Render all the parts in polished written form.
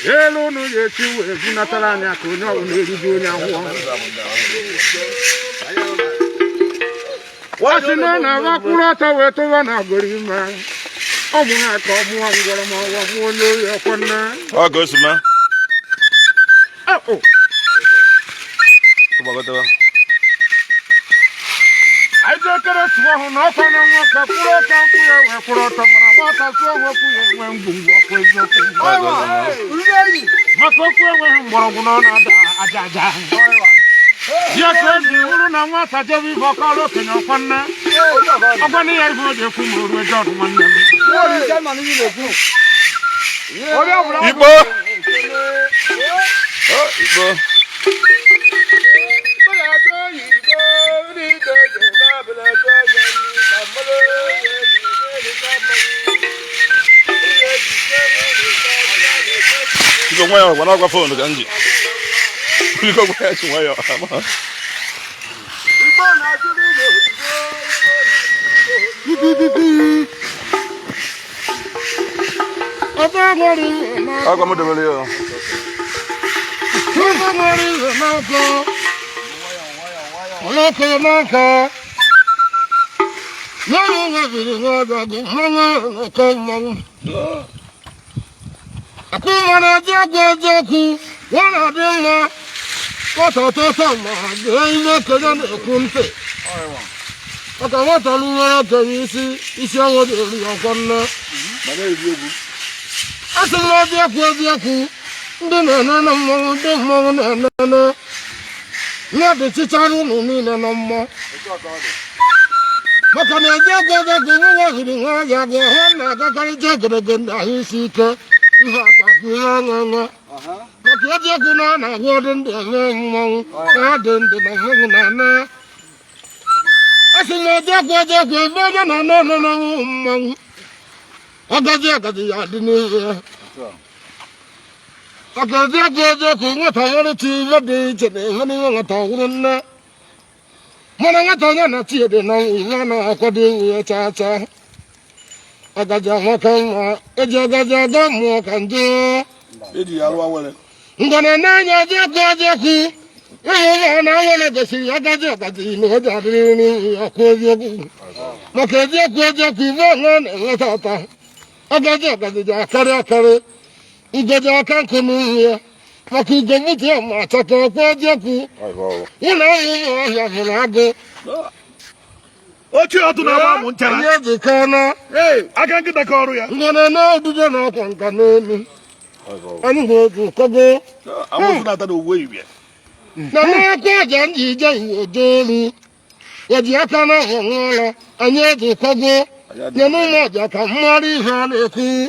Hello, no, yes, you will be not allowed to know what's in a Kurata way to run a good man? Oh, my God, Oh, goes, man. Oh, I don't get a swallow, no, when I go phone, Ganji. You go where to where I come with the video. What you to know about Montana? Hey, I can't get the car. I'm gonna know do the knock on Canoni. I'm going to Cogo. I was not away yet. No, I can't get you, Johnny. What you can know, and yet the Cogo. You know what? You can marry her.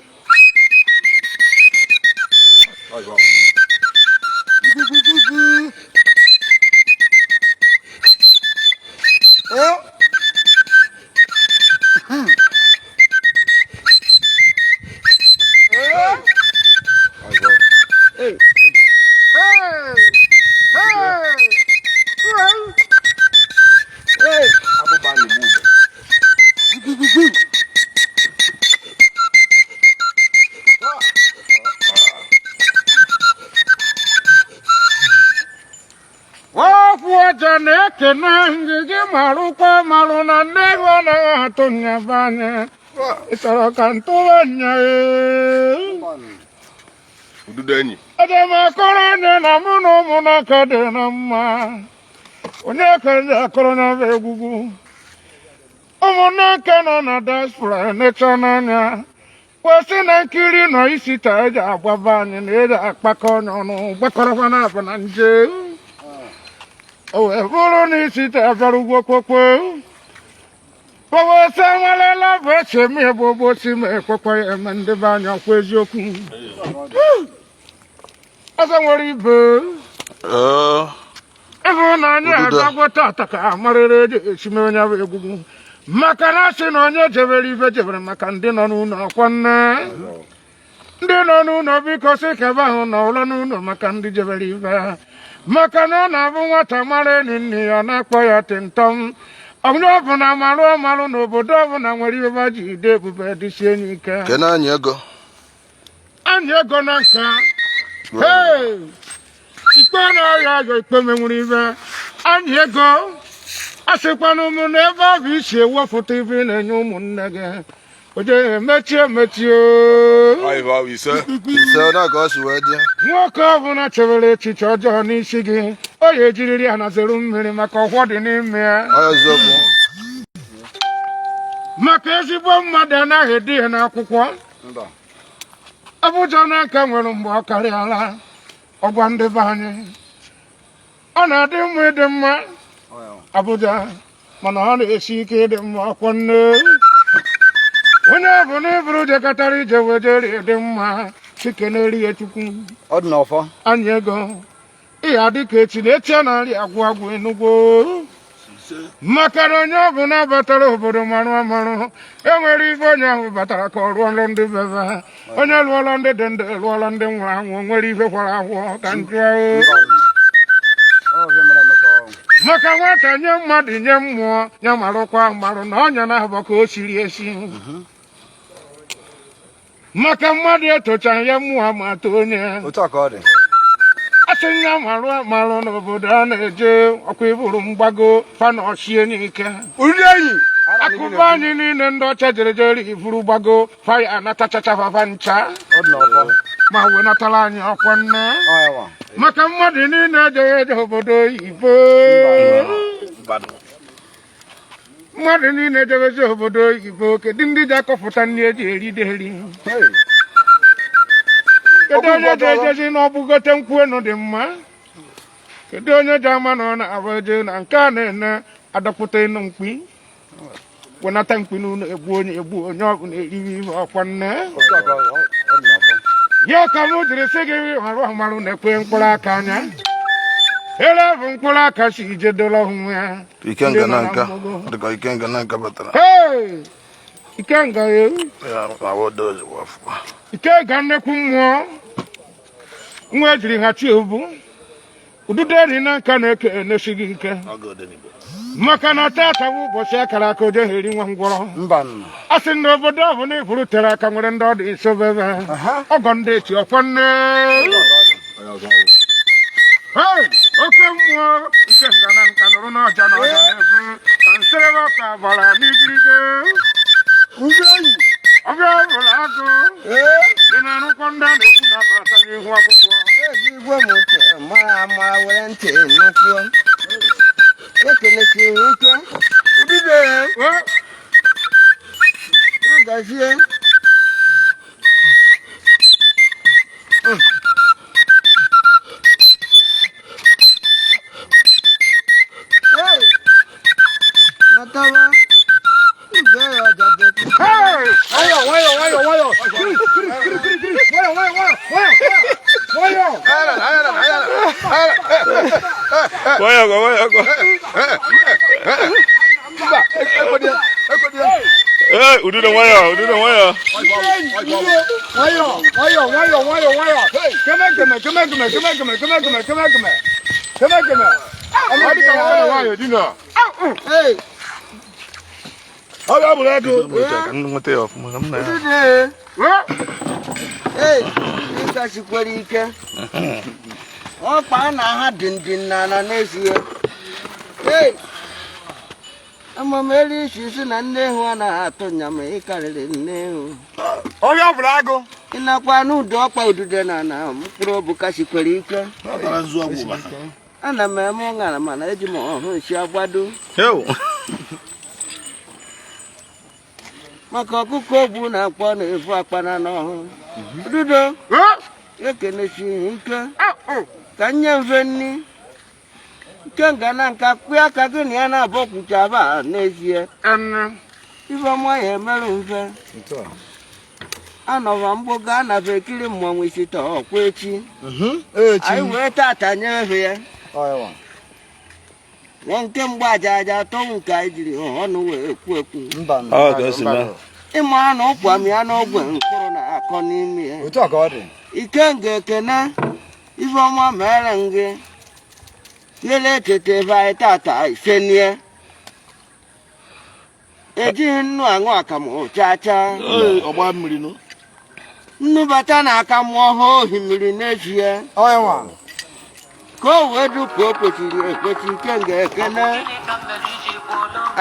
ụmụnne ke nọ na diaspora necha n'anya kwesị na nkiri nọ isi taa eji agbaba anyị na eji akpakọ ọnya ọnụ gbakọrọkwa n'afọ na nje o wee bụrụ na isi taa bịara ugwo kpokpo pọwọsị nwalela bụ eche m ebe ogbosi ma ekwekwa ya eme ndị be anya kwa eziokwu ọzọ nwere ibe ịhụnanya agagwo tata ka amarịrị eji esime onye bụ egwugwu maka na asị na onye jebere ibe jebere maka ndị nọ n'ụlọ ọkwa nne ndị nọ n'ụlọ biko sị kebe ahụ na ụlọ n'ụlọ maka ndị jebere ibe maka na ọ na-abụ nwata mara enyi nne ya na-akpọ ya tịntọm onye ọbụla marụ ọmarụ n'obodo ọbụla nwere ihe ji ide ebube dịsi enyi ike anyị ego na nka ikpe na-ayọ ayọ ikpe menwere ibe anyị ego asịkwana ụmụ na ebe ọ bụ isi ewepụta ibe na-enye ụmụnne gị oje emechie nwoke ọbụla chebere echiche ọjọọ n'isi gị o ya ejiriri ya nazeru mmiri maka ọhụọ dị n'ime ya maka ezigbo mmadụ anaghị ede ya n'akwụkwọ Abuja n'aka nwere mgbe ọ karịala ọgwa ndị be anyị ọ na-adị mma ịdị mma Abuja mana ọ na-esi ike ịdị mma ọkwọ nne onye ọ bụ na ịbụrụ jekọtara ije wejeri ịdị mma sike na-eri ya chukwu anyị ego ịya dịka echi na echi na nri agwụ agwụ enugwu maka na onye ọ bụla batara obodo marụ amarụ enwere ibe onye ahụ batara ka ọ rụọ ọrụ ndị bebe onye lụọla ndị dị ndụ lụọla ndị nwụrụ anwụ nwere ibe kwara ahụ ka njụ maka nwata nye mmadụ nye mmụọ ya marụkwa marụ na ọnya na-abụ ka o siri esi maka mmadụ etochaghị ya mmụọ ma too onye asị nya marụ amarụ n'obodo a na-eje ọkwa iburu mgbago fanọchie n'ike akụba anyị niile ndị ọcha jerejere iburu gbago faya anatachachafafa ncha ma wenatara anyị ọkwa nne maka mmadụ niile ejeghị eje obodo oyibo mmadụ niile ejeghezi obodo oyibo kedu ndị ji akọpụta nri eji erideri kedu onye ji ejezi n'ọbụgote nkwuenu dị mma kedu onye ji ama na ọ na-abụ eje na nke a na-ene adọpụta ịnụ mkpi wenata mkpi n'ụlọ egbu onye ọ bụla eriwe ihe ọkwa nne ya ka m jiri sị gị marụ amarụ na-ekwe mkpụrụ aka anya ele bụ mkpụrụ aka si ijedola onwe ya Ikenga nnekwu mmụọ nwa ejiri ha chi obu ududo eri na nka na-eke enesi gị ike maka na tata bụ ụbọchị akara aka oje heri nwa ngwọrọ a sị na obodo ọ bụ na ifuru tere aka nwere ndị ọ dị nso bebe ọgọ ndị echi ọkwa nne oke mmụọ Ikenga na nka nụrụ n'ọja na ọja na-ebu ka nsịrịba ka bara n'igirige ọbịa ụlọ agụ dị na arụkwọ ndị a na-ekwu na abata n'ihu akwụkwọ igwe m mara amara were ntị nụkwuo ekelesi ike ubibe gazie natara Ududo wire. ịkasikwere ike ọkpa na ha dị na n'ezie amameli isi si na nne hụ anaghị atụ nyama ịkarịrị nne hụ onye ọ bụla agụ ịnakwa n'ụdị ọkpa udude na mkpụrụ obu kasikwere ike ana m eme ụṅara mana eji m ọhụụ isi agbado maka ọkụkọ ogbu na-akpọ na-efu akpana n'ọhụ ududo ekenechi ike ka nye mfe nni nke nga na nka kpụọ aka gị na ya na-abọkwucha aba n'ezie ifeọma ya emerụ mfe anọba mgbogo a na-abịa ekiri mmọnwụ isi taa ọkwa echi anyị wee tata nyefe ya na nke mgbe aja aja atọnwụ nke anyị jiri ọnụ wee ekwu ịmara na ụkwa m ya n'ogwe mkpụrụ na-akọ n'ime ya ike nga ekene ifeọma mere gị lele etete ebe anyị tata isenie ejighị nnu aṅụ akamụ chaa ọgba mmiri nụ nnu bata na akamụ ọhụụ ohimiri n'ezie ka o wee du ka o kwesịrị ekwesị ike nga ekene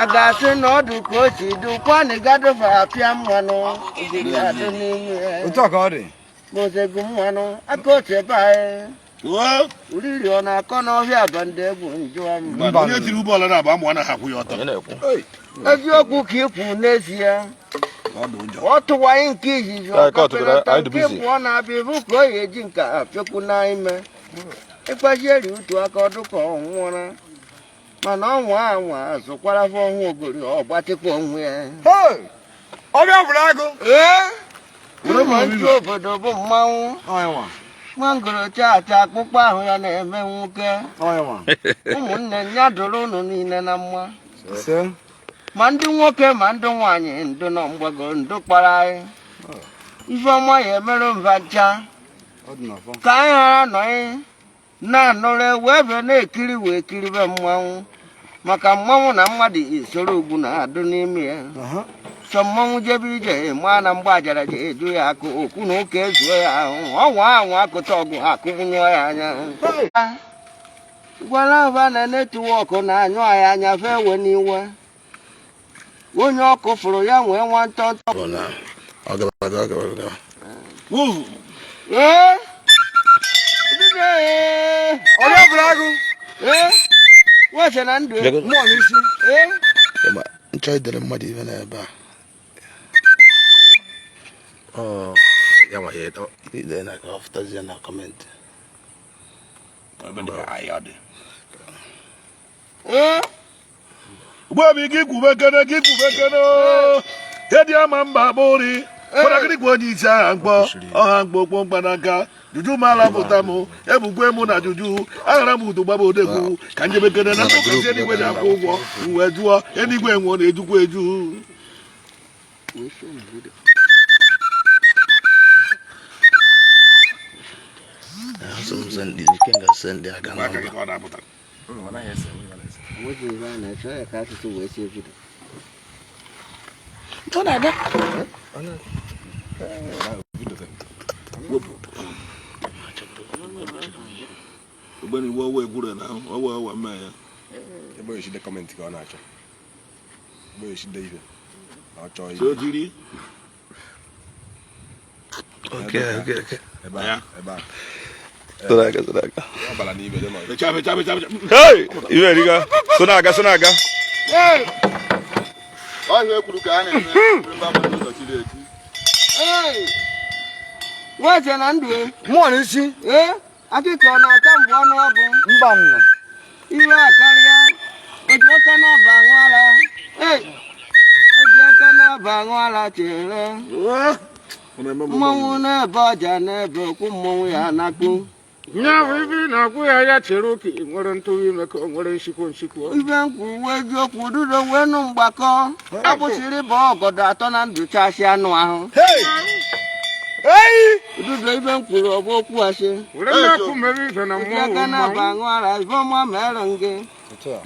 a ga-asị na ọdụ ka o si dukwa na ịgadofe apịa mmanụ ojiri adị n'ime mozegu mmanụ aka otu ebe anyị uriri ọ na-akọ n'ọhịa abandị egwu njụa mba onye tiri ụgbọala na-aba amụ anaghị akwụ ya ọtọ eziokwu ka ikwu n'ezie ọ tụwaghị nke izizi ọkapelata nke pụọ na-abịa ibu ka o ya eji nka apịakwu n'ime ịkpazieri utu aka ọdụka ọnwụra mana ọnwa anwa zụkwara fọ ọnwụ ogori ọ gbatịkwa onwe ya ma ndị obodo bụ mmanwụ nwangoro chacha akpụkpọ ahụ ya na-eme nwoke ụmụnne ya dụrụ unu niile na mma ma ndị nwoke ma ndị nwaanyị ndụ nọ mgbago ndụ kpara anyị ifeọma ya emerụ mba ncha ka anyị ghara nọghị na-anụrụ wee bịa na-ekiri wee kiribe mmanwụ maka mmanwụ na mmadụ isoro ugwu na-adụ n'ime ya sọ mmanwụ jebe ije maa na mgbe ajara ji eju ya akụ okwu na ụka ezuo ya ahụ ọnwa ahụ akụta ọgụ akụnyụọ ya anya gwara ụba na netwọk na-anyụ anyị anya fe ewe n'iwe onye ọkụ fụrụ ya nwee nwa ntọntọ wache na ndụ nchọ idere mmadụ ibe n'ebe a ya nwa ya idere na ka ọfụtazie na kọmentị ugbobi gị kwubekene hedi ama mba bụri kpọrọgịrị gwa onye isi agha mkpọ ọha mkpokpo mkpanaka juju mala pụta m ebugwe mụ na juju aghara m udu gbaba odegwu ka njebekene na ntụkasị eluigwe na-akwụ ụgwọ wee jụọ eluigwe nwụọ na-ejukwa eju When you were good now, oh, man. The boy should comment on our channel. Boy should David. Our choice. So, Judy. Okay. Hey! You ready, go? Sonaga. Hey! What's an under? Morning, see? Eh? I think on our time one of them. Mbang. You are carrier. If you cannot bangwala. Hey! If you cannot bangwala, children. Mona Bajana broke Moyanaku. Now we na kuya ya Cherokee, weren't to him a conversation. Even when you could do the Wenum Bako, I was really bog or that on the Chasiano. Hey! Do the even could have walked washing. Remember, maybe when I'm Gana Bangwala, Voma Melange.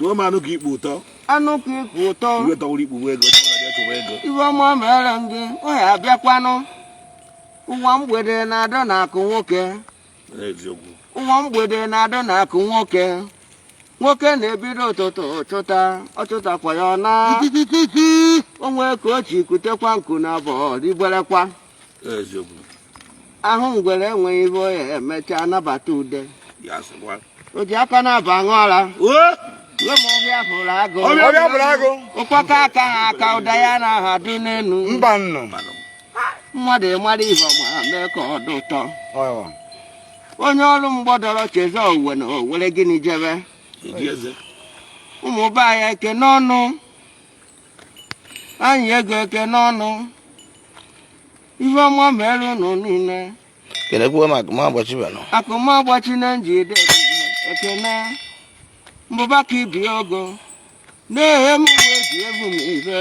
No man who keep water. I know keep water. You don't leave Ivoma Melange, oh, I have Yaquano. One with another knock walker. One with another knock walker. Walker nebido Tota for your na. One way coach you could take one kunabo, the Belaqua. I hung well when you were met another 2 days. Yes, what? Ojapana Bangola. What? Ọbịa bụrụ agụ. Ụkpaka aka ha aka ụda ya na ha dị n'elu. Mba nnụ. Mmadụ mara ihe ọma mee ka ọ dị ụtọ. Onye ọrụ mgbọdọrọ cheze owuwe na owere gịnị jebe. Ụmụ be anyị eke n'ọnụ. Anyị ego eke n'ọnụ. Ihe ọma mere unu niile. Kelekwa m agbachi bịa nọ. Akụma agbachi na njide ekene. Mbụba ka ibi ogo. Na-ehe m uwe ji ebu m ibe.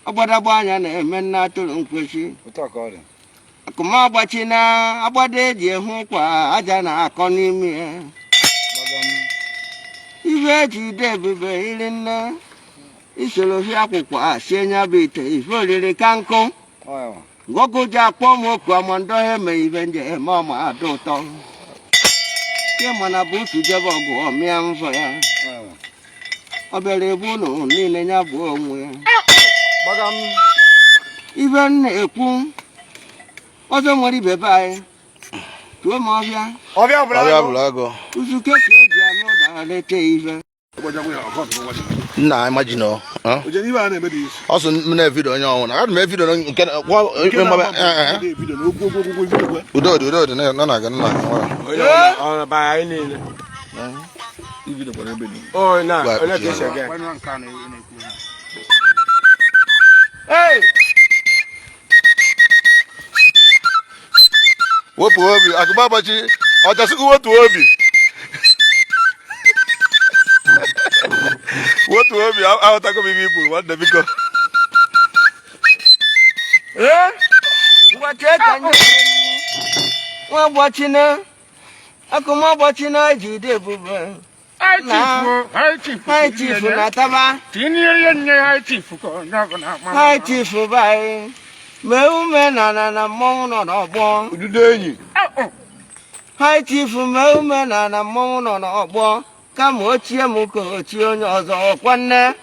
Ọgbadagba anya na-eme nna atụrụ nkwesị. Akụma agbachi na agbada eji ehu kwa aja na-akọ n'ime ya. Ibe eji ide ebube iri nne. Isoro hie akwụkwọ sie nya bụ ite ife oriri ka nkụ. Ngọgụ ji akpọ m oku amandọ ha eme ibe nje eme ọma adị ụtọ. Ke mana bụ otu jebe ọgụ ọmịa mfọ ya. Ọ bịara ebu ụlọ niile ya bụ onwe ya. Ibe m na-ekwu ọzọ nwere ibe be anyị. Tuo m ọbịa. Ọbịa bụrụ agụ. Uzuke ka eji anụ ụda lete ife. Nna imagine o. Also me video onye ọnwụ na. Me video nke udo na na-aga nna. Ọ ba anyị niile. Video kwa ebe ni. Oh na, ona ke shege. Hey! Wopu obi, akụbabachi, ọchasịkwu wotu obi. Wotu obi, ahụtago m ibe ikwu, nwanne biko. Ụbọchị ka nye nwa ụbọchị na akụma ụbọchị na eji ide ebube. Hai chifu na taba. Hai chifu bai. Meume na mmọnwụ nọ n'ọgbọ. Ududo enyi. Hai chifu meume na mmọnwụ nọ n'ọgbọ. Kama ochie m ka ochie onye ọzọ ọkwanne.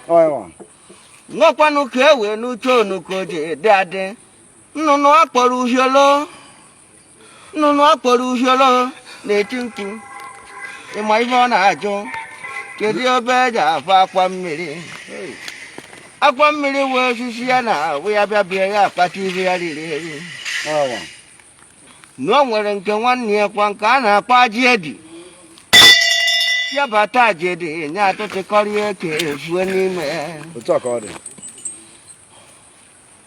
Nwekwanụ ka e wee n'uche onu ka o ji ede adị. Nnụnụ akpọrọ uhiolo na-eti mkpu. Ịma ife ọ na-ajụ. Kedu ebe eji afọ akwa mmiri? Akwa mmiri wee osisi ya na ahụ ya bịa bịa ya akpata ihe ya riri eri. Na o nwere nke nwanne ya kwa nke a na-akpọ ajị edi. Ya bata ajị edi nye atụtụkọrọ eke efue n'ime ya.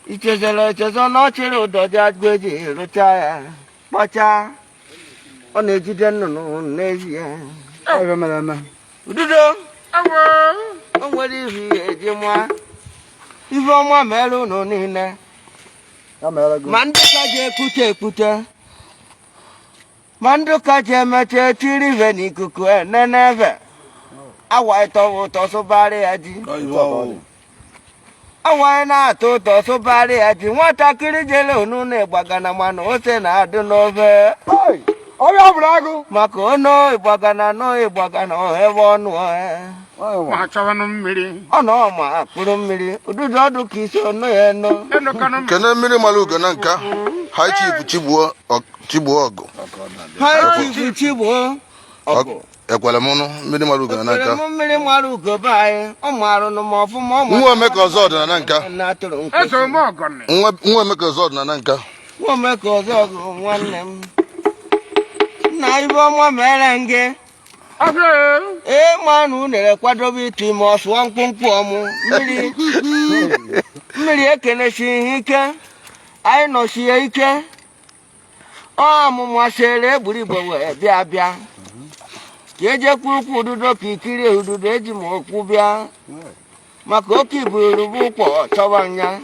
Ichezere echezọ na ọ chịrị ụdọji agụ eji rụcha ya. Kpọchaa. Ọ na-ejide nnụnụ n'ezie. Ududo. O nwere ihe eji mụa. Ife ọma mere unu niile. Ma ndị ka ji ekwute. Ma ndị ka ji emecha etiri ive n'ikuku nene ebe. Awa ịtọ ụtọ sụbarị ya ji. Awa na-atọ ụtọ sụbarị ya ji. Nwatakịrị jele unu na-ịgbagana mana ose na-adị n'ofe. Ọbịa bụrụ agụ. Maka ono ịgbagana ebe ọnụ Ma chọwanụ mmiri. ọ nọ ma akpụrụ mmiri ududo ọdụ ka isi ọnụ ya eno. Kene mmiri mara ugo na nka. High Chief Chigbuo ọgụ. High Chief Chigbuo ọgụ. Ekwere m nụ mmiri mara ugo na nka. Ekwere m mmiri mara ugo be anyị. Ọ marụ nụ ma ọfụma ọ Nwa Emeka ọzọ dị na nka. Eso m ọgọnị. Nwa Emeka ọzọ dị na nka. Nwa Emeka ọzọ ọgụ nwanne m. Na ibe ọma mere ngị. Manụ unere kwadobe ịtụ ime ọsụọ mkpụmkpụ ọmụ. Mmiri ekenesi ihe ike. Anyị nọsie ike. Ọ ọmụmụ asịrị egburigbo wee bịa. Ka ejekwurukwu ududo ka ikiri ududo eji m okwu bịa. Maka oke iburu bụ ụkwọ chọba nya.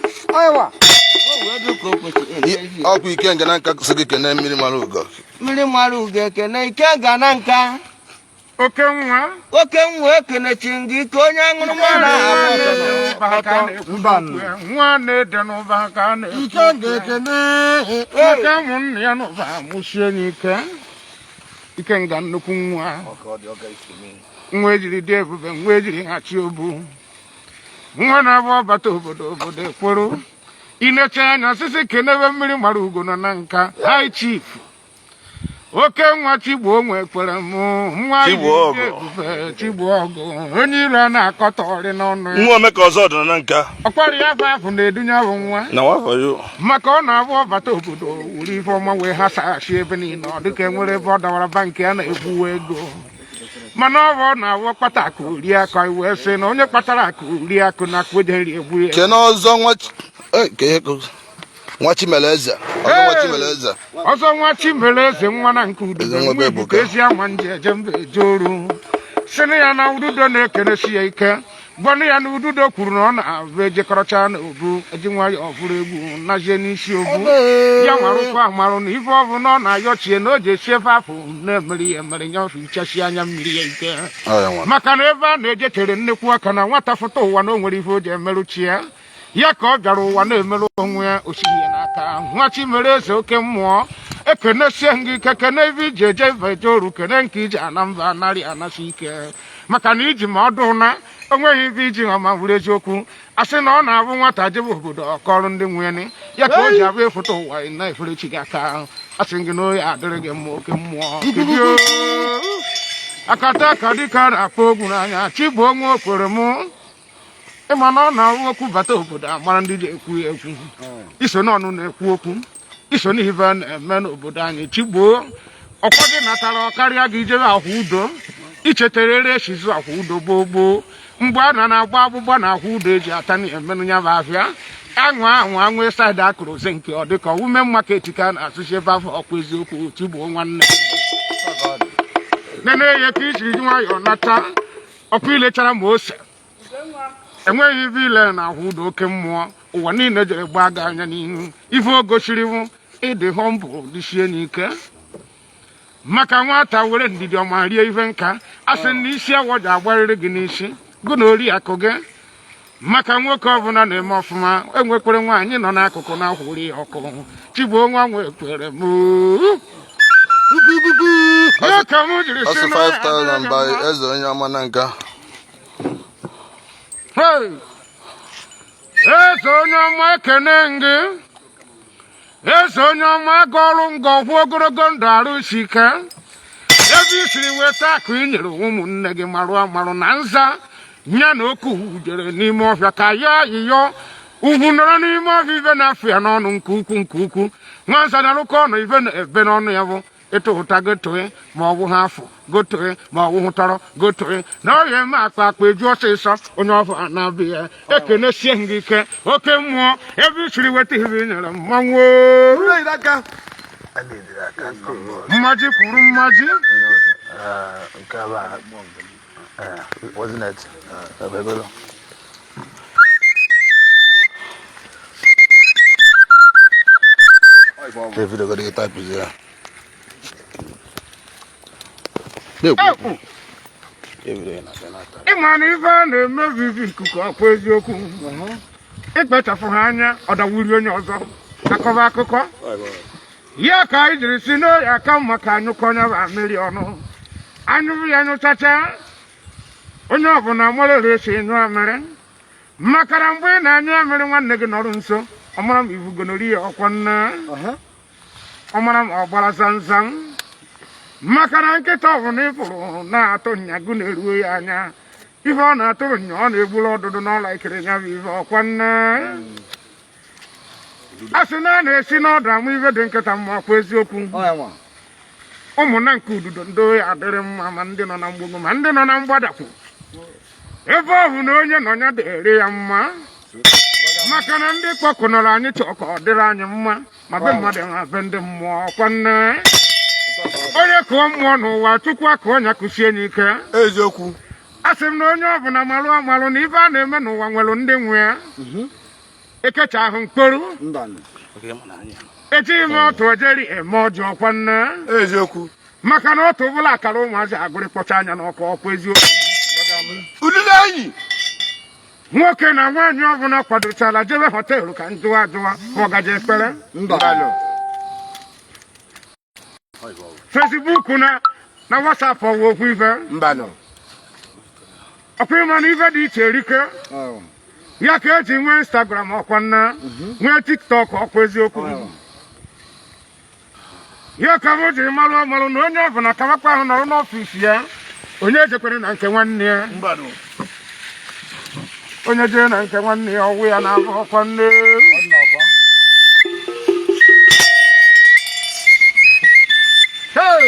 Ọkụ ike nga na nka sị gị kene mmiri mara ugo. Mmiri mara ugo ekene ike ga na nka. Oke nwa ekenechi gị ka onye aṅụrụ nwa na-ede n'ụba ka a na-ekene. Oke ụmụnne ya n'ụba mụsie n'ike. Ike nga nnukwu nwa. Nwa ejiri dị ebube, nwa ejiri hachi obu. Nwa na-abụ ọbata obodo ekworo. Inecha anya osisi kenebe mmiri mara ugo nọ na nka. High Chief oke nwa Chigbo nwekwere m nwa Chigbo ọgụ onye iro na-akọta ọrị n'ọnụ nwa omeka ọzọ dị na nka ọkwara ya afọ na-edunye bụ nwa na nwafọ yo maka ọ na-abụ ọbata obodo wuru ife ọma wee hasaghachi ebe niile ọ dịka enwere ebe ọ dawara bankị a na-ekwuwa ego mana ọ bụ na-awụ kpata akụ ri aka wee sị na onye kpatara akụ ri akụ na akụje nri egbu ya nwa Chimeleze ọzọ nwa Chimeleze nwa na nke ududo nwa Igbo ka ezi ama nje eje mba eje oru si na ya na ududo na-ekenesi ya ike gwanụ ya na ududo kwuru na ọ na-abụ ejekọrọcha na obu eji nwayọ ọbụrụ egwu nazie n'isi obu ya nwarụkwa amarụ na ife ọ bụ na ọ na-ayọchie na o ji esi efe afọ na-emeri ya emere nya ọfụ ichasi anya mmiri ya ike maka na ebe a na-ejechere nnekwu aka na nwata foto ụwa na o nwere ife o ji emerụchi ya ka ọ bịara ụwa na-emerụ onwe ya osighi ya n'aka nwa Chimeleze oke mmụọ ekenesie gị ike kene ife iji eje ife eje oru kene nke iji ana mba anarị anasị ike maka na iji ma ọdụ na onweghị ife iji ha ma bụrụ eziokwu asị na ọ na-abụ nwata jebe obodo ọkọrụ ndị nwere ya ka o ji abụ efoto ụwa na-eferechi gị aka asị gị na oyi adịrị gị mma oke mmụọ akata aka dịka na-akpọ ogwu n'anya Chigbo onwe okwere m ịma na ọ na-awụ okwu bata obodo amara ndị ji ekwu ya ekwu iso n'ọnụ na-ekwu okwu iso n'ihe na-eme n'obodo anyị Chigbo ọkwa gị natara ọkarịa gị ijebe ahụ udo ichetara ere eshizu ahụ udo gboo mgbe a na-agba agbụgba na ahụ udo eji ata na emenụ ya bụ afịa anwụ saịdị akụrụ oze nke ọ dịka wumen market ka na-asụchi ebe afọ ọkwa eziokwu Chigbo nwanne nene ya ka ijiri nwayọọ nata ọkụ ilechara ma ose enweghị ibe ile na ahụ udo oke mmụọ ụwa niile jere gbaa gị anya n'ihu ife o gosiri m ịdị humble dịsie n'ike maka nwata were ndidi ọma rie ife nka asị na isi awọ ji agbarịrị gị n'isi gụ na ori akụ gị maka nwoke ọbụla na-eme ọfụma enwekwere nwaanyị nọ n'akụkụ na-ahụri ya ọkụ Chigbo nwa nwekwere m ka m jiri si eze onye ọma na nka eze onye ọma ekene gị eze onye ọma gọrụ ngọgwụ ogologo ndụ arụ isi ike ebe i siri weta akụ i nyere ụmụnne gị marụ amarụ na nza ya na oke ugwu jere n'ime ọfịa ka ya yiyọ ugwu nọrọ n'ime ọfịa ibe na-afụ ya n'ọnụ nke ukwu nwa nza na-arụkọ ọnụ ibe na-ebe n'ọnụ ya bụ eto ụta gotoe ma ọ bụ ha afọ gotoe ma ọ bụ hụtọrọ gotoe na ọ ya eme akpa eju ọsịsọ onye ọfọ na-abịa ya ekenesie gị ike oke mmụọ ebe i siri weta ihe i nyere mmanwụ mmaji kwuru mmaji ịma na ife a na-emebibi ikuku ọkwa eziokwu ikpechapụ ha anya ọ dawuri onye ọzọ akọba akụkọ ya ka anyị jiri si n'oyi aka maka anyụkọ onye bụ mmiri ọnụ anyụrụ ya nyụchacha onye ọbụla marere esi nyụọ mmiri makara mgbe ị na-anyụ mmiri nwanne gị nọrụ nso ọmara m ibugonori ya ọkwa nne ọmara m ọ gbara zanzan maka na nkịta ọbụla ịpụrụ na-atụ nyagụ na-eruo ya anya ife ọ na-atụrụ nya ọ na-egburu ọdụdụ n'ọla ikere ya bụ ife ọkwa nne a sị na a na-esi n'ọdụ amụ ife dị nkịta mma kwa eziokwu ụmụnna nke ududo ndị oyi adịrị mma ma ndị nọ na mgbogbo ma ndị nọ na mgbadakwu ebe ọ bụ na onye nọ ya dịrị ya mma maka na ndị kpọkụnọrọ anyị chọọ ka ọ dịrị anyị mma ma be mmadụ ha be ndị mmụọ ọkwa nne onye kụọ mmụọ n'ụwa Chukwu aka ọnya kụsie n'ike eziokwu asị m na onye ọbụla marụ amarụ na ife a na-eme n'ụwa nwere ndị nwe ya ekecha ahụ mkporu ejighị m otu ojeri eme ọjọọ ọkwa nne eziokwu maka na otu ọbụla akara ụmụazị agụrị kpọcha anya n'ọkụ ọkwa eziokwu udide enyi nwoke na nwaanyị ọbụla kwadochara jebe họteelụ ka njụwa ajụwa ma ọ gaje ekpere Facebook na WhatsApp ọwụ okwu ife ọkwa ịma na ife dị iche erike ya ka eji nwee Instagram ọkwa nna nwee TikTok ọkwa eziokwu ya ka mo je malu no onye bụ na kamakwa ahụ nọrọ n'ọfịs ya onye jekwere na nke nwanne ya onye je na nke nwanne ya ọwụ ya na abụkwa nne hey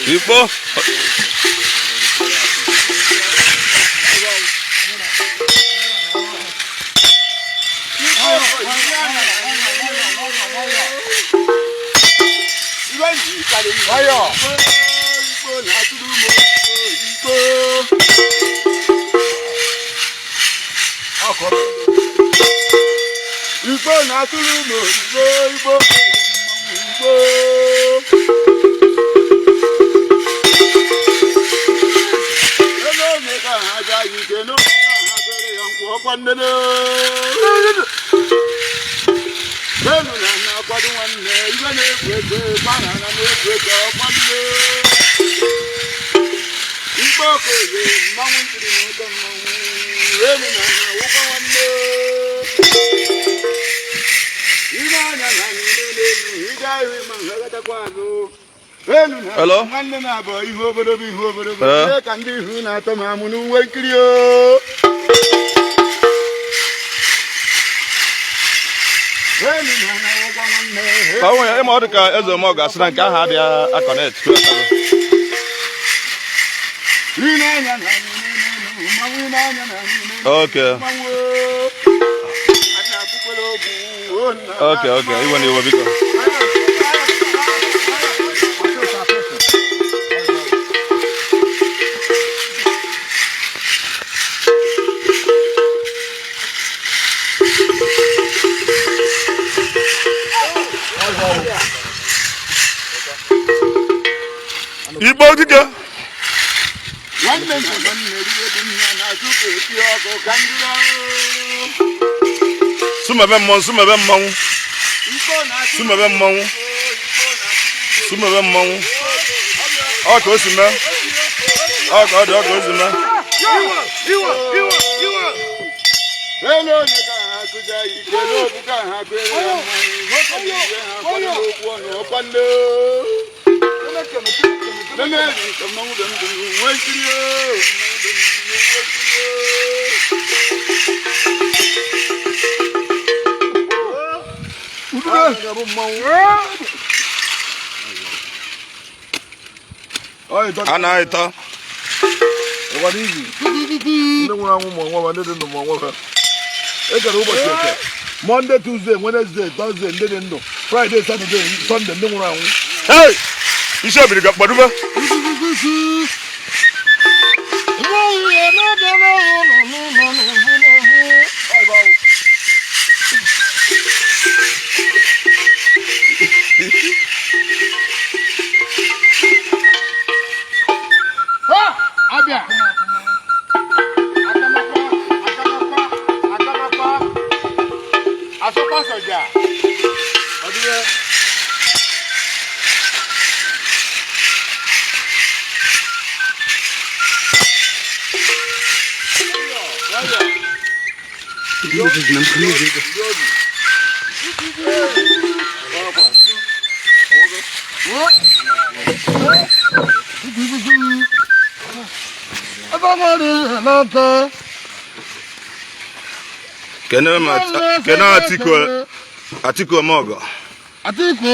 Igbo. Hello? Oh, yeah, I'm out of the car as a mug. I said, I had a connect. Okay. Okay. Even you will be. Igbo dike. Sumebe mmanwụ. Ọ ka o si mee. Ọ ka ọ dị ọ ka o si mee. Anaita. What is it? No one. Monday, Tuesday, Wednesday, Thursday, then Friday, Saturday, Sunday, no one. Hey! You should be the Baduba. Abia. Asopa soja. Odiye. Kena Atiku Mogo. Atiku Mogo. Atiku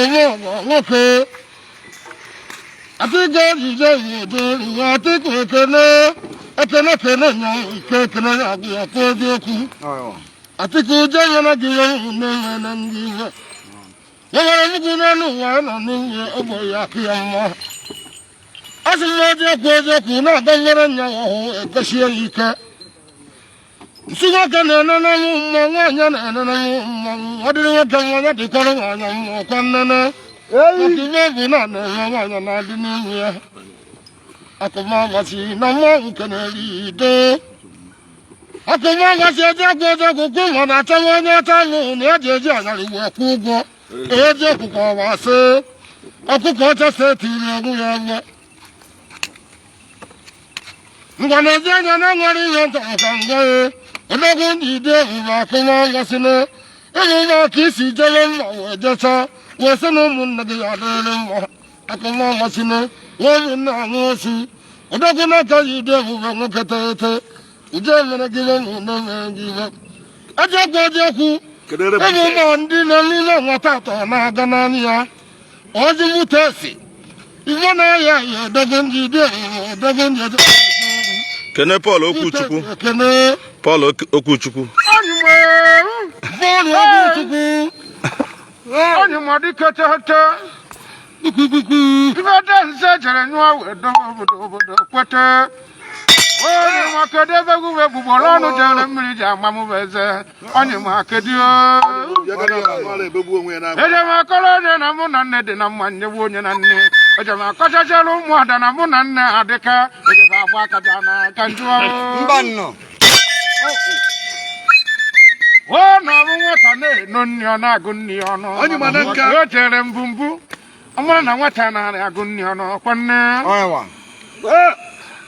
Akụma gasị eji agụkụ ma na-achọwa onye ọcha ahụ na eji eji agara iwe kwụ ụgwọ eji ọkụkọ wasị ọkụkọ ọcha setiri onwe ya ọgwọ ngwa na-eji anya na nwere ihe ntọrọ ka nga odogwu ndị ide ebube akụma gasịna emume ka isi jere mma wee jecha wee sị na ụmụnne gị ya dịrị mma akụma gasịna wee bi nna aṅụ osi odogwu n'aka ya ide ebube nwoke teghete uje mere gị na-eme gị ihe ejekwu emume ndị na niile nwata atọ na-aga n'anya ya oji mụta esi ife na-aya ya odogwu ndị ide ebube odogwu ndị Kene Paul Okwuchukwu. Kene Paul Okwuchukwu. Onye mmadụ kete hete. Ife dị nse jere nyụọ wedo obodo kwete. Onye makede begwu egbugbo ọnụ jere mmiri ji amamụbeze. Onye makede o. Ejemakọrọ onye na mụ na nne dị na mma nyewu onye na nne. Ejemakọchachara ụmụada na mụ na nne adịka. Ejema akaja na ka njụọ. Mba nnọọ. O na mụ nwata na-eno nni ọ na-agụ nni ọnụ. Onye mana nka. O jere mbumbu. Ọ mara na nwata na-agụ nni ọnụ ọkwa nne. Ọyịwa.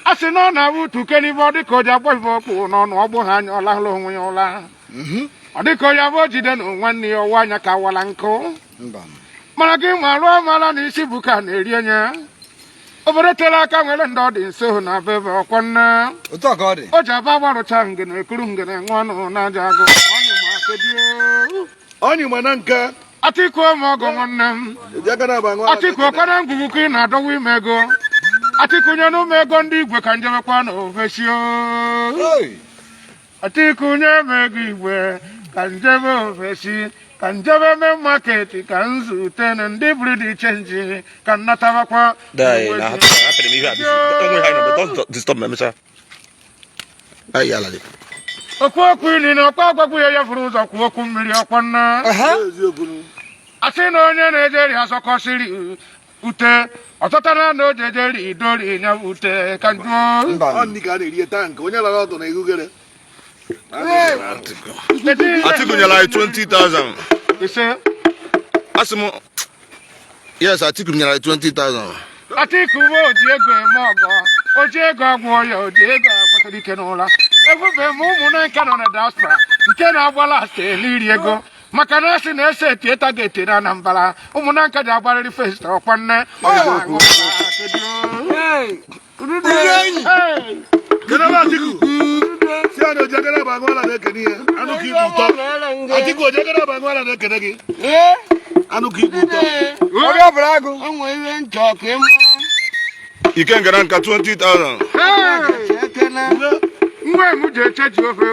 A sị na ọ na-abụ tuke n'ibe ọ dịka o ji agbọ ife ọkpụ n'ọnụ ọgbụ ha anya ọlahụla onwe ya ụla. Ọ dịka onye abụọ jide na nwanne ya ọwa anya ka wala nkụ. Mana gị ma rụọ amala na isi bụ ka na-eri enye. Obodo tere aka nwere ndị ọ dị nso na bebe ọkwa nne. Otu ọ ka ọ dị. O ji aba gbarụcha ngene ekuru ngene nwa ọnụ na-aja agụ. Onye mana nka. Atiku ome ọgọ nwanne m. Atiku ọkara ngwugwu ka ị na-adọwa ime ego. Atiku nye n'ume ego ndị igwe ka njebekwa na ofesio. Atiku nye m ego igwe ka njebe ofesi. Ka njebe me market ka nzute na ndị bridi chenji ka nnatabakwa. Okwu okwu ili na ọkwa agwagwu ya ya furu ụzọ kwuo okwu mmiri ọkwa nna. Asị na onye na-ejeri asọkọsiri ute ọtọtara na o jejeri idori nya ute ka njụọ. Ọ ndị ka a na-eri taa nke onye lara ọtọ na egugere. Atiku nyere anyị 20,000. Ise. Asị m yes, Atiku nyere anyị 20,000. Atiku bụ oji ego eme ọgọ. Oji ego agwọ ya oji ego akwatara ike n'ụla. Ebube m ụmụnne nke nọ na diaspora nke na-agbala asa iri ego. Maka na asị na-ese etieta ga-ete na Anambra ụmụnne nke ji agbarịrị festa ọkwa nne. Si ano jagara bangwala na ekene ya. Anu ki buto. Atiku jagara bangwala na ekene gị. Anu ki buto. Oge ọbụla agụ. O nwere ihe nchọ ka ịmụ. Ike ngara nka 20,000. Nwa m ji eche ji ofe.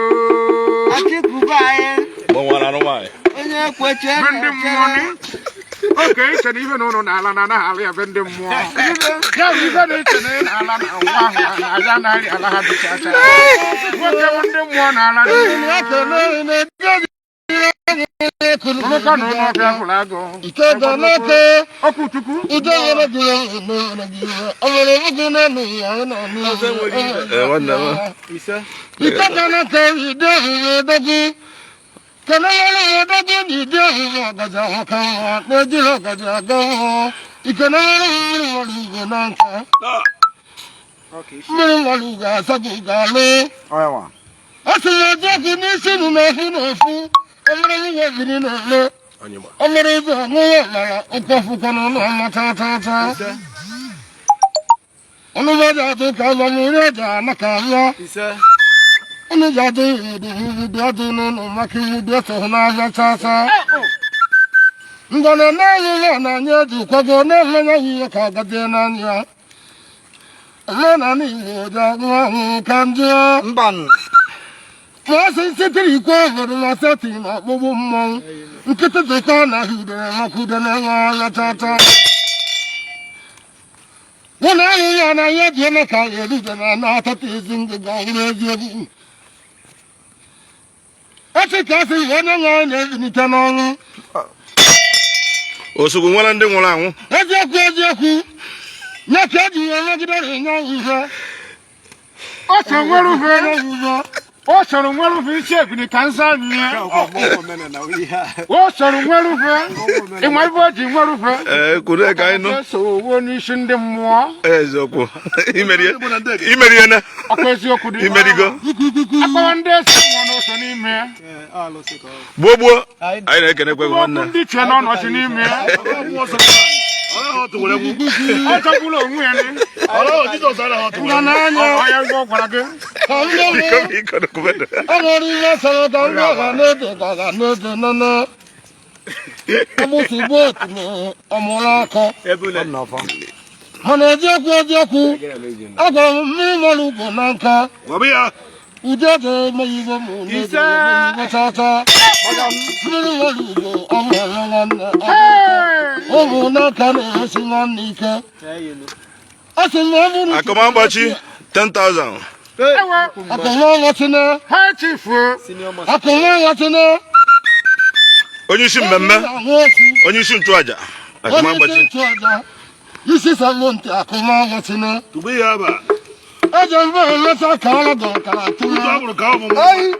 Atiku bụ anyị. Gbanwara anụmanụ. Onye kweche Ndị mmụọ ni. Oke iche na ihe na ụlọ n'ala na anaghị alụ ya be ndị mmụọ. Ya bụ ife na-eche na ị na-ala na nwa ahụ na ya anaghị ala ha dịcha acha. Nwoke bụ ndị mmụọ na-ala Emeka na ụlọ ọbịa gwụrụ agụ. Okwuchukwu. Onu jadi dia dunu makin dia sohna ya sasa. Ngone na yi na nye du ko go na na yi ka ga de na nya. Na ni da ngwa kanje. Mban. Wa se tiri ko go na se ti na bo bo mo. Nkete de ka na hu de ma ku de na ya tata. Wona yi na ye je na ka ye du de na ta ti zing ga ne je. Ese kasi wena ngane nita n'ọnwụ. Osogbu nwere ndị nwụrụ anwụ. Eziokwu. Nye ka eji ya megidere nye ihe. Ose nwere ufe. o soro nwaru fi shape ni kansa nya o soro nwaru fi e mai bo ji nwaru fi kude ka ino so wo ni shinde mo ezoko imerie na akwesi okudu imerigo akwande so no so ni me bobo ai na kene kwe nwanna ndi che no no so ni me to wole mu o to bulo nwe ni ora o Jesus ara ho to na na nya o ya go kwara ge iko ko beda agori na so da ngo ga ne de na na amu su bot ni omola ko ebule na fa mana jeku aga mi malu ko nanka wabia ujaje mayibo mu ni mayibo tata mi malu ko omola na omo na kana simanika asimamu akomambachi 10,000 akomama tina ha chifu akomama tina onye isi mmemme onye isi ntụaja akomambachi isi salonte akomama tina tubi ya ba aja mba leta kala do kala tuna aburu ka mo ai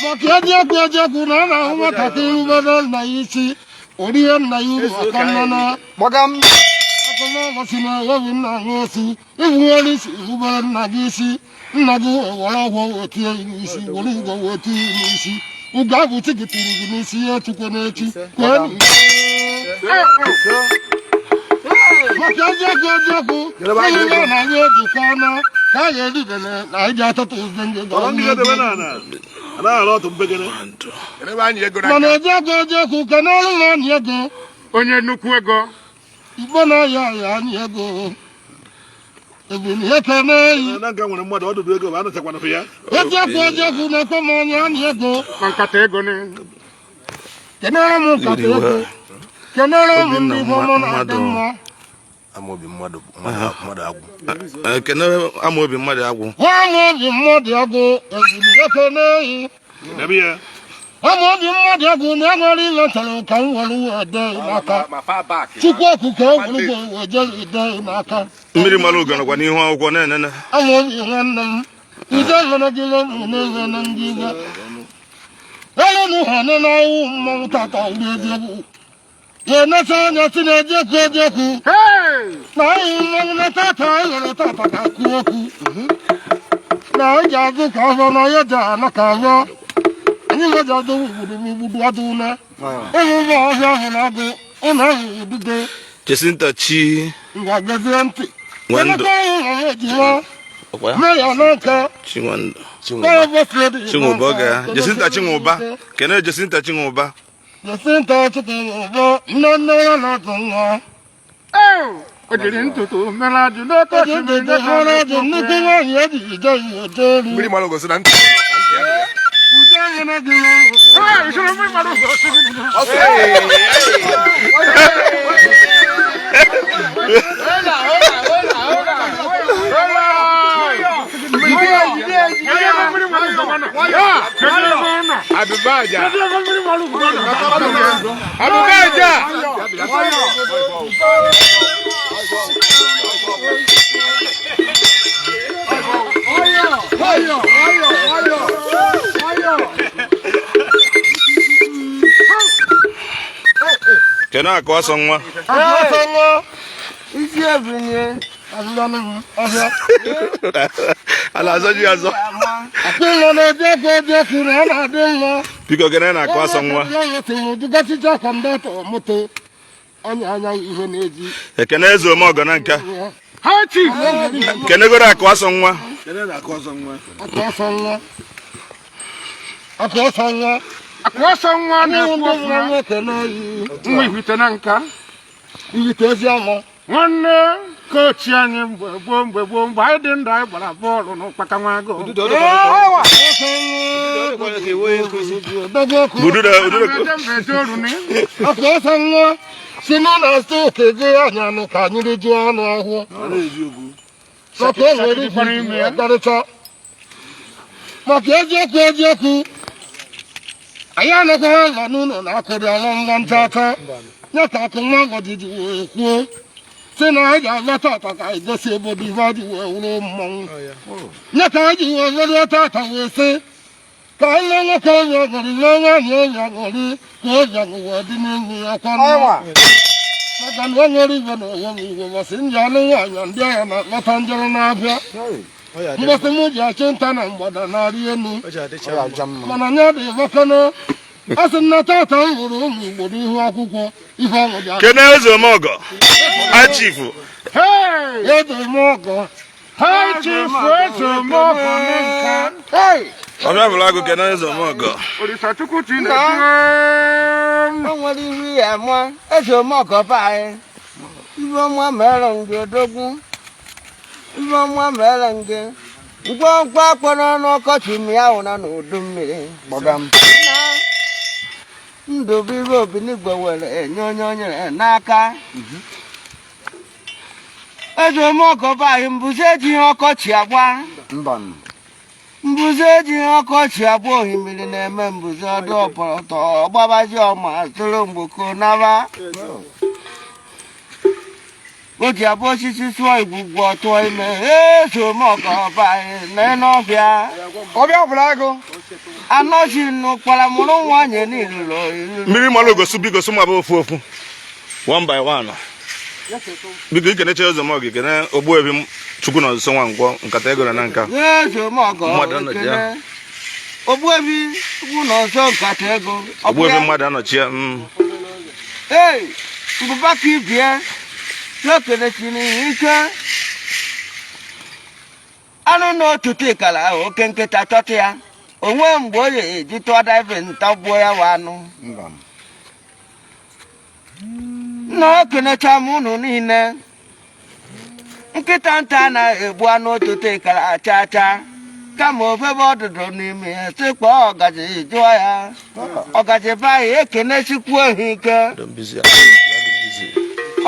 mo kiaje ku na na ho ta tiru badal na isi oriyan na yuru akanana Magam. akomama tina yawi na ngosi iwali si ubal na gisi nago wala ho otie isi wali go otie isi ugabu tigitiri isi ya tukonechi kwani Majajajajaku, ina na yedu kana, kaya lidene, na ijata tuzenge Orangi de banana. Ana lo to begene. ene ba anyị ego na Majajajaku kanalu na nyego, onye nnukwu ego ibona ya nyego. Ebini yekene, Na nga nwere mmadụ ọdụdụ ego ba anụchakwa na ya. majajajaku na kama ya nyego. nkata ego ni Kenara mu katego, kenara mu ndi homo na adema. Amobi mmadụ agwụ. kene amobi mmadụ agwụ Amobi mmadụ agwụ, ebini yekene. Nabi ya. Amobi mmadụ agwụ na agwari lọtara ka m were ede n'aka. Chukwu okike were weje ide n'aka. mmiri mara ugo nọkwa n'ihu akwụkwọ na-enene Amobi nwanne m, ide nwere gị lemu n'eze na ndị igwe. Elu n'ụha nọ n'ahụ mmanwụ tata ụgbọ eziokwu. Ya enecha anya si na-ejekwu ejekwu. Na ahụ mmanwụ na tata ịghọrọ tata ka kwuo okwu. Na eji azụ ka ahụ na ya ji ana ka ahụ. Anyị ga-eji adụ igbudu adụ na. Ụmụ ụmụ ọhịa ahụ na-agụ ụlọ ahụ ududo. Jacinta chi Ngwa gezie ntị. Nwando. Emeka ahụ na ya ejima. ọkwa ya Mee ya n'aka. Chinwando Mee bọfredi. Chinwụba oge ya Jacinta Chinwụba kene Jacinta Chinwụba Jacinta Chinwụba nne ya na-atụ nwa. o jiri ntutu mere ajụ n'oke osimiri Ejidere ajụ nnukwu nwaanyị eji ije ihe toolu. mmiri mara ugo si na ntị Ude ahụ na gị usoro mmiri mara ugo osimiri Abibaja kena akọ ọsọ nwa Isi ebinye. ala azọ ji azọ Akpịrị na-ejekwu ejekwu na ọ na-adị mma. biko kene na akọ ọsọ nwa Dugasicha kọndọtọ moto anya ihe na-eji. ekene eze ome ọgọ na nka kenegoro akọ ọsọ nwa Kene na akọ ọsọ nwa. Akọsọ nwa. akọ ọsọ nwa Ndị nwere nwoke n'oyi. nwa ihite na nka Ihite ezi ọma. nwanne kochi anyị mgbe gboo mgbe anyị dị ndụ anyị gbara bọọlụ n'ụkpaka nwa agụ ududo Akọsọ nwa si n'ụlọ stoke ego anya nụ ka anyị rijuo ọnụ ahụ. Maka o nwere ime ya karịcha. Maka eziokwu anyị anaghị nọ n'ụlọ na-akụrị ọnwa nwa ntata. Ya ka akụ nwa ọdịdị wee kwuo si na anyị ga-alọta ata ka anyị gosi obodo ihe ọ dị wee wụrụ mmanwụ. Ya ka anyị ji wee were tata wee sị Kaya kaya gari kaya wadini akwa. Makan wangeri bano yangi masinja na ya ndia na matanjala na afya. Mbasa muja chenta na mbada na rieni. Mana nyadi wakana. Asina tata nguru mbodi huwa kuko ifa moja. Kenezo mogo. Achifu. Hey, ezo mogo. Hi chief, ezo mogo nenka. Hey. Ọbịa bụlago kenezo mogo. Orisa chukwu chine. Onwere ihu ya mwa ezo mogo bae. Ibo mwa mere nge dogun. Ibo mwa mere nge. Ngwa kpọrọ n'ọkọchị mmiri ahụ na n'udu mmiri. Gbọgam. Ndụ bụ ihe obi n'igwe were enye onye n'aka. Ezo mogo bae mbuze eji ihe ọkọchị agba. Mbuze eji ihe ọkọchị agba ohimiri na-eme mbuze ọdụ ọpọlọtọ ọgbabaji ọma tụrụ mgboko naba. O ji abụ osisi sụọ igbugbu ọtụọ ime ezo mogo bae n'ọbịa. Ọbịa bụlago. Anọchi nụkwara mụrụ nwanyị niile. Mmiri mmanụ gosu biko sụ mabụ ofu. One by one. Biko ikeneche ezo mogo ikene Ogbuebi Chukwu na Nso Nwangwọ nkata ego na nka. Ezo mogo ekene Ogbuebi Chukwu na Nso nkata ego. Ogbuebi mmadụ anọchie. Hey, mbụbaka ibie n'okenechiri ike. Anụ na otutu ịkara oke nkịta chọta ya. Onwe mgbe o ji tụọ daive ntagbuo ya wa anụ. Nna okenecha m unu niile. Nkịta nta na-egbu anụ otutu ịkara acha kama ofebe ọdụdụ n'ime ya sịkpọ ọgaji jụọ ya. Ọgaji baghị ekenechikwu ohi ike.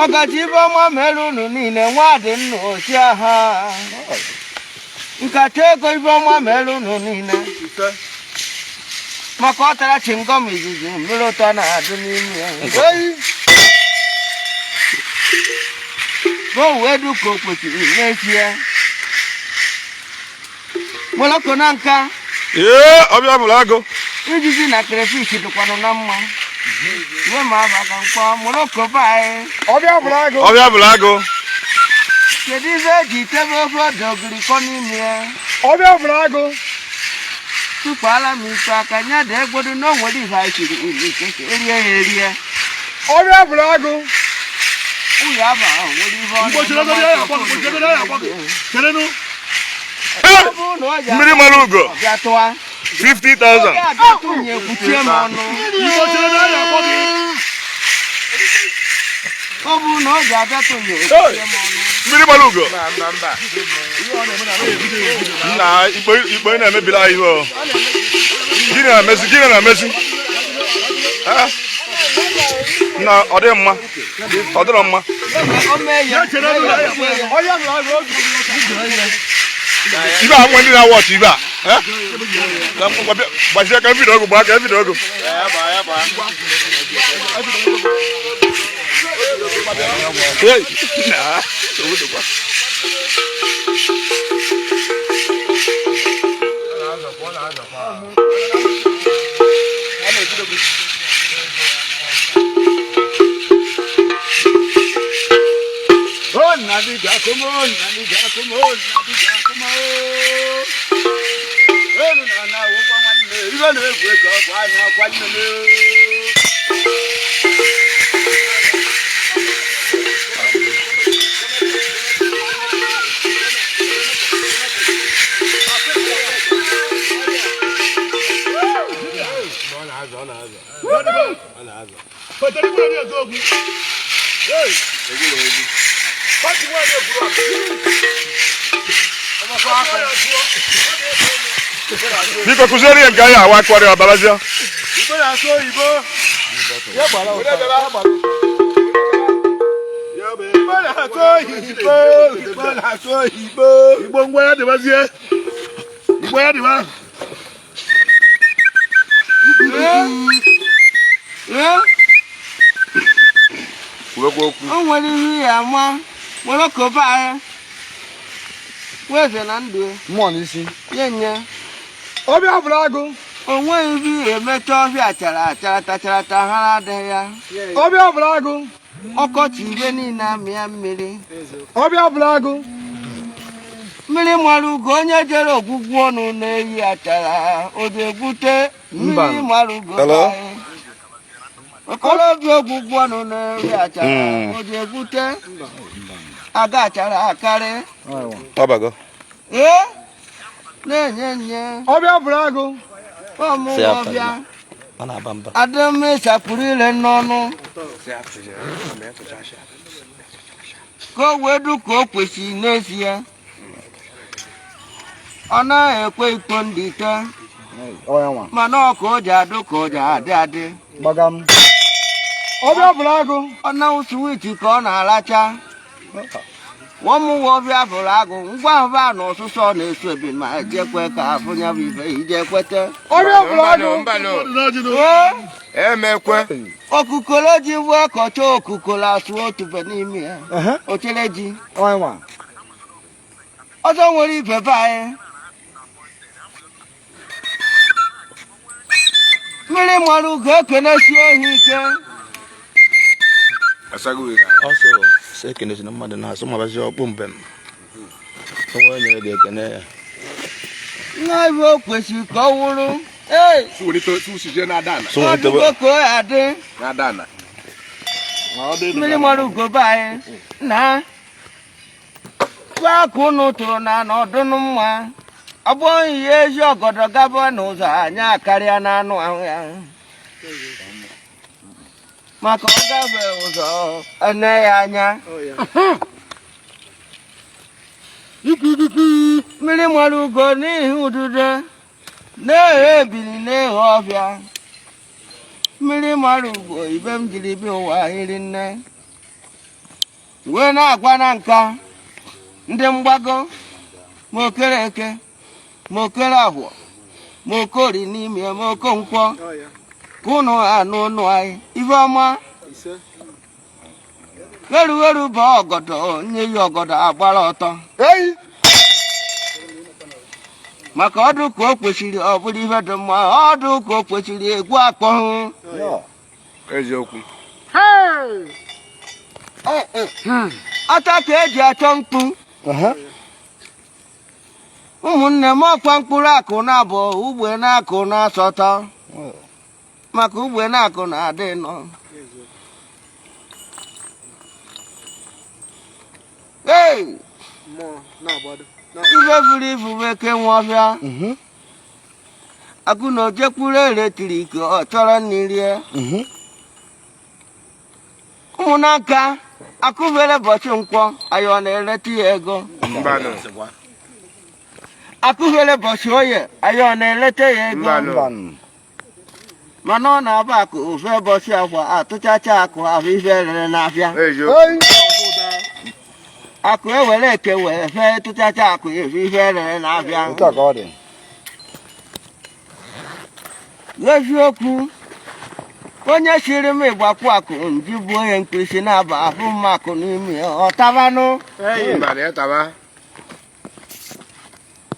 Ọgaji ibe ọma mere unu niile nwadị nna ochie ha. Nkata ego ibe ọma mere unu niile. Maka ọ tara chingom izizi mmiri ụtọ na-adị n'ime ya. Go wee du ka o kwesịrị n'ezie. Moloko na nka. Ọbịa bụlago. Ijiji na crayfish dịkwanụ na mma. Nye ma aba ka mkpọ moloko bae. Ọbịa bụlago. Kedu ibe eji tebe ofe ọdụ ogiri kọ n'ime ya? Ọbịa bụlago. Tụkpala m ike aka nya dị egbodo na o nwere ihe anyị chiri erie ya erie. Ọbịa bụlago. Ụlọ aba ahụ nwere ihe ọ Mmiri mmanụ ugo. 50,000. Ọ bụ na ọ ji abịatụnye ekwuchie m ọnụ. Mmiri mmanụ ugo. Nna Igbo na-emebiri anyị ihe o. Gịnị na-emezi? Na ọ dị mma. Ọ dịrọ mma. Ibe a ndị na-awọchị ibe a. Gbazie ka ebido ogo gbaa ka ebido ogo. Come on. Biko kụziere ya nke anyị awa akwari abalazia. Igbo ngwa ya dịbazie. Igbo ya dịba. O nwere ihe ya ama nwere koba ya. Weze na ndụ. Mmụọ n'isi. Nye. Ọbịa bụlago. onwe ibi emecha ọbịa chara ha adịghị ya ọbịa bụrụ agụ ọkọchị ibe niile amịa mmiri ọbịa bụrụ agụ mmiri mara ugo onye jere ogwugwu ọnụ na-eyi achara o ji egwute mmiri mara ugo okorobịa ogwugwu ọnụ na-eyi achara o ji egwute aga achara akarị ọbago na-enye nye ọbịa bụrụ agụ ọmụmụ ọbịa adịm ịsapụrụ ile n'ọnụ ka o wee du ka o kwesịrị n'ezie ọ naghị ekwe ikpo ndị ite mana ọ ka o ji adụ ka o ji adị adị ọbịa bụrụ agụ ọ na switi ka ọ na-aracha nwamụwa ọbịa bụrụ agụ ngwa ahụba na ọsụsọ na-eso ebi ma ejekwe ka afụnya bụ ibe ije kwete ọbịa bụrụ agụ emekwe okukolo ji bụ ọkọchị okukolo asụ otube n'ime ya ochere ji ọzọ nwere ibe be anyị mmiri mara ugo ekenesie ehi ike ọsọ sị ekenesi na mmadụ na-asụ mabazi ọkpụ mbem onwe nyere ga-ekene ya nwa ibe o kwesịrị ka ọ wụrụ ọdụgo ka o ya dị mmiri mara ugo be anyị na aka unu tụrụ na n'ọdụnụ mma ọ bụghị ihe ezi ọgọdọ gaba n'ụzọ anya karịa n'anụ ahụ ya maka ọ gabe ụzọ ene ya anya mmiri mara ugo n'ihi ududo na-eghe ebili na-eghe ọbịa mmiri mara ugo ibe m jiri bịa ụwa hiri nne wee na-agwa na nka ndị mgbago ma okere eke ma okere abụọ ma okori n'ime ma okonkwọ ka ụnụ anụ ụnụ anyị ibe ọma weru bụ ọgọdọ nye ya ọgọdọ agbara ọtọ maka ọdụ ka o kwesịrị ọ bụrụ ihe dị mma ọdụ ka o kwesịrị egwu akpọhụ eziokwu ata ka eji achọ mkpu ụmụnne m ọkwa mkpụrụ akụ na-abụ ugbe na-akụ na-asọtọ maka ugbe na-akụ na-adị nọ ibe buru ibu eke nwe ọbịa akụ na ojekwuru eletrik ọ chọrọ n'irie ụmụnaka akụbere ụbọchị nkwọ ayọ na-eleta ya ego akụbere ụbọchị oye ayọ na-eleta ya ego mana ọ na-aba akụ ofe ụbọchị akwa atụchacha akụ ahụ ife rere n'afịa akụ ewere eke were fee tụchacha akụ efe ife rere n'afịa eziokwu onye siri m ịgbakwu akụ nji bụ onye mkpirisi na-aba afụ mma akụ n'ime ọtabanụ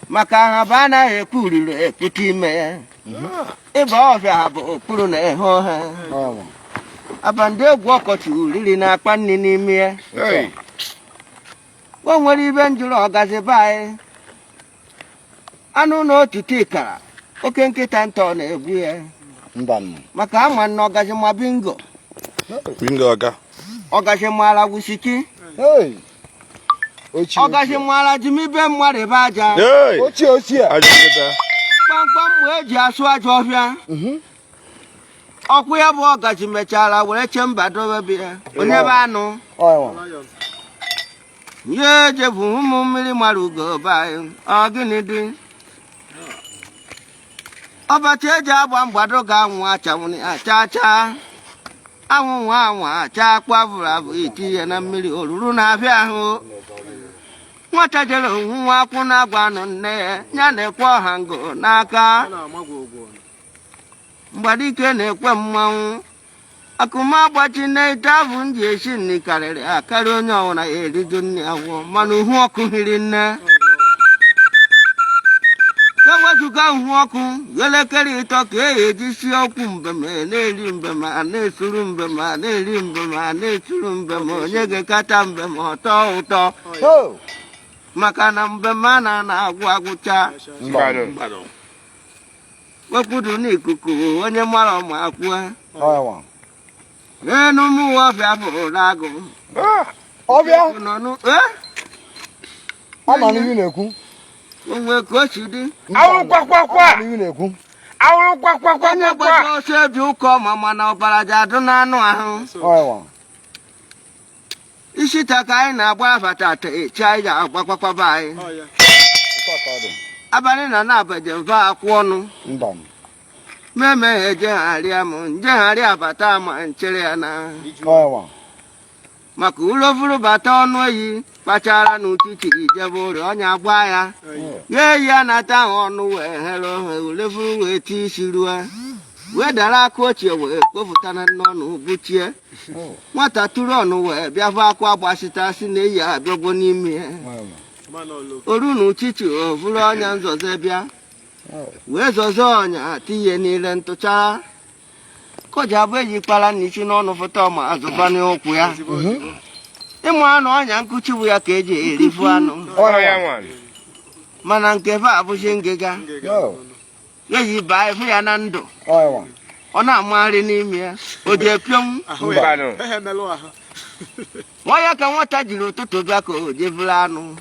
maka ha bụ anaghị ekwu uriri ekpute ime ya ịba ọbịa ha bụ okpuru na ehe ọha abandị egwu ọkọchị uriri na-akpa nri n'ime ya o nwere ibe njụrụ ọgazi be anyị anụ na otutu ịkara oke nkịta ntọ na-egbu ya maka ama na ọgazi ma bingo ọgazi mara wusiki ọgazi mara jimibe mmadụ ebe aja kpamkpam mgbe eji asụ aja ọhịa ọkwụ ya bụ ọgazi mechara were che mba dobe ya onye be anụ ihe ejebu ụmụ mmiri mara ugo be anyị ọ gịnị dị ọbachi eji agba mgbado ga-anwụ achanwụrụ achacha anwụ nwa anwa acha kpavụrụ abụ itinye na mmiri oruru na-abịa ahụ nwata jere owu nwa akwụ na-agwa anụ nne ya na-ekwe ọha ngo n'aka mgbadike na-ekwe mmanwụ akụma agbachi na-ete abụ m ji esi nri karịrị akarị onye ọwụra ya erigo nri agwọ mana uhu ọkụ hiri nne Ozuga Huoku, Yelekeri talk, Jishoku, Neli Mbema, Nesurum Bema, Neli Mbema, Nesurum Bemo, Yegakatam Bemo, Toto, Makana Mbemana, Wagucha, Wakudu Nikuku, when your mother Makua. No more of your lago. Obia, no, eh? I'm on you. When we're questioning, I will quack. I will quack. Said you come, Mamma, but I don't know. Is it a kind of wafatate, China, Wapabai? Abanina Nabajan Vaquano. Meme, Jaharia Batama and Chiliana. Makulo Furu Baton Way, Pachara Nuti, Jabo, Onya Wire. Yeah, Nata on the way, hello, live with Tishua. Where the la coach your way, go for Tanan, Butcher. What a to run away, Biavaqua Basitas in the yard, Dogonimi. Orunu Chichu, Fulanian Zozebia. Where's Ozonia, Tia Nilan Tocha? Kojabe Palanichi on for Thomas, as a bunny oquia. One on Yankuchi, we are KJ, Lifuano. Oh, young one. Manankeva, Bushin Giga. Ye buy Fianando. On our Marinimia, or the Pyong. Why I can watch you to tobacco, Devlano.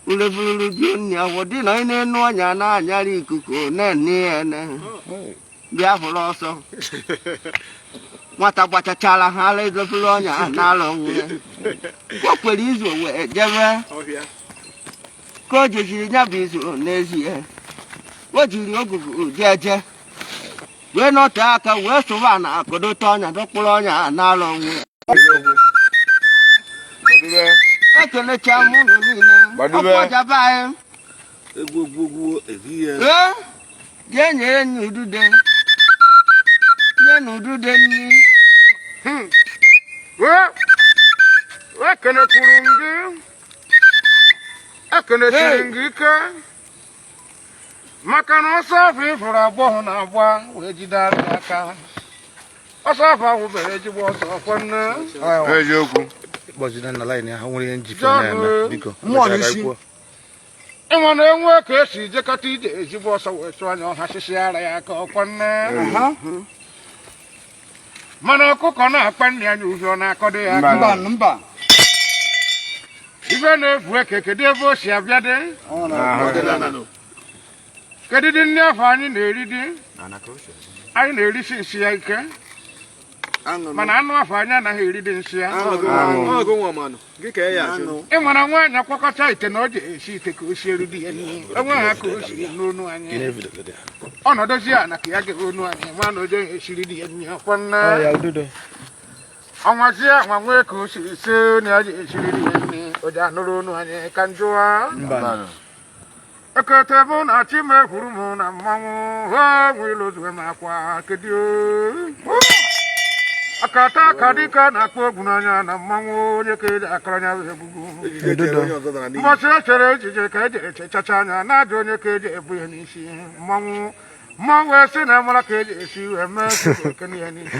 Ulevulu Junior, what did I know? Yana, Yari Cuckoo, Nanny, Biafra also. What about a chala hale the Fulonia, Nalong? What will you do? Java? Could you never be so lazy? What do you go, Jaja? We're not talking West Savannah, Codotonia, Docolonia, Nalong. I can let you move. But do I buy him? Yen, you do then. Yen, you do then. Well, what can I put in there? I can I Makano Safi for a bona, where did I? Osafa will be eligible for one. Was it on the line? How many engineers? And when I work, she Jacati, she was a Western or Hashishia, Manako Kona, Panya, usual Nakodia, number. Even if we could never see a bloody, get it in there, finding the reading. I nearly see I can. Manano Fana, he didn't see. Oh, go on, man. And when I want a cockatite and Oji, she take Ushi, I want to no one. Oh, no, does Yana, I get no one of them, she did one. I want to see one work, she soon, she did or Janoro, and I can do. A curtable, a chimney, Hurumun, and Mamma, we lose when I could do. Akata kadika na koguna na mango yeke akranya bugu. Mose chere je keje chachanya na donye keje ebuyeni shi. Mango se na mala keje shi eme keni ani shi.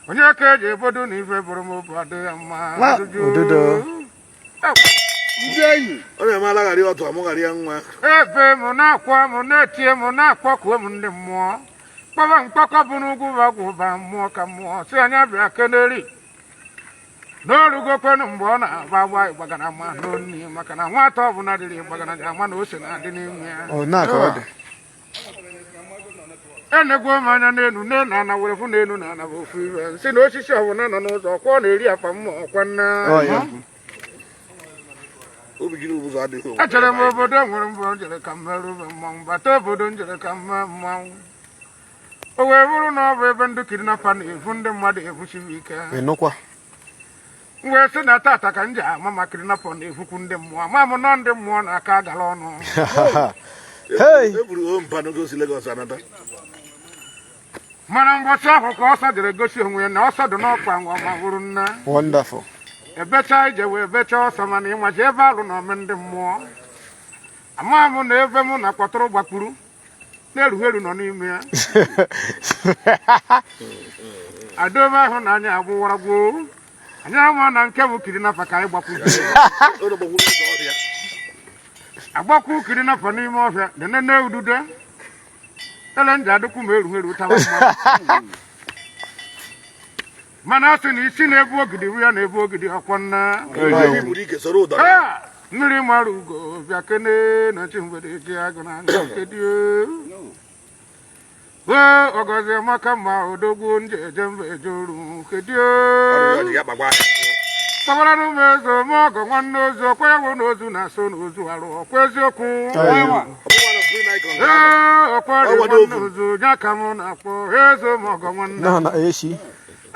Onye keje bodu ni fe boromo bade ama. Ododo. Njeyi. Onye mala gari oto amugari anwa. Ebe mo na kwa mo na tie mo na kwa ko mo ndi mo. Papa Papa Bunugu Vaguba Moka Mo, Sanya Canary. No Lugo Penambona, Bawai Baganama, no Makana, what of another Bagana, Ocean, and the name. Oh, not good. And the woman and then Nana will have Nana will feel. See, no, she shall none knows or one area from one. I tell them over them when they come among, but over them come. Oh, we will not have been kidnapped and found them what they wish we can. No, we're saying that Takanja, Mamma kidnapped on the Fukundem, Mamma non them one a cagalon. Hey, Panagos Legos another. Madam, what's up? Of course, I did go to him when also do not find one. Wonderful. A better idea, we're better, someone in my ever, no mend them more. ama m na ebe m na-akpọtụrụ gbakpuru na-erugheru nọ n'ime ya adobe ahụ na anyị agbụwara gboo anyị ama na nke bụ kidnapper ka anyị gbapụrụ agbakwu kidnapper n'ime ọhịa nene udude ele nji adịkwu ma erugheru tawa mana asị na isi na-ebu ogidi ya na-ebu ogidi ọkwọ nna mmiri mara ugo bịa kene na chi mgbede ji agụ na nkedio ọgọzi maka ma odogwu njeje mba ejoru kedio kpabara n'ụmụezo ma ọgọ nwanne ozu ọkwa ya bụ n'ozu na-asọ n'ozu arụ ọkwa eziokwu ọkwa dị nwanne ozu ya ka m na-akpọ ezo ma ọgọ nwanne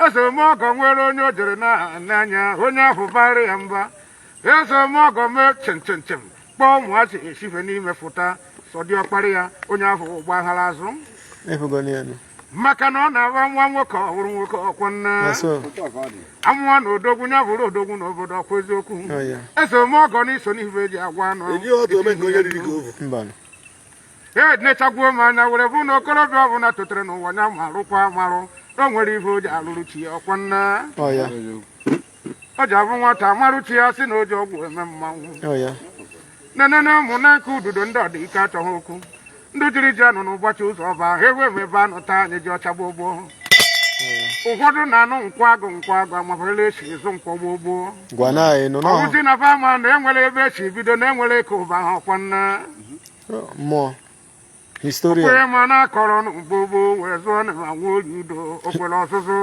eze m ọgọ nwere onye o jere n'anya onye ahụ bara ya mba eze m ọgọ mee chenchem kpọọ ụmụazị esife n'ime fụta sọdị ọkpara ya onye ahụ gbaghara azụ maka na ọ na-aba nwa nwoke ọhụrụ nwoke ọkwọ nna amụwa na odogwu ya bụrụ odogwu n'obodo ọkwa eziokwu eze m ọgọ n'iso n'ife eji agwa anọ nechagbuo m anya were bụ na okorobịa ọbụla totere n'ụwa ya ma rụkwa amarụ o nwere ihe o ji alụrụ chi ya ọkwa nna o ji abụ nwata marụ chi ya si na o ji ọgwụ eme mmanwụ nenene ụmụ na nke ududo ndị ọdị ike achọghị okwu ndị jiri ji anụ n'ụbọchị ụzọ ọba ahụ ewe emebe anụ taa anyị ji ọcha gbogbo ụfọdụ na-anụ nkwụ agụ amabarịla esi ịzụ nkwọ gbogbo ọbụzi na fama na enwere ebe esi bido na enwere ka ụba ha ọkwa nna okwenye ma na-akọrọ n'ugbo wee zụọ na ma nwa ori udo okwere ọzụzụ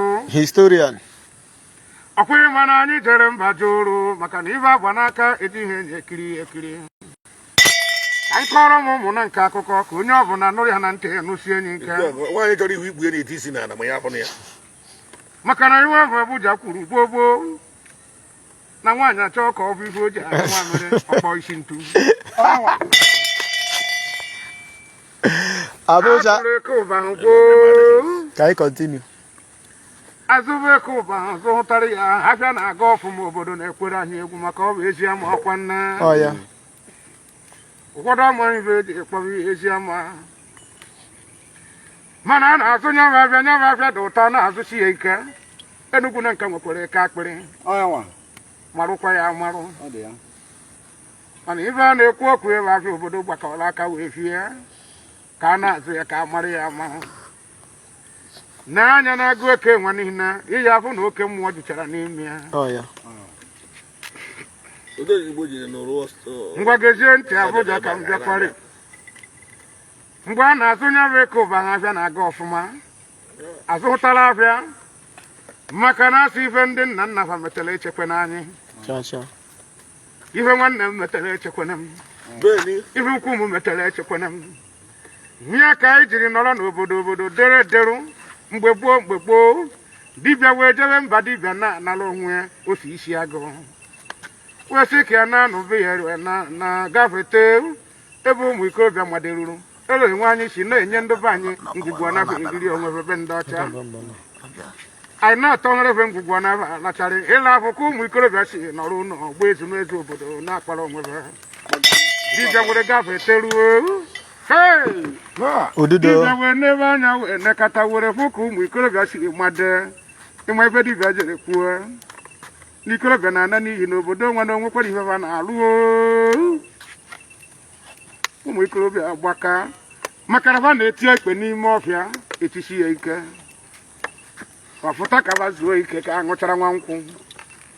ọkwenye ma na anyị jere mba joro maka na ibe agba n'aka ejighị enyi ekiri anyị kọrọ m ụmụ na nke akụkọ ka onye ọbụla nụrụ ya na ntị ya nụsie enyi nke maka na iwe bụ Abuja kwuru gboo na nwaanyị achọ ka ọ bụ ihe o ji ahụ nwa mere ọkpọ isi ntu Abuja. Can you continue? Azụbụ eke ụba ahụ zụtara ya abịa na-aga ọfụma obodo na-ekwere anyị egwu maka ọ bụ ezi ama ọkwa nna ụfọdụ amaghị ibe eji ekpọrọ ezi ama mana a na-azụ nyababịa dị ụtọ na-azụchi ya ike Enugu na nka nwekwara eke akpịrị marụkwa ya amarụ mana ibe a na-ekwu okwu ebe afịa obodo gbakọrọ aka wee fie ka a na-azụ ya ka a mara ya ama n'anya na-agụ eke nwa niile iyi afụ na oke mmụọ juchara n'ime ya ngwa gezie ntị Abuja ka m bịakwari mgbe a na-azụ nya bụ eke ụba ha afịa na-aga ọfụma azụtara afịa maka na asị ife ndị nna nna ha metara echekwe n'anyị ife nwanne m metara echekwana m ife ukwu m metara echekwana m ihe ka anyị jiri nọrọ n'obodo dere deru mgbe gboo dibịa wee jebe mba dibịa na-anara onwe ya otu isi agụ wee sị ka ya na-anụbe ya na gafete ebe ụmụ ikorobịa maderuru eloghị nwe anyị si na-enye ndị be anyị ngwugwu na ebiri onwe ebe ndị ọcha anyị na-atọ ebe ngwugwu na lachara ịla afọ ka ụmụ ikorobịa si nọrọ ụlọ ọgba ezumezu obodo na-akpara onwe dibịa were gafete ruo dibịa wee n'ebe anya wee nekata were fụ ka ụmụ ikorobịa siri made ịma ebe dibịa jere kwuo n'ikorobịa na-ana n'ihi n'obodo nwa na onwekwara ihe ha na-alụ ụmụ ikorobịa gbaka maka na ha na-eti ekpe n'ime ọfịa etisi ya ike ọfụta ka ha zuo ike ka a ṅụchara nwa nkwụ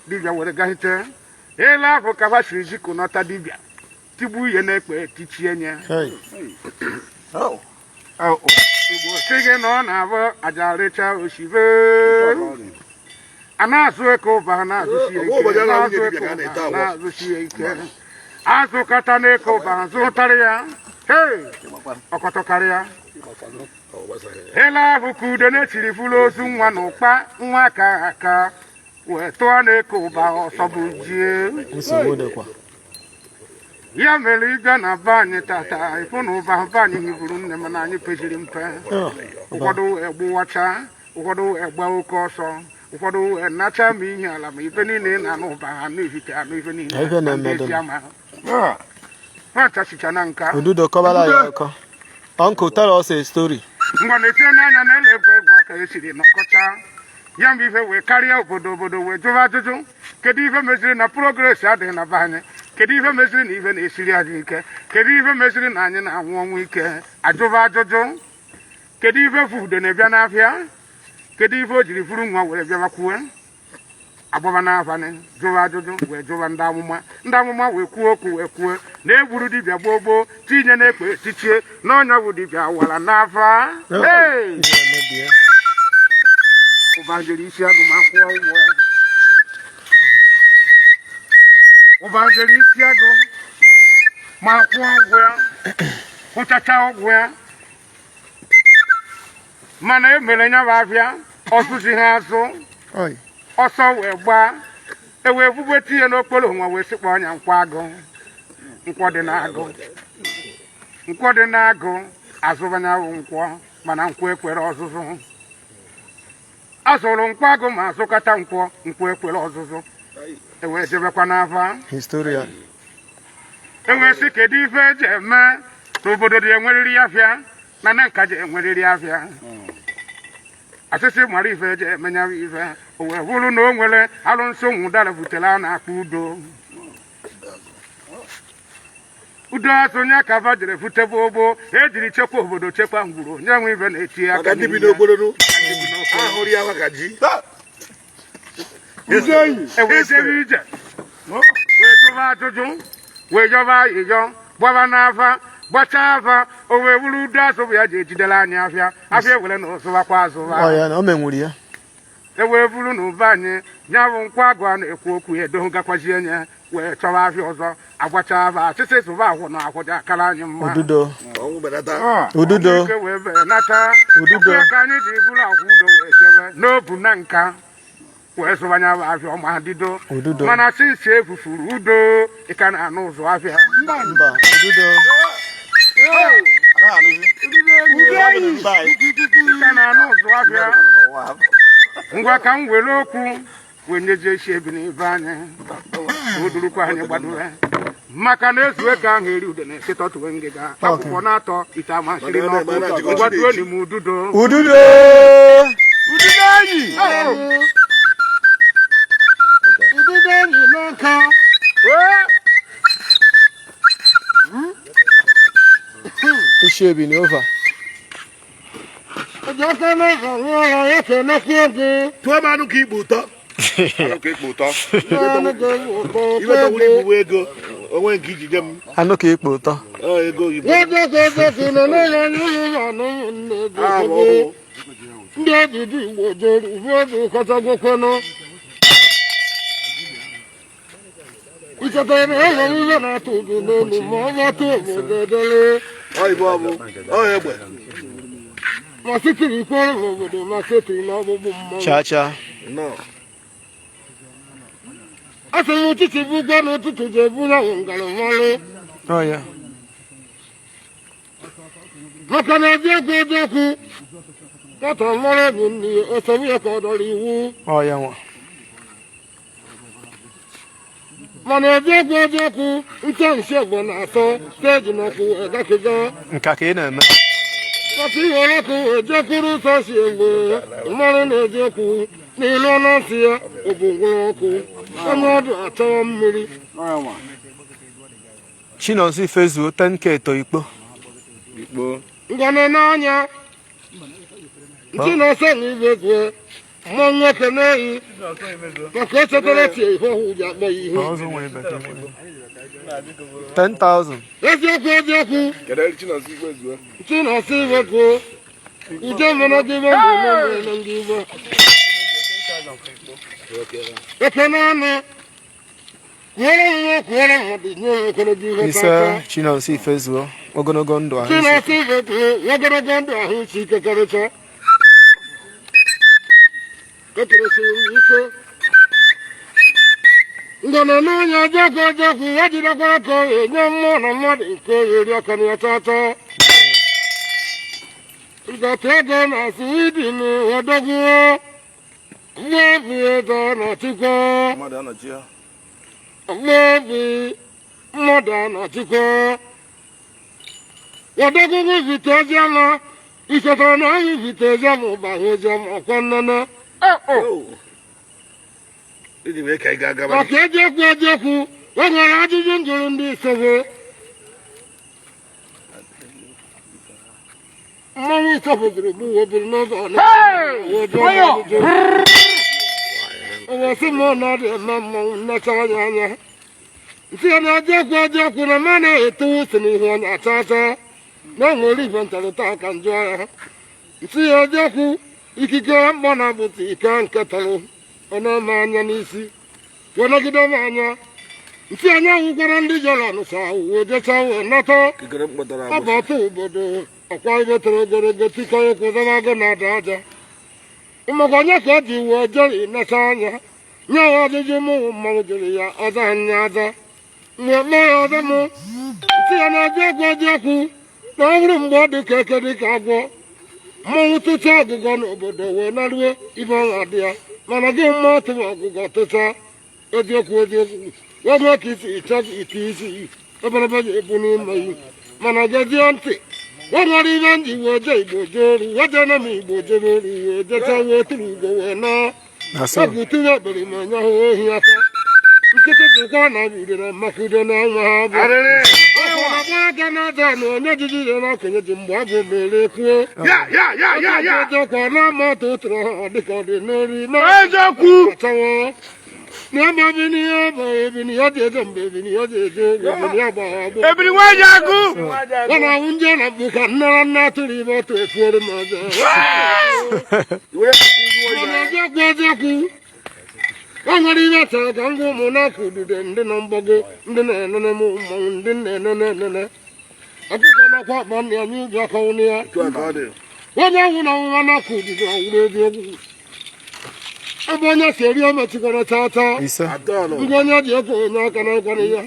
dibịa were gahite ele afọ ka ha siri jikọnọta dibịa tigbu ihe na-ekpe tichie nye Igbo sị gị na ọ na-abụ aja recha osibe a na-azụ eke ụba na-azụsi ya ike azụ kata na eke ụba zụtara ya ọkọtọkarịa ele ahụ ka ude na-etiri fụrụ ozu nwa na ụkpa nwa aka wee tụọ na eke ụba ọsọ bụ jie ya mere ịga na be anyị tata ịfụ na ụba be anyị hiburu nne m na anyị peziri mpe ụfọdụ egbuwacha ụfọdụ egba oke ọsọ ụfọdụ nacha ma ihe ala ma ife niile na-anụ ụba ha na-ehite anụ ife niile nwata chicha na nka Ududo kọbala ya akọ. Uncle, tell us a story. ngwa na-etinye n'anya na ele egwu egwu aka esiri nọkọta ya mbụ ife wee karịa obodo wee jụwa ajụjụ kedu ife meziri na progress adịghị na be anyị kedu ife meziri na ife na-esiri anyị ike kedu ife meziri na anyị na-anwụ ọnwụ ike ajụba ajụjụ kedu ife fu ude na-ebịa n'afịa kedu ife o jiri furu nwa were bịabakwue agbaba n'abalị jụwa ajụjụ wee jụwa ndị amụma wee kwuo okwu wee kwuo na egburu dibịa gboo tinye na-ekpe tichie n'ọnya bụ dibịa wara n'afa ụbajiri isi agụ ma kwụọ ụgwọ ya ụbajiri isi agụ ma kwụọ ụgwọ ya kwụchacha ụgwọ ya mana emere nya bụ afịa ọsụsi ha azụ ọsọ wee gbaa ewee bube tinye n'okporo nwa wee sịkpa ọnya nkwọ dị n'agụ azụbanya bụ nkwọ mana nkwọ ekwere ọzụzụ azụrụ nkwọ agụ ma azụkata nkwọ ekwere ọzụzụ ewee jebekwa n'afa Historian. ewee sị kedu ife eji eme n'obodo dị enweriri afịa na nka ji enweriri afịa asịsị mara ife eji emenyara ife o wee bụrụ na o nwere alụ nsọ nwụdara butere a na-akpọ udo azụ onye ka ava jere futebe ogbo ejiri chekwa obodo chekwa ngwuru onye nwe ife na-eti aka ewee jere ije wee jụba ajụjụ wee yọba ayịyọ gbaba n'afa gbachaa afa o wee bụrụ udo azụ bụ ya ji ejidela anyị afịa were na ụzụbakwa azụba ewee bụrụ na ụba anyị nya bụ nkwa agụ a na-ekwu okwu ya edohụ gakwazie nye wee chọwa afịa ọzọ agbacha afa asịsị zụba ahụ na ahụja akara anyị mma Ududo. ike wee benata ya ka anyị ji bụrụ akwụ udo wee jebe n'obu na nka wee zụbanya bụ afịa ọma dido mana sinsi efufuru udo ịka na-anụ ụzọ afịa ịka na-anụ ụzọ afịa ngwa ka m were okwu wee nyeje isi ebi n'ibe anyị odurukwa anyị gbadoro maka na ezuwe ka ahụ eri ude na-esetọtụwe ngịga akwụkwọ na-atọ ite amasịrị n'ọkụ ngwatuo n'ime ududo enyi n'aka Ishebi ni over. Tụọ mmanụ ka ikpu ụtọ. Iwe ka wuri bụ ego onwe nke iji nye m. Anụ ka ikpo ụtọ. Ego oyibo. Ndị ejiji Igbo jere uwe kọtagokwenụ ichetara enwere ihe na-atụ gị n'elu ma ọ batụ obodo dele Egbe. ma sitiri ikwere n'obodo ma setiri n'ọgbụgbụ mmanwụ Cha. asị m ụtụtụ bụ gwa na ụtụtụ ji eburu ahụ ngalụmalụ maka na eziokwu kọta mara bụ nne ọsọm ya ka ọ dọrọ iwu mana eziokwu ntọnsi egbe na-atọ steji n'ọkụ egakega nka ka ị na-eme kọta iwere ọkụ ejekwuru ụsọ si egbe mara na eziokwu n'ilu ọnọsi ya obungwuru ọkụ onye ọdụ achọwa mmiri Chinonso Ifezuo 10K to Ikpo ngwane n'anya Chinonso Ifezuo mmụọ nwoke n'eyi maka echetara tie ihe ọhụụ ji akpọ ya ihe 10,000. eziokwu Chinonso Ifezuo ude mere gị ebe mbụ n'onwe na ndị Igbo ekene ọnụ Ise Chinonso Ifezuo ogologo ndụ ahụ Chinonso Ifezuo ogologo ndụ ahụ isi ike karịcha ekeresịrị ike ngana n'anya jekwu ya jidekwa aka ohe nye mmụọ na mmadụ nke eri aka na ya chata ịgata ego na swidin wadogwuo mmebi ego na chikwa mmebi mmadụ chukwu wadagoro vite eziama isetara na anyị vite eziama ụbahụ eziama ọkwa nnene maka ejiekwu o nwere ajụjụ njụrụ ndị isebe mmanwụ isepụtara bụ webiri n'ụzọ owesi m na ọ dị eme mmanwụ nnecha anya anya ntị ya na ejiekwu na mma na-etewu si n'ihu ọnya achacha na enwere ife ntarịta aka njụ agha ntị ya ejiekwu ikike mkpọ na bụtụ ike nke tara ọ na-eme anya n'isi wenagide m anya ntị anya wụkwara ndị jere ọnụcha wee jecha wee nata ọbata obodo ọkwa ibe toro ogologo tikọ ekwezanago na-ada aja maka onye ka ọ ji wee jere nata anya nye ya ajụjụ mụnwụ mmanwụ jere ya ọza anya aza mgbe kpọọ ya ọza m ntị ya na-eji ekwu na ọ bụrụ mgbe ọ dị ka eke dị ka agwọ mmanwụ tụcha ọgụgọ n'obodo wee naruo ibe ọha dị ya mana gị mma tụrụ ọgụgọ tụcha eziokwu wego ka isi ịchọghị ite isi eberebe ga-ebu n'ime yi mana gezie ntị nwere ihe ndị wee je igbo jee ori wejena m igbo jebe ori wee jecha wee tụrụ ugo wee na ọgụ tinye ekpere ma enye ha ohi aka nkịtị tụkwa na bidoro mmakudo na nwa ha bụ ọkwa aka na aja na onye jiji ire na okenye ji mgbe abụ mere kwuo ejekwa na ama otu tụrụ ha dịka ọ dị n'ori na-achawa n'ebe ebini ya bụ ebini ya dị ego mgbe ebini ya dị ego ebini ya gbara agbụ ebiri nwaanyị agụ ya na ahụ ndị na mgbe ka nnara nna atụrụ ibe otu efuere m ọzọ mana eziokwu o nwere ihe chọrọ ka ngwa ụmụ na-akụ udude ndị na mgbago ndị na-enene m mmanwụ ndị na-enene ọkụkọ nakwa akpa nna ya nye ubi akọwụna ya onye ahụ na ọnwụwa na-akụ udude ọwụrụ eziokwu ebe onye si eri omechikọrọ chata ndị onye ji ego onye aka na ịkwara ya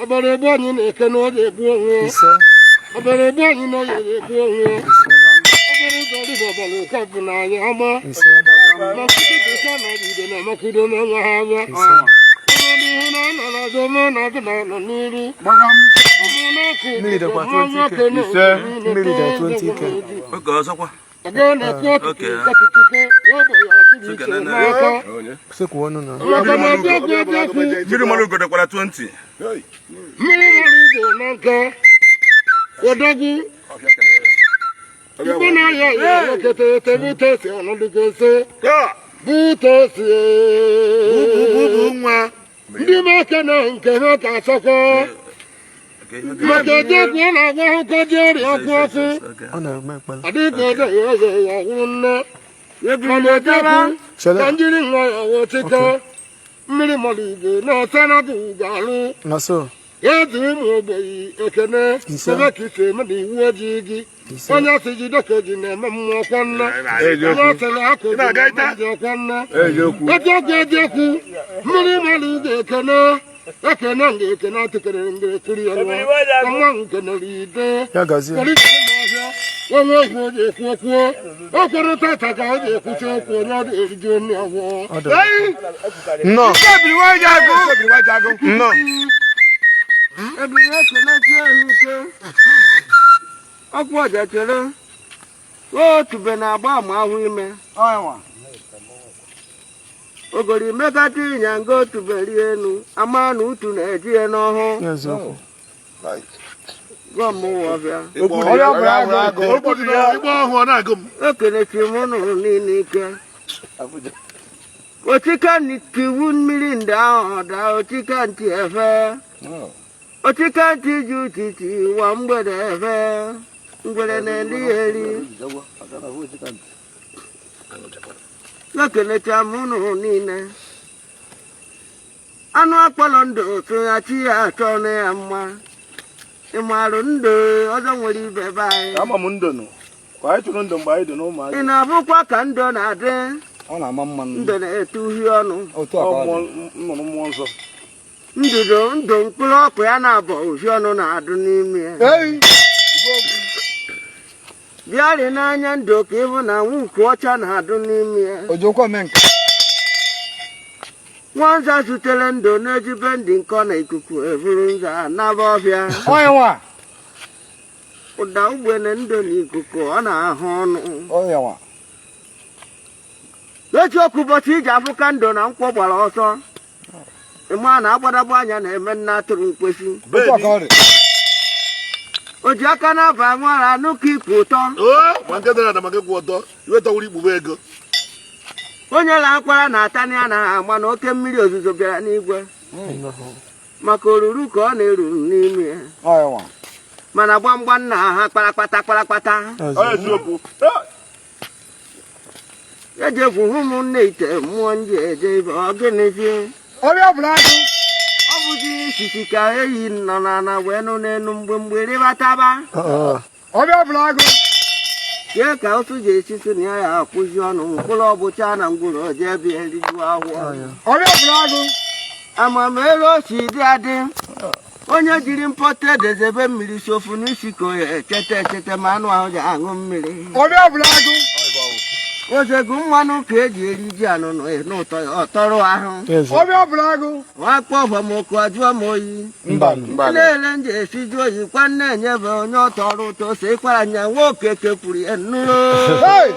ọbara ebe anyị na-eke na ọ ga-ebu onwe ya ọbara ebe anyị na ọya ga-ebu onwe ya ọbara ụzọ dịda ọbara ụka bụ na anyị ama ma nkịtị dịka na ọdịde na amakudo na nwa ha abịa onye n'ihu na anọ na azụ ome na adị na anọ n'iru ụmụ na-akụ nwa nwoke na again, I thought Miri malu go kwa 20. Miri malu nanka. Odagu. Ibona ya kete butese anodugese. Butese. Nwa. Ndi makana nke ka soko. Maka jekwa na agwa ko jeri akwofu. Adịghị ya nwụnne mana ejekwu ka njiri nwa ya wetịka mmiri mara igwe na-ata na dị ga-alụ eji ụmụ ogbenye ekene ebe ka isi eme na iwu ojii gị onye si jide ka eji na-eme mmụọ ọkwa nne onye sịrị akụkụ ndị ọkwa nne ejekwu mmiri mara igwe ekene nga-ekene atụkere nga-ekiri ya nwa nwa nkenere ide onye ohu oji ekwu okwu o kwere tata ka o ji ekwucha okwu onye ọ dị-eriju onye ọgwụ ebiri ekelechi ehi ike ọkụ ọja chere otube na-agba ama ahụ ime ogori mekata ịnya nga otube rie elu ama na utu na-eji ya n'ọhụ ekelechi m nụrụ niile ike ochika ntiwu mmiri ndị ahụ ọda ochika ntị efe ochika ntị ji utiti wa mgbede efe ngwere na-eli eri ekelecha m nụrụ niile anụ akpọrọ ndụ tụghachi ya achọ na ya mma ịmarụ ndụ ọzọ nwere ibe be anyị Ama m ndụ nụ. Kwa anyị tụrụ ndụ mgbe anyị dị n'ụmụaka. ị na-abụkwa ka ndụ na-adị Ọ na-ama mma ndụ na-etu uhie ọnụ nnụnụ mmụọ nsọ. ndụ mkpụrụ ọkụ ya na-abọ uhie ọnụ na-adụ n'ime ya bịarị n'anya ndụ ka ịbụ na nwukwu ọcha na-adụ n'ime ya nwanza zutere ndụ n'ejibe ndị nkọ na ikuku eburu nza naba ọbịa Onye nwa. ụda ugbene ndụ na ikuku ọ na-ahụ ọnụ Onye nwa. eziokwu ụbọchị iji afụka ndụ na nkwọ gbara ọsọ ịma na agbadagba anya na-eme nna atụrụ mkpesi o ji aka na-aba nwara anụ ka ikwu ụtọ ma nke dara ada maka ịkwụ ọtọ iwe tọwụrụ ikpube ego onye la akwara na-atani anaghị ama na oke mmiri ozuzo bịara n'igwe maka oruru ka ọ na-eru n'ime ya mana gbamgbam nna ha kparakpata ejekwu ụmụnne ite mmụọ nji eje ibe ọ gịnịzi ọ bụzi isisi ka eyi nọ n'ala wee nụ n'elu mgbemgbe rịbataba kee ka otu ji esisi na ya akwụzi ọnụ mkpụrụ ọbụcha na ngwụrụ oje bịa eriju ahụ amamelu osi dị adị onye jiri mpọta edezebe mmiri sofu n'isi ka o echete ma anụ ahụ ji aṅụ mmiri ozegu mmanụ ka eji eri ji anụnụ n'ụtọ ya ọtọrọ ahụ wakpo ọbamokwu ajụọ m oyi na-ele nji esiju oyi kwa nne enyebe onye ọtọrọ ụtọ ose ịkwara nya nwoke kekwuru ya nnụrụ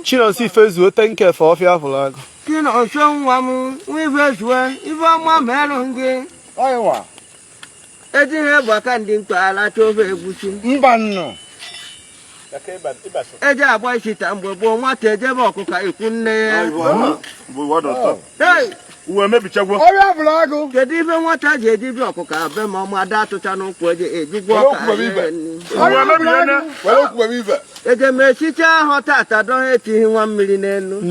Chinonso Ifezuo tenke for ọfịa afụlago Chinonso nwa m Ifezuo ife ọma merụ gị ejighị egbe aka ndị mkpa alacha ofe egwusi eji agba isita mgbe gboo nwata ejebe ọkụka ikwu nne ya kedu ife nwata ji ejibi ọkụka be ma ọma da atụcha n'ụkwụ eji ejigbo ọka ejemesicha ahụ tata dọha etighi nwa mmiri n'elu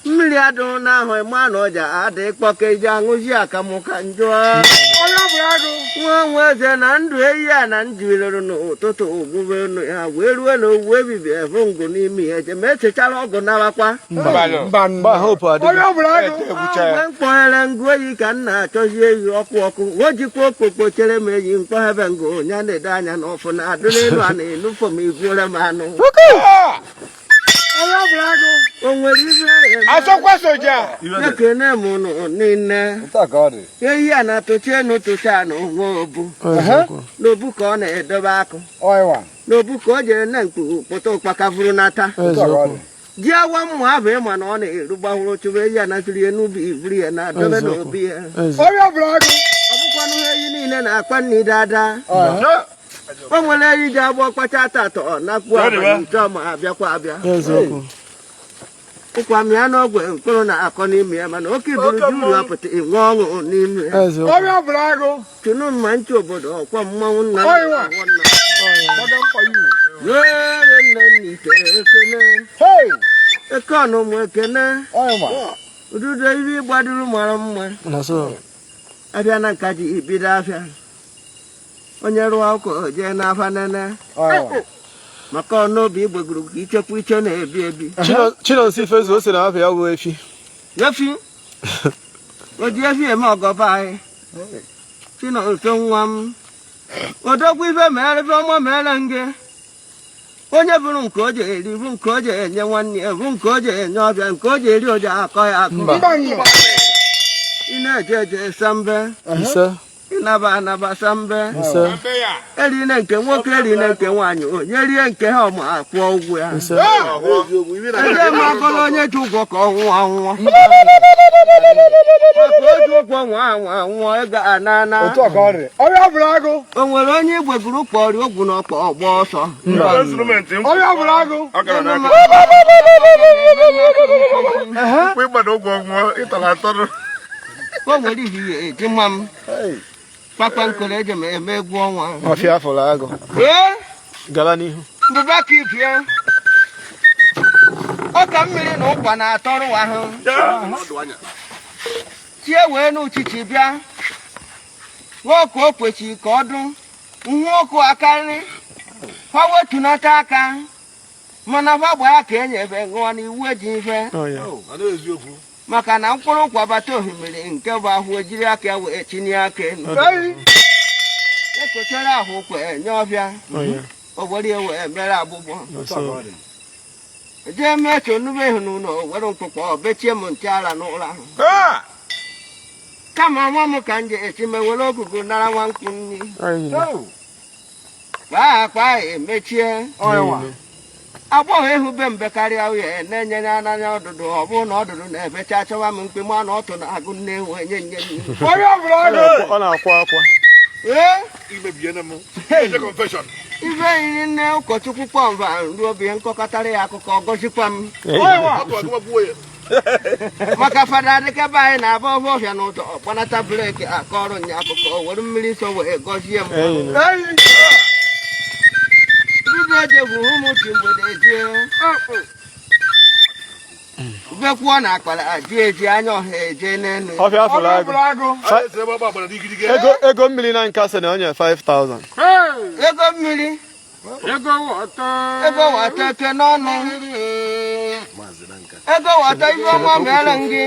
mmiri adịghị n'ahụ ịma na ọja adị ịkpọka iji aṅụzi akamụ ka njọ nwa nwa eze na ndụ eyi a na njiriri n'ụtụtụ ogbube enu ya wee ruo na owuwe ebibi evu ngụ n'ime ya ejema esechara ọgụ nabakwa mgbe mkpọghere ngụ eyi ka m na-achọzi eyi ọkụ o jikwa okpokpo chere m eyi mkpọghebe ngụ ya na-ede anya n'ọfụ na adụ n'elu a na-enufo m ibuore m anụ o nwere ibe ekene m ụnụ niile ehi a na-atụcha enu tụcha n'onwe obu n'obu ka ọ na-edobe akụ n'obu ka o jere na mkpu kpụta ụkpaka vuru n'ata ji awa mmụ abụ ịma na ọ na-eru gbahụrụ chụba ehi a na-atụrụ ya n'ubi iburu ya na-adobe n'obi ya ọ bụkwanụ ehi niile na-akpa nri dada o nwere ehi ji agba ọkpacha atatọ na-akpụ abalị nke ma abịakwa abịa ụkwa m ya n'ogwe mkpụrụ na-akọ n'ime ya mana oke iburu ji uru apụta inwe ọṅụ n'ime ya tunu mma nche obodo ọkwa mmanwụ nna nne ite ekene eke ọnụmụ ekene ududo ibe gbaduru mara mma abịa na nka ji ibido afịa onye rụọ ụkọ jee n'afa nene maka ọnụobi igbegoro ka ichekwa iche na-ebi ebi Chinonso Ifezuo si na afọ ya bụ efi o ji efi eme ọgọba anyị Chinonso nwa m odogwu ife mere ife ọma mere gị onye bụrụ nke o ji eri bụ nke o ji enye nwanne ya bụ nke o ji enye ọbịa nke o ji eri oji akọ ya akụ ị na-eje eje sambe ịnaba anaba sambe erine nke nwoke erine nke nwaanyị onye rie nke ha ọma akwụọ ụgwọ ya ndị ma akọrọ onye ji ụgwọ ka ọ nwụọ anwụọ maka oji ụgwọ nwụọ ịga anana o nwere onye igbeguru kpọrọ ogwu n'ọkpa ọgba ọsọ o nwere ihe eji mma m kpakpankoro eji m eme egwu ọnwa ọfịa afụlago gara n'ihu mbụba ka ibie ọka mmiri na ụkwa na-atọrụ ahụ tie wee n'uchichi bịa nwoke o kwechiri ka ọdụ nwa ọkụ akarị ha wetunata aka mana ha gbara ka enyebe ṅụọ n'iwu eji ife maka na mkpụrụ ụkwa bata ohimiri nke bụ ahụ ejiri aka wee tinye aka enu ekochara ahụ ụkwa enye ọbịa ogbori wee mere agbụgbọ je me cho nube hunu no wero nkpokpo bechie m ntiara n'ụlọ ahụ kama nwa m ka nje echime were ogugu nara nwa nkwu nni kwa emechie agbọghọ ehube mbe karịa uye na-enye ya n'anya ọdụdụ ọ bụrụ na ọdụdụ na-ebecha achọwa m mkpe ma na ọtụ na-agụ nne enwe enye nye ọ na-akwa akwa Ibe iri nne ụkọchukwu kpọmba ruo obi nkọkọtara ya akụkọ gọzikwa m maka fada dịkebe anyị na-aba ọbụ ọhịa n'ụzọ gbanata breki aka ọrụ nya akụkọ were mmiri so wee gọzie m ndị ejegwu ụmụchi mgbede ejie bekwuo na akpara ji eji anya ọha eje n'elu ọfịa fụrụ agụ ego mmiri na nka sị na onye 5,000 ego mmiri ego wata ke n'ọnụ ego wata ife ọma mere gị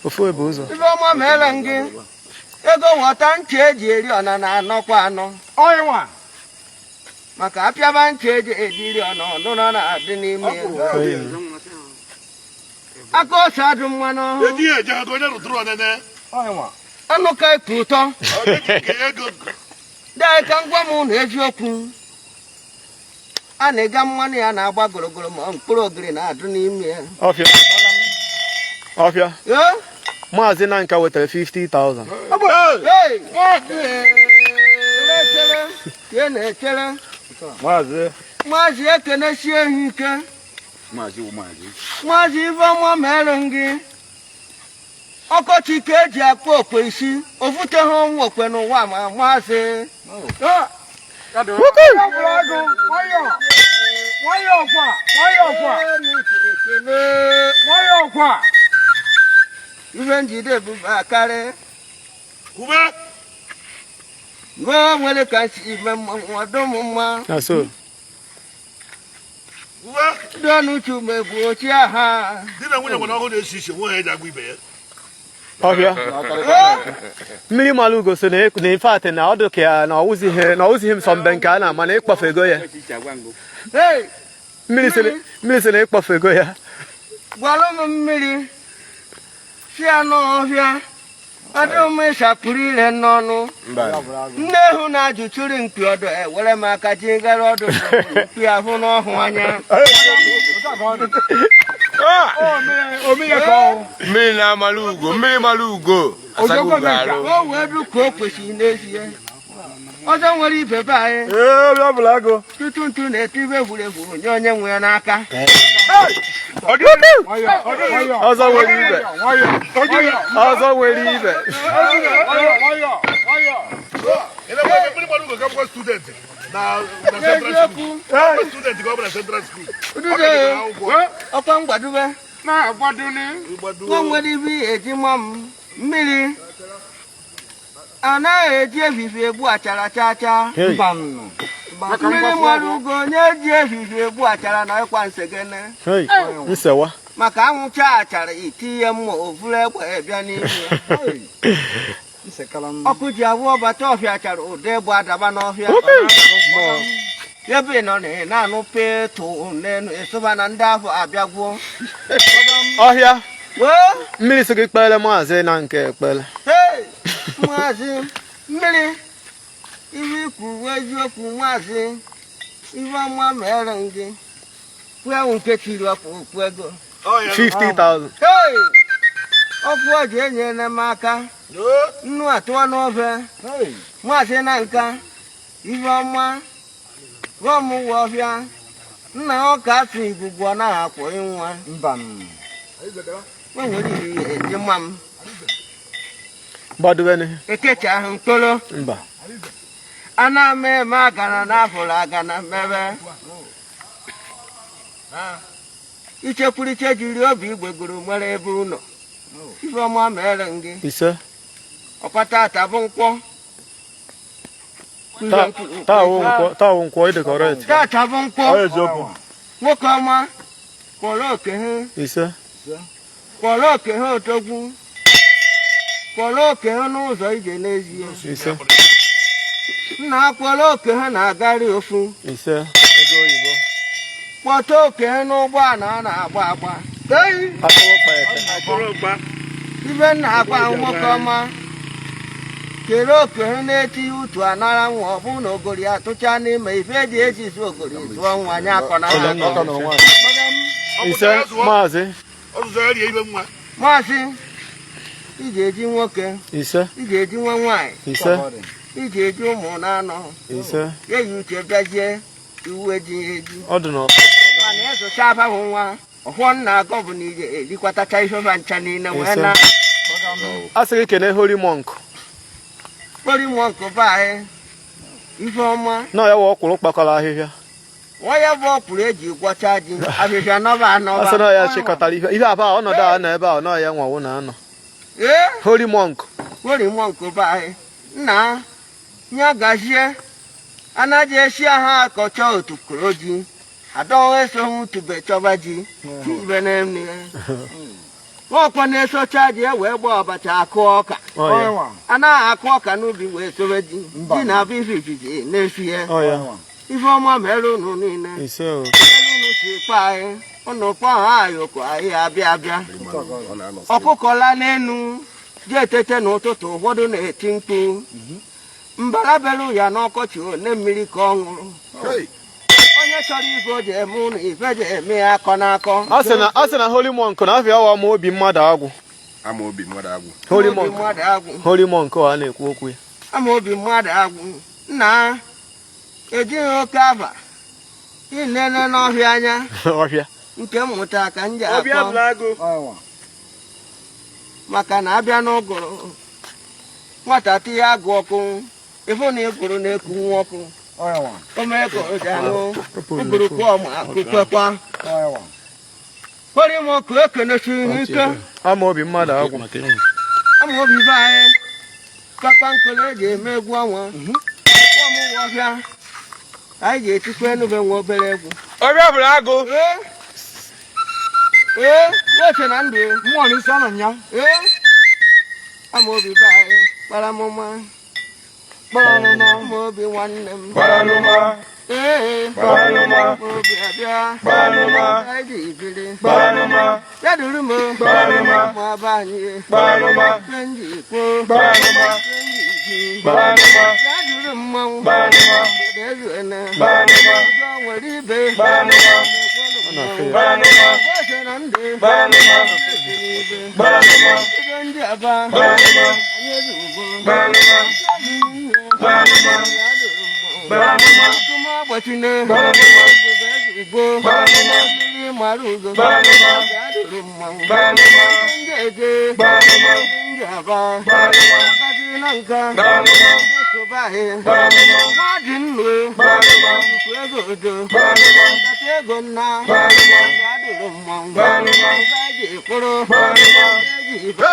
ofu ebe ụzọ ife ọma mere gị ego wata ntị eji eri ọna na anọkwa anọ maka apịaba ntị eji eri ọna ọnụnọ na-adị n'ime aka ose adụ mmanụ ọnụ ka ikpe ụtọ dị ka ngwa m na eziokwu a na-ega mmanụ ya na-agba gorogoro ma mkpụrụ ogiri na-adụ n'ime ya ọfịa maazị na nka wetara 50,000 na-echere maazị ekenesie ha ike maazị Ifeọma mere gị ọkọchị ka eji akpọ okwe isi ovute ha ọnwụ okwe n'ụwa ma maazị ife njide ebube akarị ngwa nwere ka si ime ọdụm mma ndị ọnụ uchu megbu ochie ha ọfịa mmiri malugo so na ife atị na ọdụ ka ya na ọwụzighị m sọ mbe nke a na-ama na ịkpọfe ego ya mmiri si na ịkpọfe ego ya gwara m mmiri si anụ ọhịa adịm ịsapụrụ ire n'ọnụ nne hụ na ajụchụrụ mkpi ọdụ ewere m aka ji gara ọdụ mkpi ahụ n'ọhụ anya mmiri na-amala ugo mmiri mara ugo o wee du ka o kwesịrị n'ezie ọzọ nwere ibe be anyị tutu ntu na-eti ibe egwuregwu nye onye nwe ya n'aka ọzọ nwere ibe ọkwa mgbadube nwa nwere ibe eji mma m mmiri anaghị eji efife egbu achara chacha mmiri nwere ugo onye eji efife egbu achara na ịkwa nsegene nsewa maka anwụcha achara itinye mma ovuru egbe bịa n'ime ọkụ ji abụọ bata ọfịa achara ụdị egbe adaba n'ọfịa ebe nọ na-anụ petụ n'elu esoba na ndị ahụ abịagwuo ọhịa mmiri si gị kpere maazị na nke ekpere maazị mmiri ihe ikwu eziokwu maazị Ifeọma mere gị kwewu nke tiri okwu ego 50,000 ọkụ o ji enyere m aka nnu atụọ n'ofe maazị na nka Ifeọma gọm ụwa ọfịa nna ọka asụ igugu ọ naghị akwụ nwa nwere iri eji mma m gbadubene ekechi ahụ mkpụrụ mba a na-ama eme agana n'afọrọ agana mmebe ichekwuriche jiri obi igbegoro nwere ebe ụlọ Ifeọma mere gị ise ọkpata atabụ nkwọ taa wụ nkwọ ịdị correct taa atabụ nkwọ nwoke ọma kwọrọ oke ha ise kwọrọ oke ha otogwu kwọrọ oke ha n'ụzọ ije n'ezie ise nna kwọrọ oke ha na-agarị ofu ise kpọta oke n'ụgbọala a na-agba agba ibe na-agba nwoke ọma kere oke na-eti utu anara nwa ọ bụ na ogori atụcha n'ime ife dị eji zu ogori zụọ nwa anya akọ na ise maazị maazị ị ga-eji nwoke ise ị ga-eji nwa nwaanyị ise ị ga-eji ụmụ na anọ ise eyi uche bịazie iwu ejighị eji ọ dị n'ọ mana ezocha abahụ nwa ọhụọ nna agọ bụ na ije erikwatacha ifefa ncha niile wee na a sị gị kene Holy Monk kpori mmụọ nke be anyị ife ọma na ya wee ọkwụrụ kpakọrọ ahịhịa nwa ya bụ ọkwụrụ eji gwọcha ji ahịhịa nọba a sị na ya chịkọtara ihe aba ọnọdụ a na ebe a na ya nwawo na anọ Holy Monk kpori mmụọ nke be anyị nna nya gazie anaghị esi aha akọcha otu koro ji adọwa esoghị tube chọba ji ibe na-eme ọkwa na-esocha ji wee gba ọbacha akụ ọka anaghị akụ ọka n'ubi wee sobe ji ji na-abụ ife ifizi na-efi ya ife ọma mere unu niile unu si kpa anyị unu kpọ ha ayoko anyị abịa ọkụkọ la n'enu ji etete n'ụtụtụ ụfọdụ na-eti mkpu mbara belu ya n'ọkọchị one mmiri ka ọ ṅụrụ onye chọrọ ife o ji eme ụlọ ife ji eme ya akọ n'akọ a sị na Holy Monk na afọ awa ama obi mmadụ agwụ Holy Monk a na-ekwu okwu ya ama obi mmadụ agwụ nna ejighị oke aba ilele n'ọhịa anya ọhịa nke mmụta ka m ji akọ maka na abịa n'ụgụrụ nwata tinye agụ ọkụ ịfụ na ịgụrụ na-eku nwa ọkụ ụgụrụ kwụọ ma akụkwekwa Holy Monk ekenechi ihe ike ama obi mmadụ agwụ ama obi be anyị kpakpankolo eji eme egwu ọnwa ọmụwa ọhịa anyị ga-etikwa enube nwa obere egwu ọbịa bụrụ agụ weche na ndụ mmụọ n'isi ọ nọ ya ama obi be anyị kpara mụma ama obi nwanne m obi abịa anyị dị ibiri ya duru m ma be anyị ndị ikpo ya duru mmanwụ ezuene nwere ibe na ndị ndị aba anyị ezugbo gbachine igbo mmiri mara ugo adụrụ mmanwụ ndị eje ndị aba agadi na nka sobaghị nwadị nnu ego odo nkata ego nna adụrụ mmanwụ eji ekporo eji ibe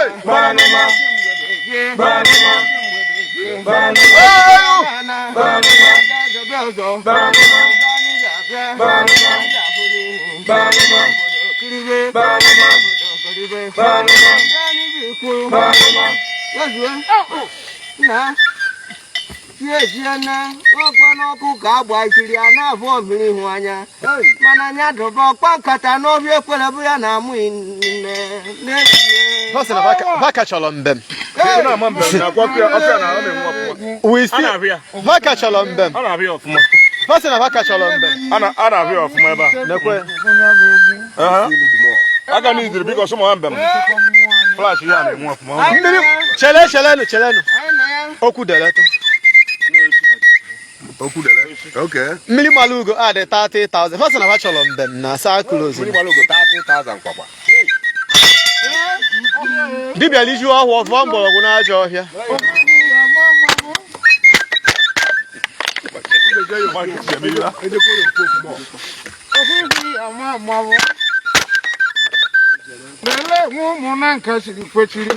ọkwa n'ọkụ ka agba ikiri ya na-abụọ mmiri ihu anya mana anya dụba ọkpa nkata n'ọbịa ekwere bụ ya na amụ vaka chọrọ mbem vaka chọrọ mbem ọ sị na vaka chọrọ mbem a na-abịa ọfụma ebe a nekwe aka na idiri biko sụmụ mbem flash ya na-enwe ọfụma mmiri chelenụ okwu deletụ mmiri malugo adị 30,000 ọ sị na va chọrọ mbem na saa close dibịa liju ọhụụ ọfụma mgbọrọgwụ n'ajọ ọhịa lelee nwa ụmụ na nka siri kwechiri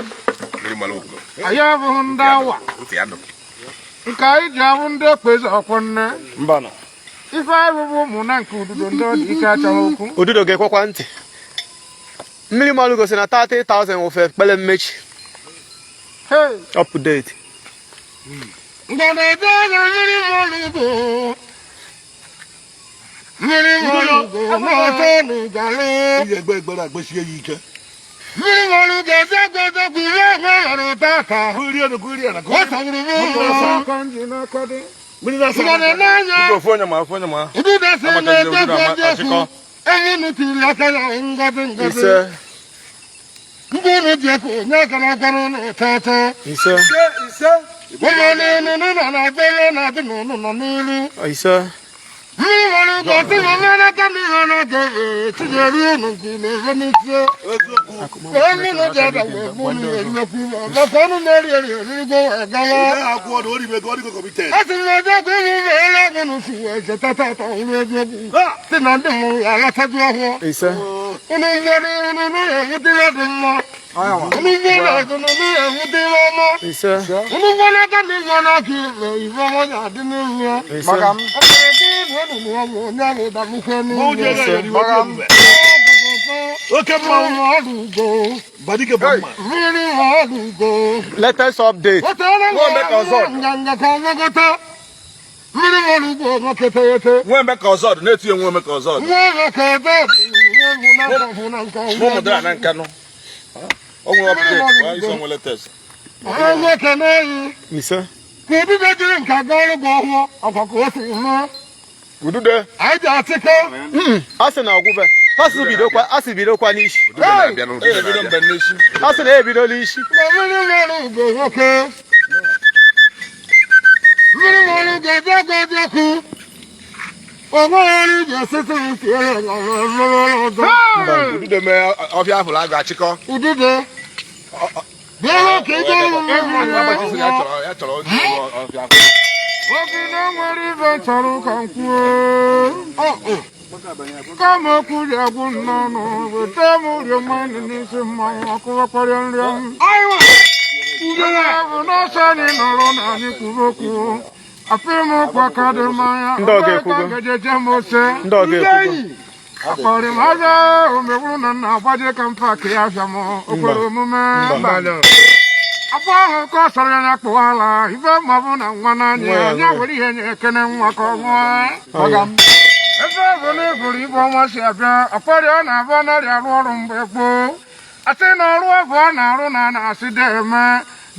anyị abụghị ndị awa nke anyị ji abụ ndị okpeze ọkwụ nne ife anyị bụ ụmụ na nke ududo ndị ọ dị ike achọghị okwu ududo ga-ekwekwa ntị mmiri malugo si na 30,000 ofe kpele mmechi up to date mgbe anya mmiri malugo mmiri mara ugo n'ọtọ n'ụgalị ihe egbe egbere agbesie ya ike mmiri mara ugo ezegweze gwiri egwe ghara tata kwiri elu ọ sagburu aka nji n'akọdị mmiri na-asa ngana n'anya ofu onye ma udude si na-edekwu eziokwu enyi nụtiri aka ya ngozi ndị unu ji ekwu onye gara agara n'ụtọtọ onye n'elu nọ na bele na adị n'ụlọ nọ n'ilu mmiri nwere ụgọ tinye mmiri aka n'ihe n'oge tinyere unu nke na-eze n'isi onye nọ ji ada wee bụ unu erimekwu maka ọnụ na-eri eririgo agawa a sị na eziokwu ihe ụlọ ele agụ n'usi wee cheta tata ụlọ eziokwu si na ndị mụrụ ya alatago ọhụụ unu nwere unu na-enwetire dị mma unu nwere agụ na unu enwetire ọma unu nwere aka na ịgwa n'aka ife ife ọma ga-adị n'ihu ya maka m Latest update. Nwemeka ọzọ na-etinye Nwemeka ọzọ mụmụdara na nkanụ o nwere update iso nwere latest Udude. I just take asị na ọgwụbe asị bidokwa n'isi asị na ebido n'isi udude mee ọfịa afụrụ a ga-achịkọ udude Kama okuri agwụ nnọnụ weta m uri mmanụ n'isi mmanwụ ọkụwakwara nri m bụ n'ọsọ anyị nọrọ na anyị kwuru okwu afọ m ụkwa ka dị mmanya gajeje m ose akpọrọ m aja omewuru na nna agbaje ka m paakị ya afịa m okwere omume afọ ahụ ka ọ sara ya kpụwala ife ma bụ na nwa n'anya ya were ihe nye ekene nwa ka ọ nwụọ ebe ọ bụ na eburu ibe ọnwa si abịa ọkpọrị ọ na-abụ narị arụ ọrụ mgbe gboo asị na ọrụ ọbụ ọ na-arụ na na-asị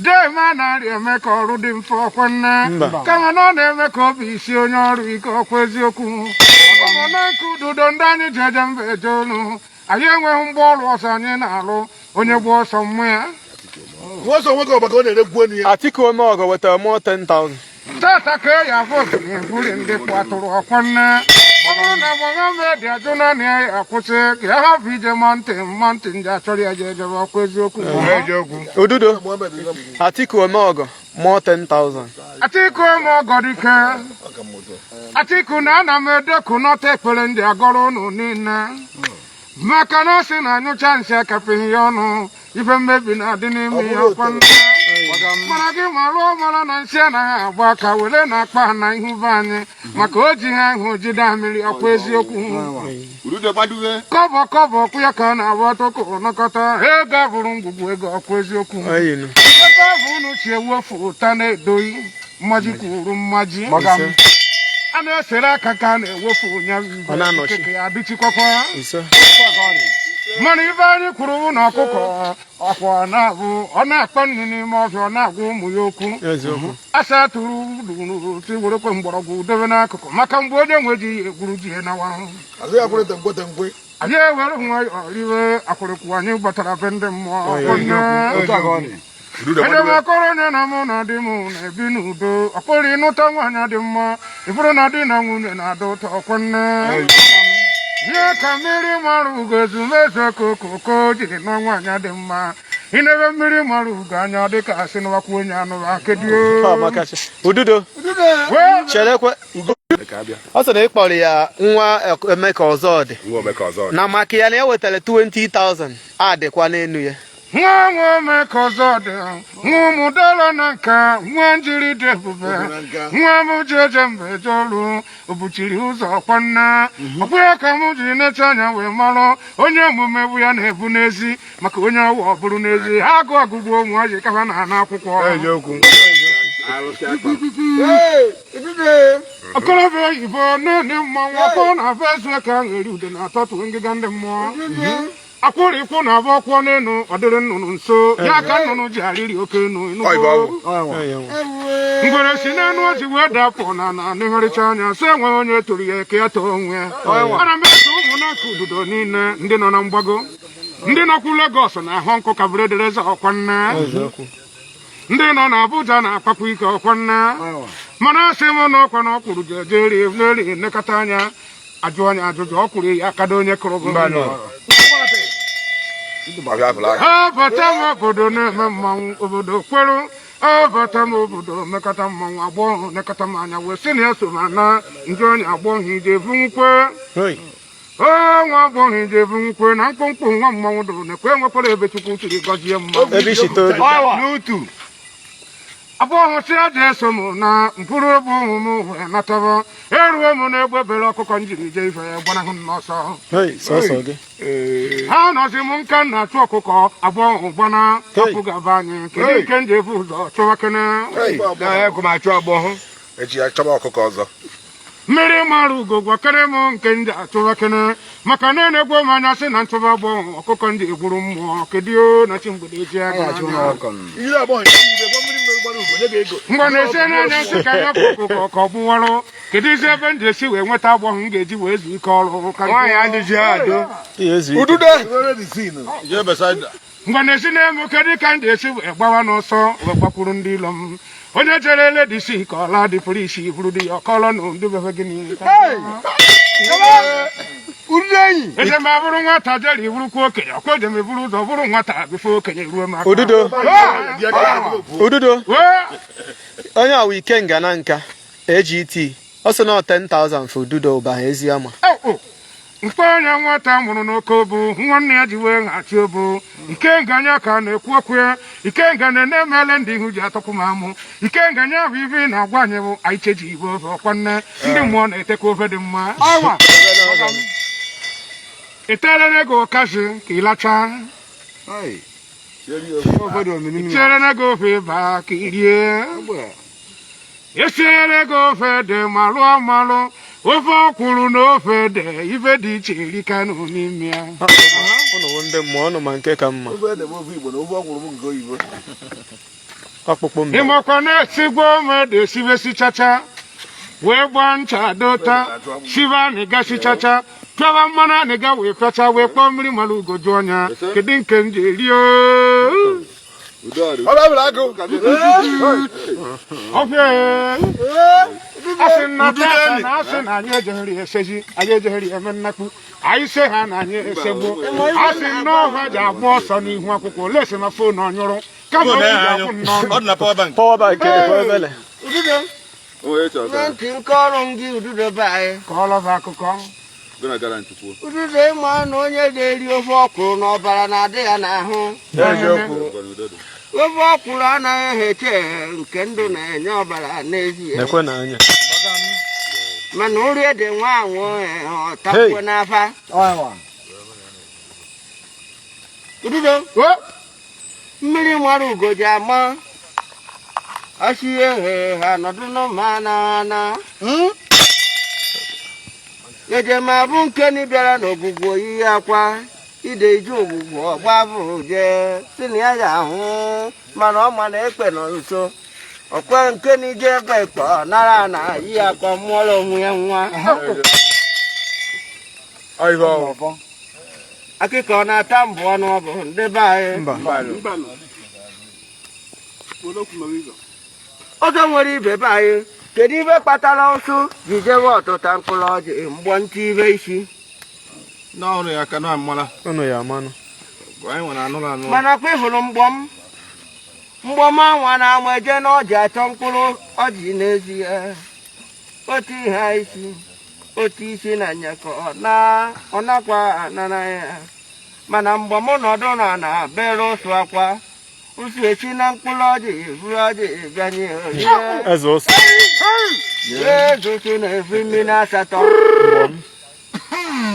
deme a narị eme ka ọrụ dị mfe ọkwa nne kama na ọ na-eme ka obi isi onye ọrụ ike ọkwa eziokwu ọgọmọ na nke ududo ndị anyị ji eje mba eje olu anyị enweghị mgba ọrụ ọsọ anyị na-alụ onye gba ọsọ mmụ ya Atiku Omeogo wetara mụọ 10,000 tata ka e ya afọ okenye buri ndị kwatụrụ ọkwa nne ọ bụrụ na Mohammed ajụna na ya akwụsị ka ya hapụ ije mọntịn ji achọrọ ya je ejebe ọkwa eziokwu Ududo Atiku Omeogo mụọ 10,000 Atiku Omeogo dike Atiku na ana m edeku nọta ekpere ndị agọrọ unu niile maka na ọ sị na anyụcha nsị akapịghị ya ọnụ ife mmebi na-adị n'ime ya ọkwa nne mana gị ma rụọ mara na nsị anaghị agba aka were na akpa ha na ihu be anyị maka o ji ha ahụ jide mmiri ọkwa eziokwu kọbọ ọkụ ya ka a na-abụ ọtụkụ nọkọta ego abụrụ ngwugwu ego ọkwa eziokwu ebe ahụ unu chi ewofu ụta na-edoyi mmaji kwuru mmaji a na-esere aka ka a na-ewofu ụnyaahụ ya adịchikwakwa mana ife anyị kwuru na ọkụkọ ọkwa na-abụ ọ na-akpa nri n'ime ọfịa ọ na-agwa ụmụ ya okwu asa tụrụ duru si werekwe mgbọrọgwụ dobe n'akụkụ maka mgbe onye nwe ji egwuru ji nawa anyị ewere nwayọọ riwe akwụrịkwụ anyị gbatara be ndị mmụọ edemakọrọ onye na mụ na di m na-ebi n'udo ọkpụrụ ịnụta nwaanyị dị mma ịbụrụ na di na nwunye na-ada ụtọ ọkwa nne ihe ka mmiri mara ugo ezumezu kokoko jiri nọ nwaanyị dị mma inebe mmiri mara ugo anya dị ka asị n'ọkwa onye anụrụ akedio Ududo cherekwe ọ sị na ị kpọrọ ya nwa Emeka Ọzọdị na maka ya na ya wetara 20,000 adịkwa n'elu ya nwa Emeka Ọzọdị nwa ụmụdara na nka nwa njiri dị ebube nwa m ji eje mba eje ọrụ obuchiri ụzọ ọkwa nna ọkwa ya ka m jiri neche anya wee mara onye omume bụ ya na-ebu n'ezi maka onye ọwa ọ bụrụ n'ezi ha agụ ọgụgụ ụmụ ọjị ka ha na-ana akwụkwọ Okorobịa oyibo na-ene mmanwụ ọkụ na fesu ka ngeri ude na atọtụ ngịga ndị mmụọ akwụrụ ikwu na abụ ọkwụ n'elu ọdịrị nnụnụ nso ya ka nnụnụ ji arịrị oke enu ngwere si n'enu oji wee dapụ na n'ịhọrịcha anya sị enwe onye toro ya eke ya too onwe ya ana m eso ụmụnna nke ududo niile ndị nọ na mgbago ndị nọkwu Legọs na ahụ nkụ ka bụredereze ọkwa nne ndị nọ na Abuja na-akpakwa ike ọkwa nne mana asị m na ọkwa na ọkwụrụ ga-eje eri nlekọta anya ajụ anya ajụjụ ọkwụrụ ya akado onye kụrụ gị ha bata m obodo na-eme mmanwụ obodo kweru bata m obodo mekọta mmanwụ agbọghọ nekọta m anya wee sị na ya so ma na njọ onye agbọghọ ije ebu nkwe nwa agbọghọ ije ebu nkwe na mkpụmkpụ nwa mmanwụ dụrụ na ekwe enwekwara ebe Chukwu siri gọzie mmanwụ n'otu abụọ si aja eso m na mkpụrụ obu ụmụ m wee nataba eruo m na-egbe bere ọkụkọ njiri je ife ya gbanahụ m n'ọsọ ha nọzi m nka na-achụ ọkụkọ abụọ gbana apụ gaba anyị kedu nke m ji ebu ụzọ chụwa kene mmiri mara ugo gwakere m nke ndị achụwa kene maka na enegbo m anya sị na nchụba agbọghọ ọkụkọ ndị egburu mmụọ kedu na chi mgbede eji aka mgbe na-esi n'anya nsị ka ya bụ ọkụkọ ka ọ gbụwarụ kedu isi ebe m ji esi wee nweta agbọghọ m ga-eji wee zuo ike ọrụ ka mgbe na-esi n'emu kedu ka m ji esi wee gbawa n'ọsọ wee gbakwuru ndị ilo m onye jere ledisi ka ọla dị pụrụ isi bụrụ dị ya ọkọlọ na ndubebe gịnị ejem abụrụ nwata jere iburukwa okenye ọkwa ejem eburu ụzọ bụrụ nwata bifo okenye ruo maka ududo onye awa Ikenga na nka AGT ọ sị na 10,000 for ududo ụba ezi ama mkpe onye nwata mụrụ n'oke obu nwanne ya ji wee ghachi obu Ikenga anya ka na-ekwu okwu ya Ikenga na-emele ndị ihu ji atọkwu m amụ Ikenga anya ahụ ibe na-agwa anyị bụ anyị cheji igbe ofe ọkwa nne ndị mmụọ na-etekwa ofe dị mma etere ego kashi ka ịlacha echere ego ofe ịba ka irie esiere ego ofe dị malụ amalụ ofe ọkwụrụ na ofe dị ife dị iche erika n'ime ya ndị mmụọ ọnụ ma nke ka mma ịmakwa na-esigbo ome dị esibesi chacha wee gbaa ncha dota siba nịga si chacha pịawa mmanụ anịga wee fecha wee kpọọ mmiri mara ugo jụọ ọnya kedu nke m ji eri asị na tata na asị na anyị ejegheri esezi anyị ejegheri eme nnakwu anyị se ha na anyị esegbu asị n'ọha ji agba ọsọ n'ihu akwụkwọ lesi na fon ọnyụrụ kama o ji akwụ nnọọ power bank ntị nke ọrụ gị ududo be anyị ka ọ lọba akụkọ ududo ịma na onye ga-eri ofe ọkwụrụ n'ọbara na-adị ya n'ahụ ofe ọkwụrụ anaghị eche nke ndụ na-enye ọbara n'ezie mana ori ede nwa anwụ ọtakwe n'afa ududo mmiri mara ugo ji ama asị ehe ha nọdụ n'ụmụana ejemabụ nke ni bịara n'ogwugwu oyiyi akwa ide ije ogwugwu ọgba bụrụ jee si na ya ga-ahụ mana ọ ma na ekpe nọ nso ọkwa nke ni je ebe ekpe ọ nara na yi akwa mụọrọ onwe ya nwa akịka ọ na-ata mbụ ọnụ ọ bụ ndị be anyị ọzọ nwere ibe be anyị kedu ibe kpatara ụsụ ji jewe ọtụta mkpụrụ ọjị mgbọ ntị ibe isi n'ọrụ ya ka na mmara ọnụ ya amanụ mana kwa ịhụrụ mgbọm anwa na-ama eje n'ọjị achọ mkpụrụ ọjị n'ezie otu ihe isi otu isi na nyekọ ọ nakwa anara ya mana mgbọm nọdụ na bere ụsụ akwa ụsụ esi na mkpụrụ ọjị buru ọjị bịanye ezusu na-efu mmiri asatọ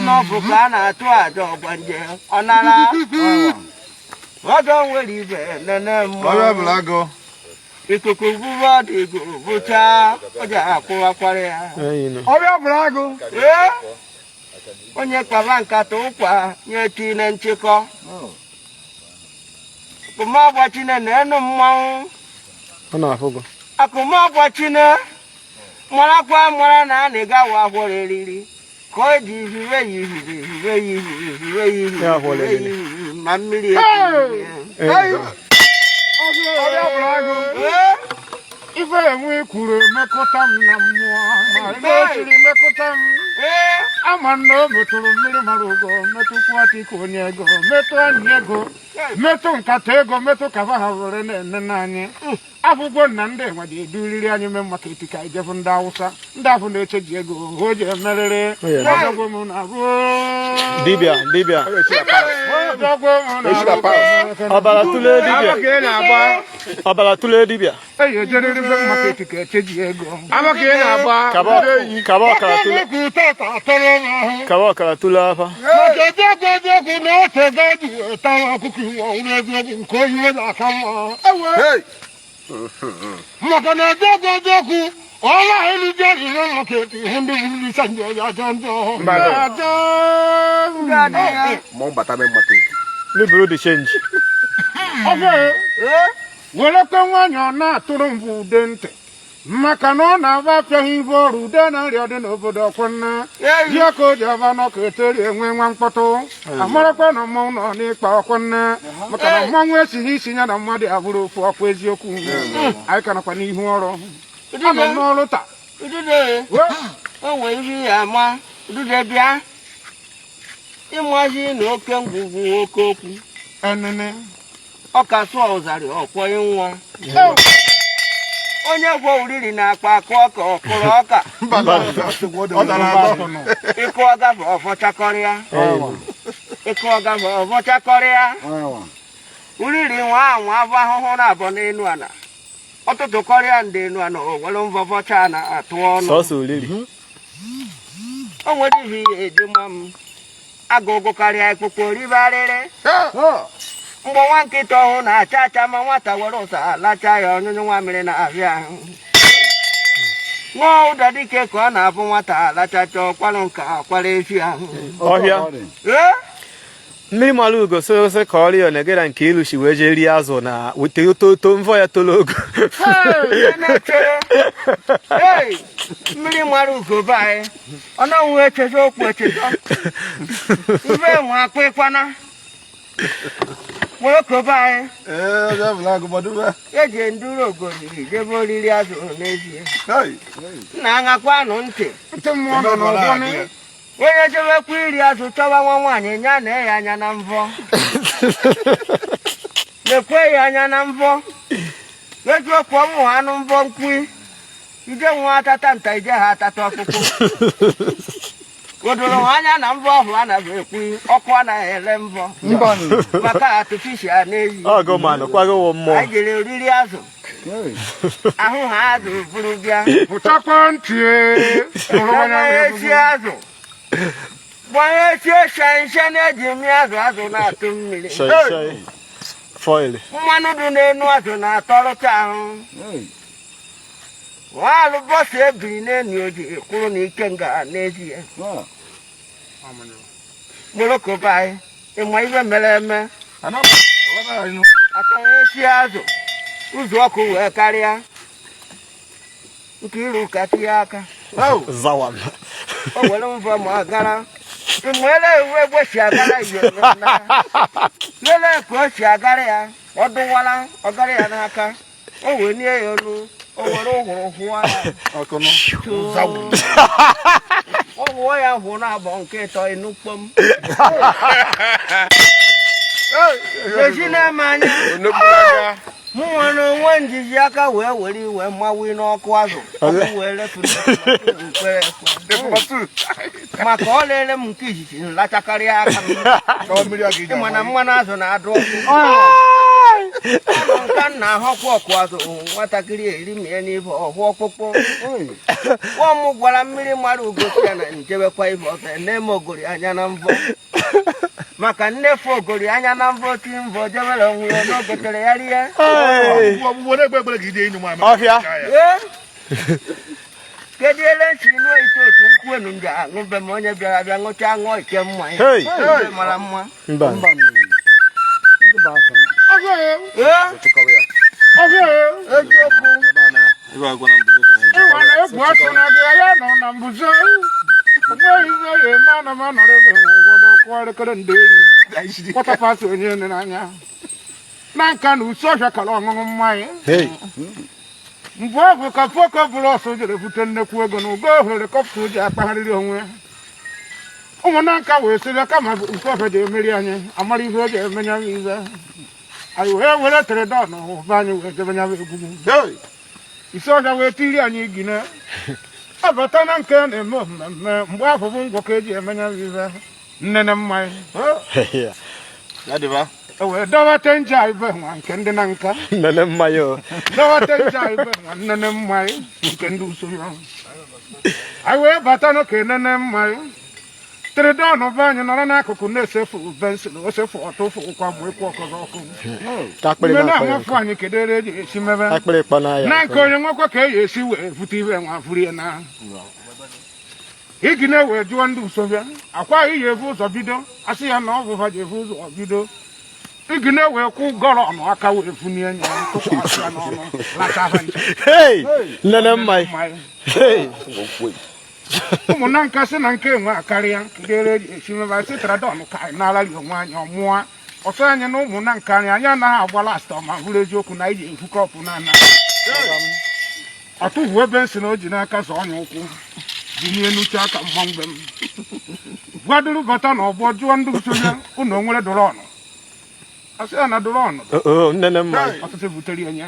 n'ọbụ ka a na-atụ aja ọgbanje ọ nara ọzọ nwere ibe nene mmụọ ikuku buba dị bụcha ọja akwụwakwara ya ọbịa bụrụ agụ onye kpaba nkata ụkwa nye tine nchịkọ akụmọgbachine na enu mmanwụ akụmọgbachine marakwa mara na a na-egawa ahụrụ eriri ka o ji hiwe yihi ma mmiri ife enwe kwuru mekọta m na mmụọ ma esiri mekọta m ama na o metụrụ mmiri mara ugo metụkwa tika onye ego metụ anyị ego metụ nkata ego metụ kaba ha were na-ene n'anyị akwụkwọ na ndị enwede eduriri anyị mee maka etika ijefu ndị awụsa ndị afọ na-eche ji ego o ji emerịrị ọgwụ m na dibịa ọbara tụlee dibịa eyi ejeriri be maka etika eche ji ego kaba ọkara tụlee afa maka ejegojiegwu na oche gaji tawa ọkụkọ iwe ọhụrụ eziokwu nke oyiwe na-aka mma maka na ejegojiegwu ọla elije ihe maka etu ihe ndị buru isa ndị ọjọọ liburu the change welekwa nwaanyị ọ na-atụrụ mbụ ude ntị maka na ọ na-aba apịaghị ibe ọrụ ude na nrịa dị n'obodo ọkwanna ji aka o ji aba n'ọka eteri enwe nwa mkpọtụ amarakwa na mmọnwụ nọ n'ịkpa ọkwanna maka na mmọnwụ esighị isi ya na mmadụ abụrụ ofu ọkwa eziokwu anyị ka nakwa n'ihu ọrụ anọ n'ọrụ taa o nwere ihe ya ama udude bịa ịmazi na oke ngwugwu oke okwu enene ọka sụọ ụzarị ọkwọghị nwa onye gwọ uriri na-akpa akụ ọka ọkụrụ ọka ịkụ ọgafe ọfọchakọrịa uriri nwa anwa abụ ahụhụ na abọ n'elu ala ọtụtụ kọrịa ndị enu ana owere mvọvọcha na atụ ọnụ o nwere ihe eji mma m agụgụ karịa ikpukpo ribarịrị mgbe nwa nkịta ọhụụ na-acha acha ma nwata were ụsa lacha ya ọnyụnyụ nwa mmiri na-abịa ahụ nwa ụda dike ka ọ na-abụ nwata alachacha ọkwarụ nka akwara efi ahụ ọhịa mmiri mara ugo sose ka ọrịa na-egera nke ilushi wee jee rie azụ na toto mvọ ya tolo ogo mmiri mara ugo be anyị ọ na-enwe echeta okwu echeta ibe nwe akpịkwana nwokobe anyị eji nduru ogoriri jebe oriri azụ n'ezie nna aṅakwanụ ntị onye jebekwa iri azụ chọba nwa nwaanyị nya na ya anya na mvọ lekwe ya anya na mvọ ejuokwu ọmụ ha anụ mvọ nkwi ije nwa atata nta ije ha atata ọkpụkpụ odoro anya na mvọ ọhụ anaghị ekwu ọkụ anaghị ele mvọ maka atụfishal n'ezi anyị jere oriri azụ ahụ ha azụ buru bịa esi azụ gbanye esi eshansha na-eji mmiri azụ na-atụ mmiri mmanụ dị n'enu azụ na-atọrụcha ahụ nwa alụbọsị ebiri n'enyi oji ekwuru na ike nga n'ezie mụrụkobe anyị ịma ibe mere eme achọghị esi azụ ụzọ ọkụ wee karịa nke iru ụka tinye aka o were mvọ ma gara ịmụele ewu egbe si agara lele ka o si agara ya ọ dụwara ọgara ya n'aka o wee nie ya olu o were ụhụrụ hụwa ya ọ hụọ ya hụ na abọ nke ịtọ enukpom ezi na-eme anya mụ nwere onwe njiji aka wee were iwe mmawi n'ọkụ azụ ọkụ wee refuru maka ọ lere m nke izizi nlachakarịa aka ịma na mmanụ azụ na-adụ ọkụ nka m na-ahọkwa ọkụ azụ nwatakịrị eri mie n'ibe ọhụ ọkpụkpụ nwa m gwara mmiri mara ugosi ya na njebekwa ibe ọzọ na-eme ogori anya na mvọ maka nne fogori anya na mvoti mvo jebere onwe ya no gotere ya rie Wo na gbe gide inu ma. Ofia. Kedele nchi no ito otu nkwu enu nja ngbe m onye bịara bịa ṅụcha ṅụọ ike mma Hey. mara mma Mba. ndị ba asọ eziokwu egwu asụ na gị ya nọ na mbuze onweghị ihe ya eme ana m anọrọ ebe ụfọdụ kụgharịkọrọ nderi kpọtapasị onye nne n'anya na nka na uso ọhịa kara ọṅụṅụ mmanya mgbe ọgwụ ka poko bụrụ ọsọ jere bute nnekwu ego na ugo ohere kọpụta ji akpagharịrị onwe ya ụmụnna nka wee sịrị kama uso ọhịa ji emeri anyị amara ihe o ji emenya ize anyị wee were tere dọn ụba anyị wee debenya egwu isi ọhịa wee tiri anyị igine abata na nke na-eme mmemme mgbe ahụ bụ ngwọ ka eji emenya ize nnene mmanya wee dọwata nje ibe nwa nke ndị na nka Nene mmanya. dọwata nje ibe nwa nnene mmanya nke ndị usoro anyị wee bata n'oke nene mmanya tere dọn be anyị nọrọ n'akụkụ na-esefu bensịl osefu ọtụfụ ụkwa bụ ịkwụ ọkọzọ ọkụ mgbe na-amafụ anyị kedu ere eji esi mebe na nke onye nwekwa ka eji esi wee bute ibe nwa furie na igine wee jụọ ndị usobịa akwa iyi ebu ụzọ bido asị ya na ọ bụva ji ebu ụzọ bido igine wee kwụ gọrọnụ aka wee funie ya tụkwasị ya n'ọnụ lacha Hey. Nene mmanya. Hey. ụmụnna nka sị na nke enwe akarịa kedu ere eji esi mebe anyị sịtara dọn ka anyị na-alali onwe anyị ọmụọ ọsọ anyị na ụmụnna nke anyị anyị anaghị agba lasta ma bụrụ eziokwu na iji efu kọpụ na ana ọtụfu ebe nsị na o ji n'aka zọ ọnya ụkwụ binye n'uche aka mma mgbe m gwaduru bata na ọgbọ jụọ ndị usoya ụnụ o nwere dụrọnụ asị ya na dụrọnụ Nene mmanya. ọtụtụ butere ya nya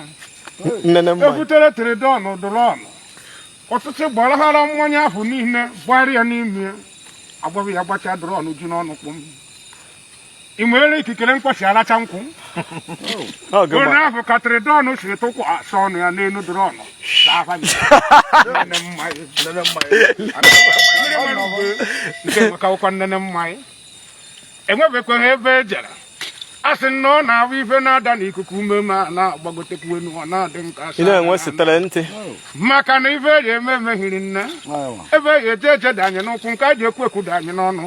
Nene mmanya. ebutere tere dọnụ dụrọnụ ọtụtụ gbaraghara mmanya ahụ niile gbara ya n'ime agbaghị ya gbacha dụrọnụ ju n'ọnụ kpụm ị nwere ikikere mkpọchi aracha nkwụ onye ahụ ka tere dọnụ siri tụkwa asọ ọnụ ya n'elu dụrọnụ nke nwekawụkwa nnene mmanya enwebekwaghị ebe e jere a sị na ọ na-abụ ife na-ada n'ikuku ume ma na-agbagotekwu enu ọ na-adị nka Ị na-enwe sitere ntị. maka na ife eji eme emeghiri nne ebe eji eje eje dị anyị n'ụkwụ nke a ji ekwu ekwu dị anyị n'ọnụ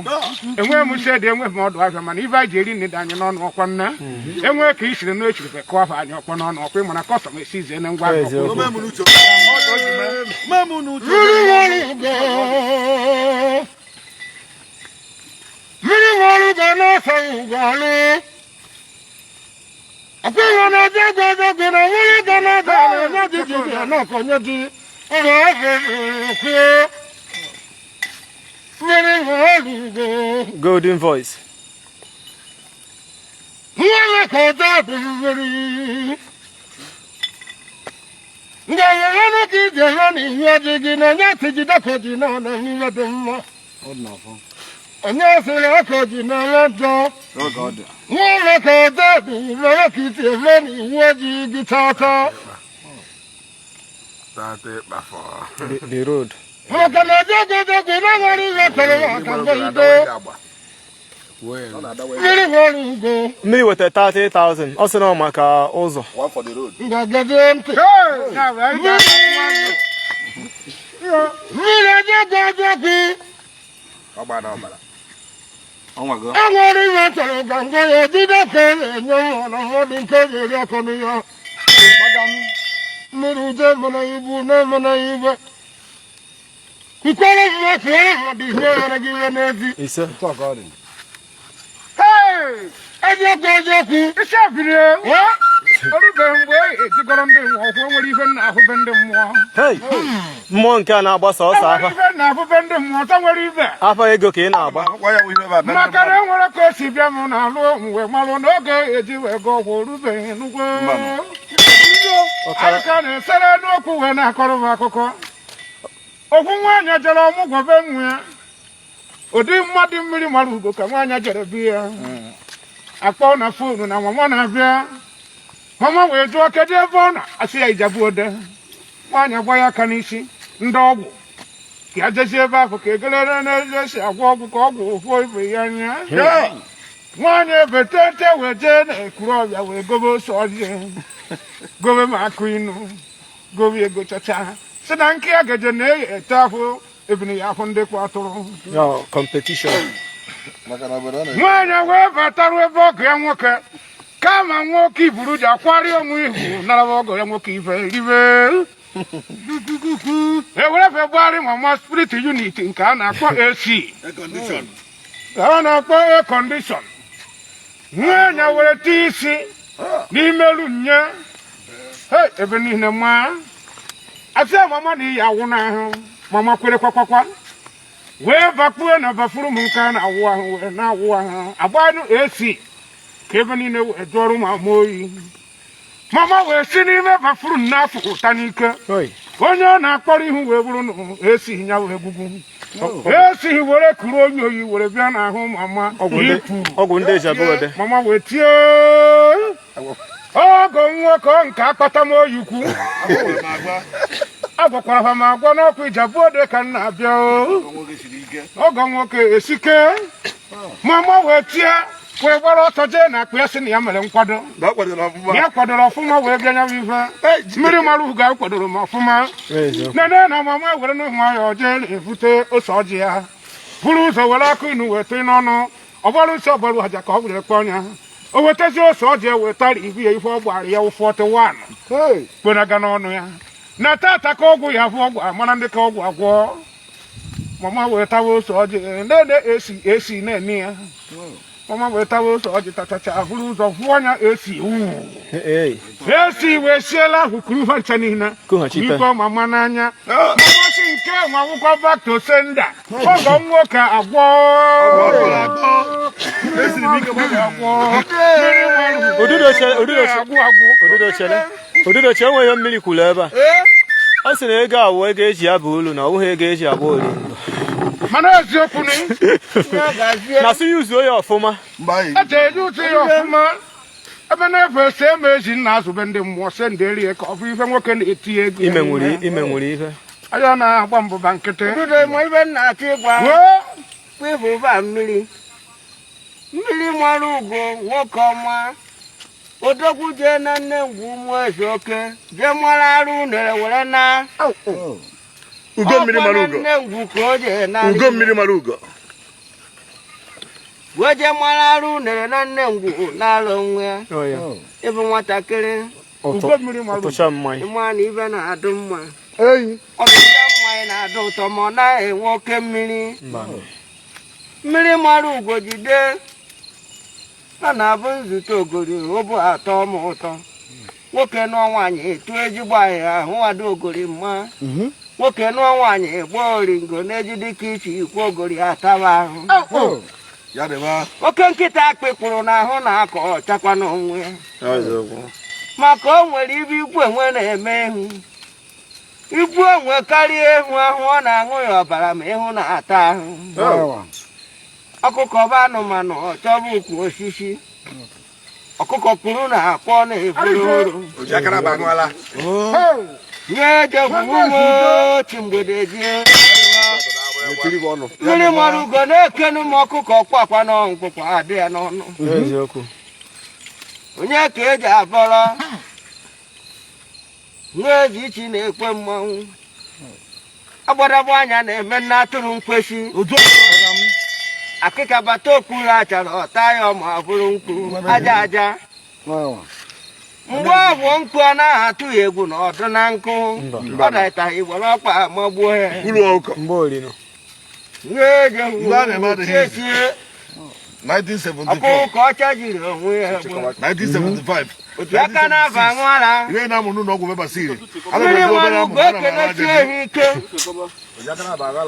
enweghị m shedi enweghị m ọdụ ahịa mana ife anyị ji eri nne dị anyị n'ọnụ ọkwa nne enweghị ka i siri na echiri kụọ afọ anyị ọkpọ n'ọnụ ọkwa ịmana kọstọm esi ize na ngwa mmiri nwere ụgọ n'ọsọ ụgọlụ akwụghị na jegojego na nwere ga na-ada na jijiji na-akọnye ji ụlọ ọgwụ mmiri nwere ụgọ Golden voice. nwere ka ọjọ bụ mmiri ngayere n'oge ije ya na ihe ji gị na onye tijide ka ji na na ihe dị mma onye sịrị aka ji na njọ nwere ka ọjọ bụ mere ka iti eme na ihe ji gị tata The road. maka na jegojego na nwere ihe tere ya aka mgbeide mmiri nwere ugo Mmiri weta 30,000. Ọ sị na ọ maka ụzọ. ngagede ntị mmiri jegojego enwere ihe chọrọ ganga ya jide ka e na-enye ọna mmadụ nke ga-eri akọ n'ihe mmiri ude mana ibu na-emena ibe ikwere mma ka ahụ dị ihe ghara gị iwe n'ezi Ise. eziokwu isi abiri orubeghị mgbe ejikọrọ ndị nwe ọkwụ nwere ife nna ahụbe ndị mmụọ Hey. Mmụọ nke a na-agbasa ọsọ afa. ife nna ahụbe ndị mmụọ ọzọ nwere ibe Afa ego ka ị na-agba. maka na enwere ka o si bịa m na alụ mgbe malụ n'oge eji wee ga ọgwụ orubeghị n'ugwu anyị ka na-esere n'okwu wee na-akọrọ m akụkọ okwu nwaanyị jere ọmụgwọ be nwe ya ụdị mmadụ mmiri mara ugo ka nwaanyị jere bi ya akpọ na fonu na mama na-abịa mama wee jụọ kedu ebe ọ na-asị ya Ijebu Ode nwaanyị agba ya aka n'isi ndị ọgwụ ka jesi ebe ahụ ka egelere n'eze si agwọ ọgwụ ka ọgwụ ofu ibe ya anya nwaanyị ebetete wee jee na-ekuru ọbịa wee gobe ose ọjị gobe ma akụ inu gobe ego chacha si na nke ya gaje na-eyi ete ahụ ebini ya ahụ ndekwa atụrụ competition nwaanyị wee batarụ ebe ọgụ ya nwoke kama nwoke iburu ji akwari onwe ihu naraba ọgụ ya nwoke ife ribe ewere february mama spirit unit nke a na-akpọ AC a na-akpọ air condition nwaanyị were tee isi n'imelu nye ebe niile mma asị mama na iyi awụ n'ahụ mama kwere kwakwakwa wee bakpuo na bafuru m nke a na-awụ ahụ wee na-awụ ahụ agbanyụ AC ka ebe niile wee jụọrụ ma ma oyi mama wee si n'ime bafuru n'afọ ụta n'ike onye ọ na-akpọrọ ihu wee bụrụ na esighị ya wee gbugbu esighị were kuru onye oyi were bịa n'ahụ mama ọgwụ ndị eji abụghị mama wee tie ọgọ nwoke nke akpata m oyi ukwu agwakwara ha ma agwa n'ọkụ Ijebuode ka m na-abịa ọgọ nwoke esike mama wee tie wee gbara ọsọ jee na akpa ya sị na ya mere nkwado ya kwadoro ọfụma wee bịa nya ife mmiri mara ugo a kwadoro m ọfụma nene na mama were n'ụmụ ya jee ebute ose ọjị ya buru ụzọ were akụ inu weta n'ọnụ ọgbara isi ọgbara aja ka ọ were kpọ ọnya o wetazi ose ọjị ya wetara ibi ya ife ọ gbara ya 41 kpenaga n'ọnụ ya na tata ka ọgwụ ya bụ ọgwụ amara ndị ka ọgwụ agwọ mama wetawa ose ọjị nene esi na-eme ya mama wetawa ose ọjị tachacha buru ụzọ fụọ anya esi wee siela ahụ kuru ha ncha niile ikọ mama n'anya mama si nke nwa akwụkwọ back to sender ọgọ nwoke agwọ Odudoche enweghị mmiri kwuru ebe a ọ sị na ego awụ ego eji aba olu na ọwụghị ego eji agba olimbo mana eziokwu na sị yuzuo ya ọfụma eji yuzu ya ọfụma ebe na-efe ese eme eji nna azụbe ndị mmụọ se ndị erie ka ọ bụ ife nwoke na-eti ego ime nwere ife anya na-agba mbụba nkịtị ibe na-achọ ịgwa kpịbụba mmiri mara ugo nwoke ọma odogwu jee na nne ngwu ụmụ eze oke jee mara arụ unere were na ugo mmiri mara ugo nne ngwu ka o jee na ugo mmiri mara ugo wee jee mara arụ unere na nne ngwu na-alụ onwe ya ịbụ nwatakịrị ọtụcha mmanya ịma na ibe na-adụ mma ọtụcha mmanya na-adụ ụtọ ma ọ naghị enwe oke mmiri mara ugo jide a na-abụ nzute ogori obu atọ ma ụtọ nwoke nụọ nwaanyị etu ezigbo ahịa ahụwado ogori mma nwoke nụọ nwaanyị gba oringo na-eji dịka iche ikwu ogori ataba ahụ oke nkịta akpịkpụrụ n'ahụ na-akọ ọchakwa n'onwe ya maka o nwere ibe ikwu enwe na-eme ehu ikwu enwe karịa ehu ahụ ọ na-aṅụ ya ọbara ma ịhụ na-ata ahụ ọkụkọ bụ anụmanụ ọchọbụ ukwu osisi ọkụkọ kwuru na akpọ na-eburu uru nye jegwumo chi mgbede jie mmiri mara ugo na-ekenu m ọkụkọ kwakwa n'ọnkwụkwa adị ya n'ọnụ onye ka eji abọrọ nwa eji ichi na-ekwe mmanwụ agbadagba anya na-eme nna atụrụ mkpeshi akịka bata okpuru achara ọta ya ma bụrụ mkpu aja aja mgbe ọ bụ mkpu a naghị atụ ya egwu na ọdụ na nkụ ọ daịtaghị were ọkpa magbuo ya ọkụkọ ọcha jiri onwe ya 1975 otu aka na-aba aṅụara ihe na-amụ n'ụlọọgwụ mebasiri mmiri mara ugo ekelesi ehi ike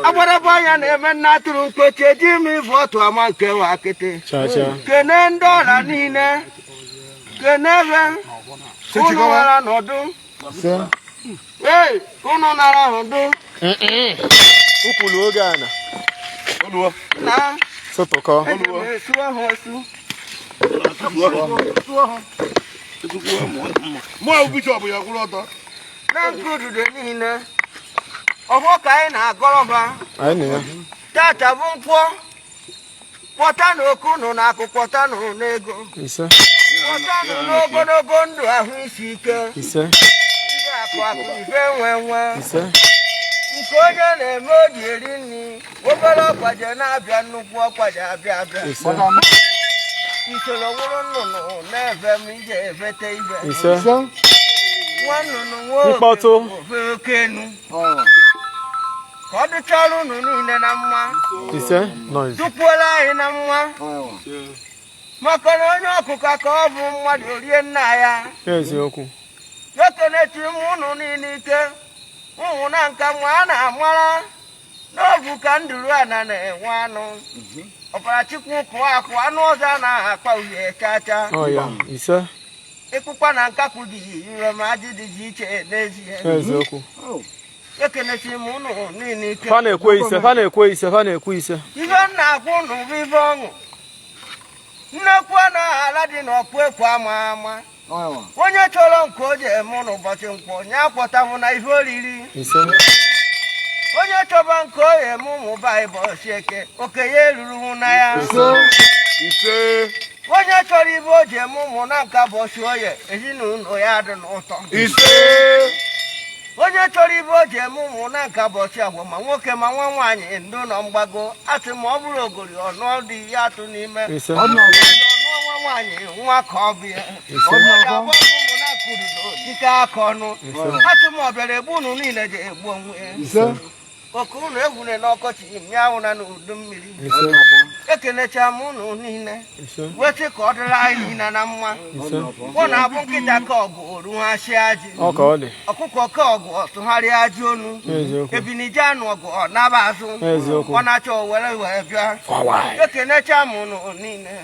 agbadaba anya na-eme nna atụrụ mkpechi eji m ịbụ otu ama nke wa akịtị kene ndị ọra niile kene ebe unu nara n'ọdụ unu nara n'ọdụ ukwulu oge a na sotokọ esu ahụ esu mụ bishọp ya kwụrụ ọtọ na nke ududo niile ọhụ ka anyị na-agọrọba anyị na ya tata bụ nkwọ kpọtanụ okunu na akụ kpọtanụ n'ego ise kpọtanụ n'ogologo ndụ ahụ isi ike ise ibe akụ ife nwe ise nke onye na-eme o ji eri nri obere ọkwaje na-abịa nnukwu ọkwaje abịa ise isoro wụrụ nnụnụ na-ebe m ije ebete ibe ise nwa nnụnụ nwa mkpọtụ ofe oke enu ka ọ dịchara unu niile na mma ise noise tupuola anyị na mma maka na onye ọkụka ka ọ bụ mmadụ rie nna ya eziokwu ekenechi m unu niile ike ụmụ na nka nwa a na-amara n'obu ka nduru ana na-enwe anụ ọbarachukwu kụọ akụ anụ ọzọ anaghị akpa uhie chacha ọya ise ịkpụkpa na nkakwu dị ire ma ajị dị iche n'ezie eziokwu ekenechi m unu niile ike fa na-ekwe ise fa na-ekwe ise fa na-ekwe ise ife m na-akwụ unu bụ ife ọṅụ nnekwu anaghị ala dị n'ọpụ ekwu ama ama onye chọrọ nke o ji eme n'ụbọchị nkwọ nye akpọta m na ife oriri ise onye chọba nke o ya eme ụmụ baịbụl eke okenye eruru na ya ise onye chọrọ ibe o ji eme ụmụ na nka bọchị oye ezinụlọ ya dị n'ụtọ ise onye chọrọ ibe o ji eme ụmụ na nka bọchị agwa ma nwoke ma nwa nwaanyị ndụ nọ mgbago atị ma ọ bụrụ ogori ọnụọdụ ya atụ n'ime ise nwa nwaanyị nwa ka ọ bụ ya ụmụ na kurudo dike aka ọnụ atụ ma ọ bịara egbu unu niile ji egbu onwe ya oke unu egwure n'ọkọchị mịanwụ na n'udu mmiri ekenecha m unu niile wetị ka ọ dịrị anyị niile na mma ọ na-abụ nkịta ka ọgụ oruhachi ajị ọkụkọ ka ọgụ ọtụgharịa ajị onu ebinije anụ ọgụ ọ naba azụ ọ na-achọ were wee bịa ekenecha m unu niile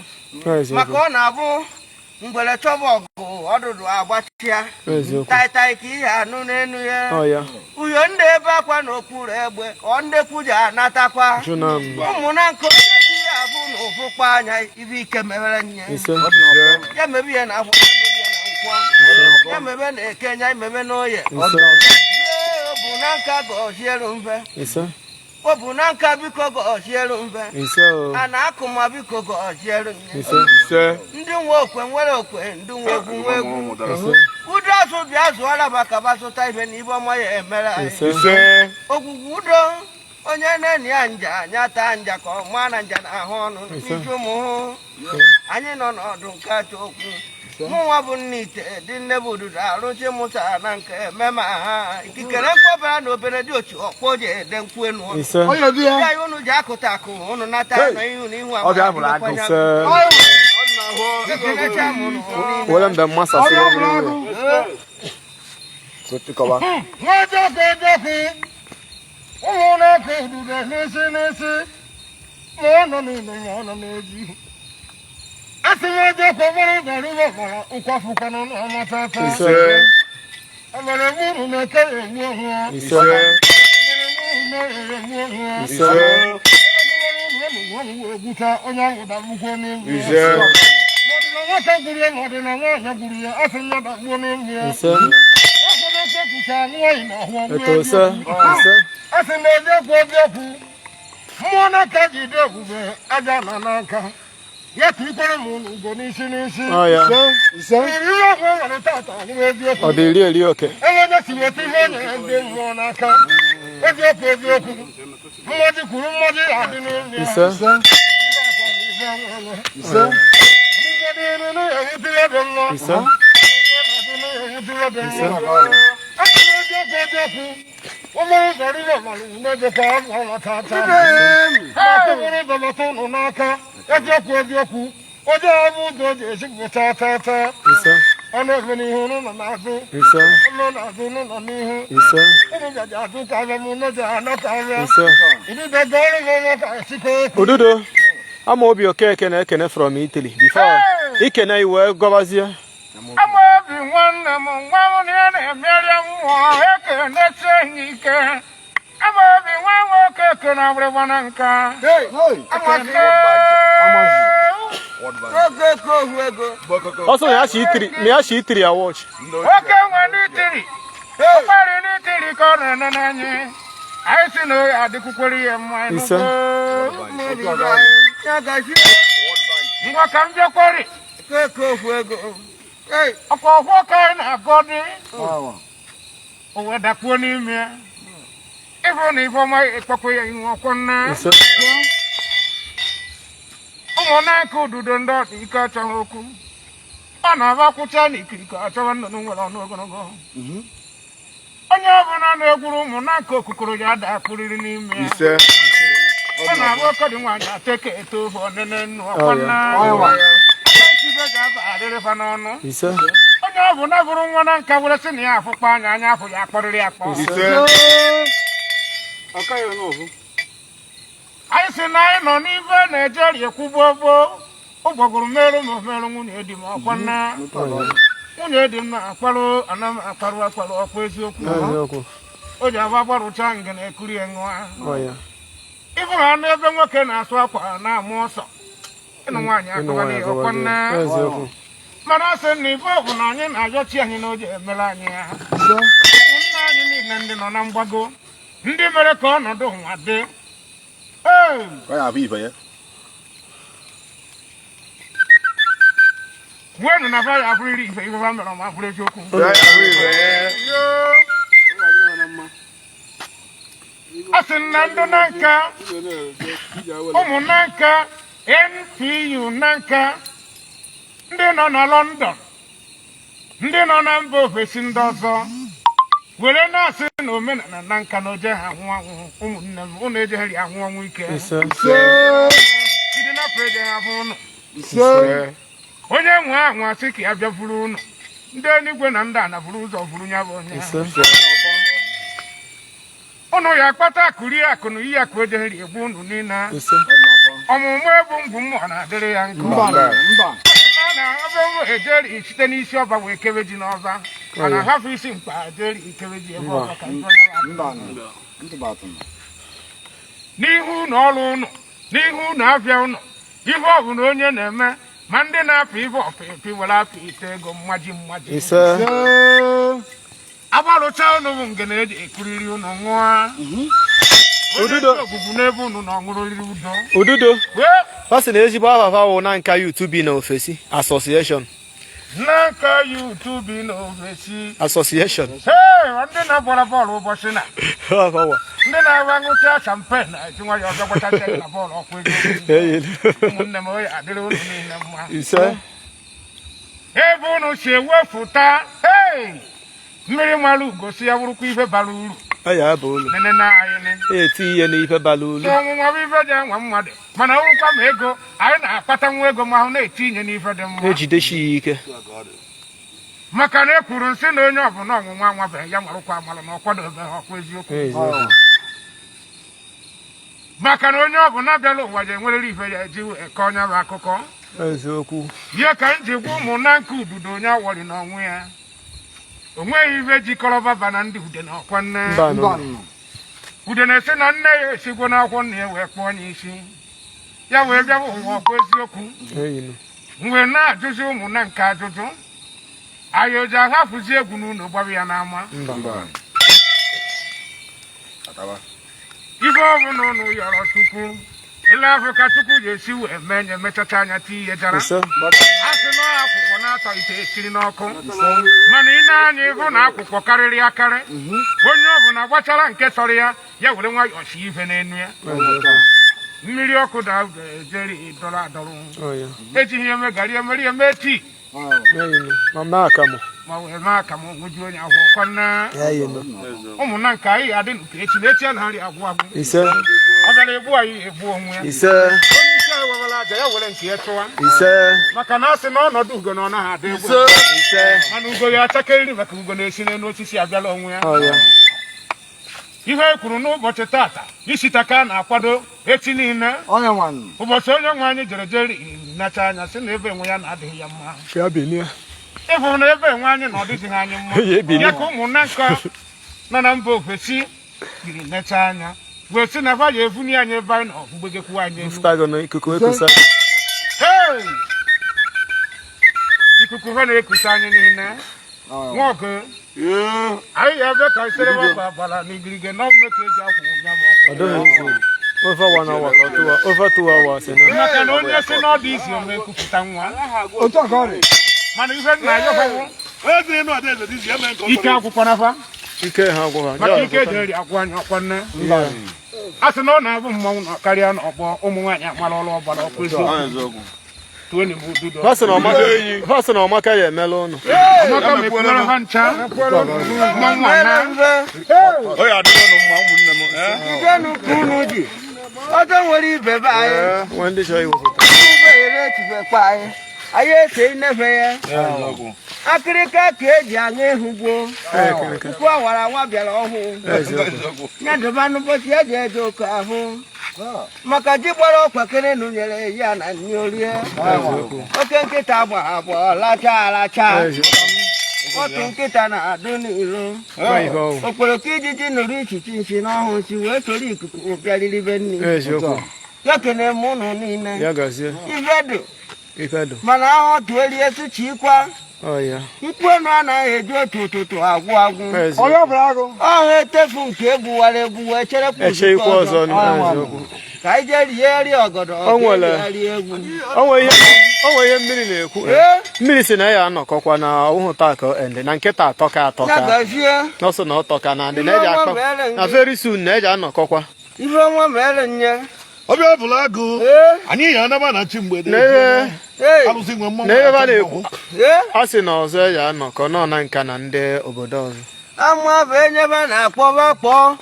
maka ọ na-abụ mgbere chọba ọgụ ọdụdụ agbachịa taitai ka ihe anụ n'enu ya uyo ndị ebe akwa n'okpuru egbe ọ ndekwu ji anatakwa ụmụ na nke onye ji ya abụ na ofụkpa anya ibe ike mebere nye ya mebe ya na akwụkwọ mebe ya na nkwọ ya mebe na ekenya emebe n'oye ihe bụ na nka gọziere mbe ọ bụ na nka biko gọziere mbe a na-akụma biko gọziere nye ndị nwe okwe nwere okwe ndị nwe egwu nwe egwu udo azụ bịa zụọra maka basụta ibe na ibe ọma ya emere anyị ogwugwu udo onye na-enyi ya nja nyata nja ka ọ maa na nja na ahụ ọnụ n'iji ụmụ hụ anyị nọ n'ọdụ nke atọ okwu mụnwa bụ nne ite dị nne bụ ududo arụchi mụta na nke mema ha ikikere mkpọbara na obere dị otu ọkpọ ji ede nkwu enu ọnụ ya unu ji akụta akụ unu nata na ihu na ihu wala mbe masa sile Ududo, I'm obi okay can from Italy. Before he can I wear Govazia. I'm obi one among one and Miriam, let's say he can. I'm obi one worker can have one anchor. Also, me actually 3 I watch. Okay, when you 3. Nobody need 3 corner. I see no adequate and mine. Yes, sir. What comes your quarry? Hey, a call what kind of body? Oh, what that one in me. If only for my equation walk on now. Yes, sir. Oh, I could do the dot, you catch a hoku. Another Kutani, you catch a one, no one on no gonna go. On your room, Monaco, Kukurada, put it in me. Ise. When I work on one, I take it to for the name of one now. Yes, sir. I never want to cover us in the Afro Pan and Apple Yapper. Okay, no. I say, I don't even a jelly Kubo. Oh, Melon, Edim, one now. One Edim, Apollo, and I'm a Paro of Pussy. Oh, you have a bottle tongue and a Korean one. Oh, yeah. If I never work in a swap, now more so. And one, I go one now. Manasa ni bobu na nye na yochi anyị n'oje Melania. So, anyị niile ndị nọ na mgbago. Ndị mere ka ọnọdụ nwa dị. Ee. Ka ya bụ ife ya. Wenu na fa ya afụrịrị ife ife fa mere ma afụrụ eziokwu. Ka ya bụ ife ya. Asị na ndụ na nka. Ụmụ na nka. NPU na nka. Ndị nọ na London, ndị nọ na mba ofesi ndị ọzọ, were na-asị na omenala na nka na oje ha anwụ anwụ ụmụnne m ụnụ ejegheri anwụ ọnwụ ike. Ndị na-apụ eje ha bụ ụnụ. Onye nwe anwụ asị ka ya bịa buru ụnụ. Ndị eluigwe na ndị ana buru ụzọ buru ya bụ onye ha. Ụnụ ya akpata akụri akụ na iyi akụ ejegheri egbu ụnụ niile. Ọmụmụ ebu ngwu mmụọ na-adịrị ya nkụ. Na ọbụ ejeri site n'isi ọba wee kewe ji n'ọba mana hafụ isi mkpa ejeri ikewe ji ebe ọba ka n'ihu na ọrụ ụnụ n'ihu na afịa ụnụ ihe ọ bụ na onye na-eme ma ndị na-apụ ife ọpịpị were apụ ite ego mmaji agbalụcha ụnụ bụ ngene eji ekuriri ụnụ ṅụọ ogugu n'ebe ụnụ na ọṅụrụriri udo Person ezigbo afafa wụ na nka YouTube na ofesi association. Nanka YouTube na ofesi association. Hey, ndị na-agbara bọọlụ ụbọchị na. Afawa. Ndị na-agba ngụcha champagne na etinwa ya ọzọ gbacha na bọọlụ ọkụ ego. Ụmụnne m oyi adịrị unu niile mma. Ise. Ebe unu si ewepụta, hey! Mmiri mara ugosi ya wụrụkwa ife bara uru. Aya bụ ulu. Nene na anyị. Eti ihe n'ife bara ulu. Ọnwụnwa bụ ife dị nwa mmadụ. Mana ọrụkwa ma ego, anyị na-akpata nwa ego ma ahụ na-eti inye n'ife dị mma. Ejidesi ike. Maka na ekwuru nsị na onye ọbụla ọnwụnwa anwabeghị ya nwarụkwa amala na ọkwadobeghị ọkwa eziokwu. Maka na onye ọbụla bịala ụwa ji enwerịrị ife ya eji eke onye bụ akụkọ. Eziokwu. Ihe ka m ji gwa ụmụ na nke ududo onye awọrị n'onwe ya. O nweghị ife jikọrọ baba na ndị ude na ọkwa nne. Ude na-esi na nne ya esigwo n'akwụkwọ nna ya wee kpọọ onye isi. Ya wee bịa ụwa ọkwa eziokwu. Mgbe na-ajụzi ụmụ na nke ajụjụ. Anyị oji ahapụzi egwu n'ụlọ gbaba ya n'ama. Ife ọ bụ na ụnụ yọrọ Chukwu. Ile afọ ka Chukwu ga-esi wee mee nye mechacha anya ti ihe jara. A sị na akwụkwọ na-atọ ite esiri n'ọkụ. Mana ị na-anya ịhụ na akwụkwọ karịrị akarị. Onye ọbụla gbachara nke sọrọ ya, ya were nwayọọ si ife n'enu ya. Mmiri ọkụ da-ejeri dọrọ adọrọ. Ejighị eme garị emeri eme tii. Mama akamụ. Ma wee mee akamụ nwụju onye ahụ ọkwa nna. Ụmụnna nke anyị adị nke echi na echi a na-arị agwụ agwụ. Ise. Ọ bịara egbu anyị egbu onwe ya. Ise. Onye isi anyị wewere aja ya were nke ya tụwa. Ise. Maka na asị na ọnọdụ ugo na ọ naghị adị egbu. Ise. Mana ugo ya achakarịrị maka ugo na-esi n'elu osisi abịala onwe ya. Ihe e kwuru n'ụbọchị tata isitaka na-akwado echi niile. Ụbọchị onye nwe anyị jere nacha anya sị na ebe enwe ya na-adịghị ya mma. Ịbụ na ebe enwe anyị na ọ dịghị anyị mma. Ya ka ụmụnna nka nọ na mba ofesi jiri necha anya wee sị na ya evuni anyị ebe anyị na ọgbụgbegekwu anyị ikuku ha na-ekusa anyị niile nwoke anyị ya ebe ka isere wa bala n'igirige na ome ka eji akwụ ya over 2 hours maka na onye si n'ọdụ isi ome kupụta nwa mana ihe nna ya ọhụrụ ike akwụkwọ nafa ike ha agwụ maka ike jeri agwụ anya ọkwa nne a sị na ọ na-abụ mmanwụ na karịa n'ọgbọ ụmụ nwaanyị amara ọrụ ọbara ọkụ eziokwu ha sị na ọmaka ya emela ụnụ ọmaka mekwere ha ncha mmanwụ ana ọjọ́ nwere ibe be anyị nwe ndị chọrọ iwepụta ere echibekwa anyị anyị ese inefe ya akịrịka ka eji aṅụ ehugbo ukwu awara awa bịara ọhụụ ya doba n'ụbọchị eji eje oke ahụ maka ji gbara ọkpakere na nyere ya na nri orie oke nkịta agba lacha alacha otu nkịta na-adụ n'iro okporoko ijiji nụrụ ichichi nsi n'ọhụụ si wee soro ikuku bịariri be nni ya kene m ụnụ niile ifedo mana ahụ otu erie tụchikwa ikwu enu anaghị eji otu ụtụtụ agwụ ọhụ etefu nke egbuwara egbu wee cherekwa ọzọ ka anyị jee rie nri ọgọdọ egwu onwe ihe mmiri na-ekwu mmiri si na ya anọkọkwa na ọhụụ taa ka ende na nkịta atọka n'ọsọ na ọtọka na ndị na-eji akọ na very soon na-eji anọkọkwa ife ọnwa mere nye ọbịa ọbụla agụ anyị ya anaba na chi mgbede na ebe a na-ekwu a sị na ọzọ eji anọkọ nọ na nka na ndị obodo ọzọ ama bụ enyebe na-akpọba kpọọ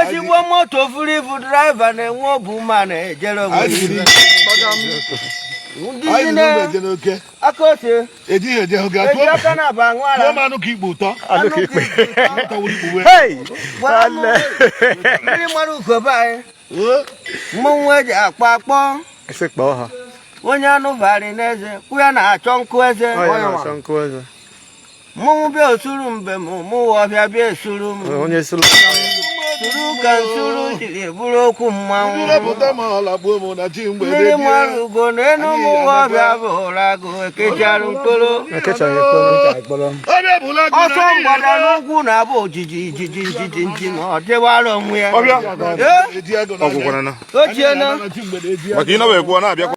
ezigbo moto furu ibu draiva na-enwe obu ma na-ejere aka ose eji aka na aba nwara mmiri mara ukobe anyị mmọnwụ eji akpọ onye anụ varị n'eze kwụ ya na-achọ nkụ eze mmọnwụ bịa osuru mbe m mụwa ọbịa bịa esuru m suru ka nsuru jiri bụrụ okwu mmanwụ mmiri mara ugo na enu mụwa ọbịa bụ ụra agụ ekechara mkpụrụ ọsọ mgbada n'ugwu na-abụ ojiji na ọ dịwara onwe ya ọgwụkwara na ochiena maka ị na-ekwu ọ na-abịakwa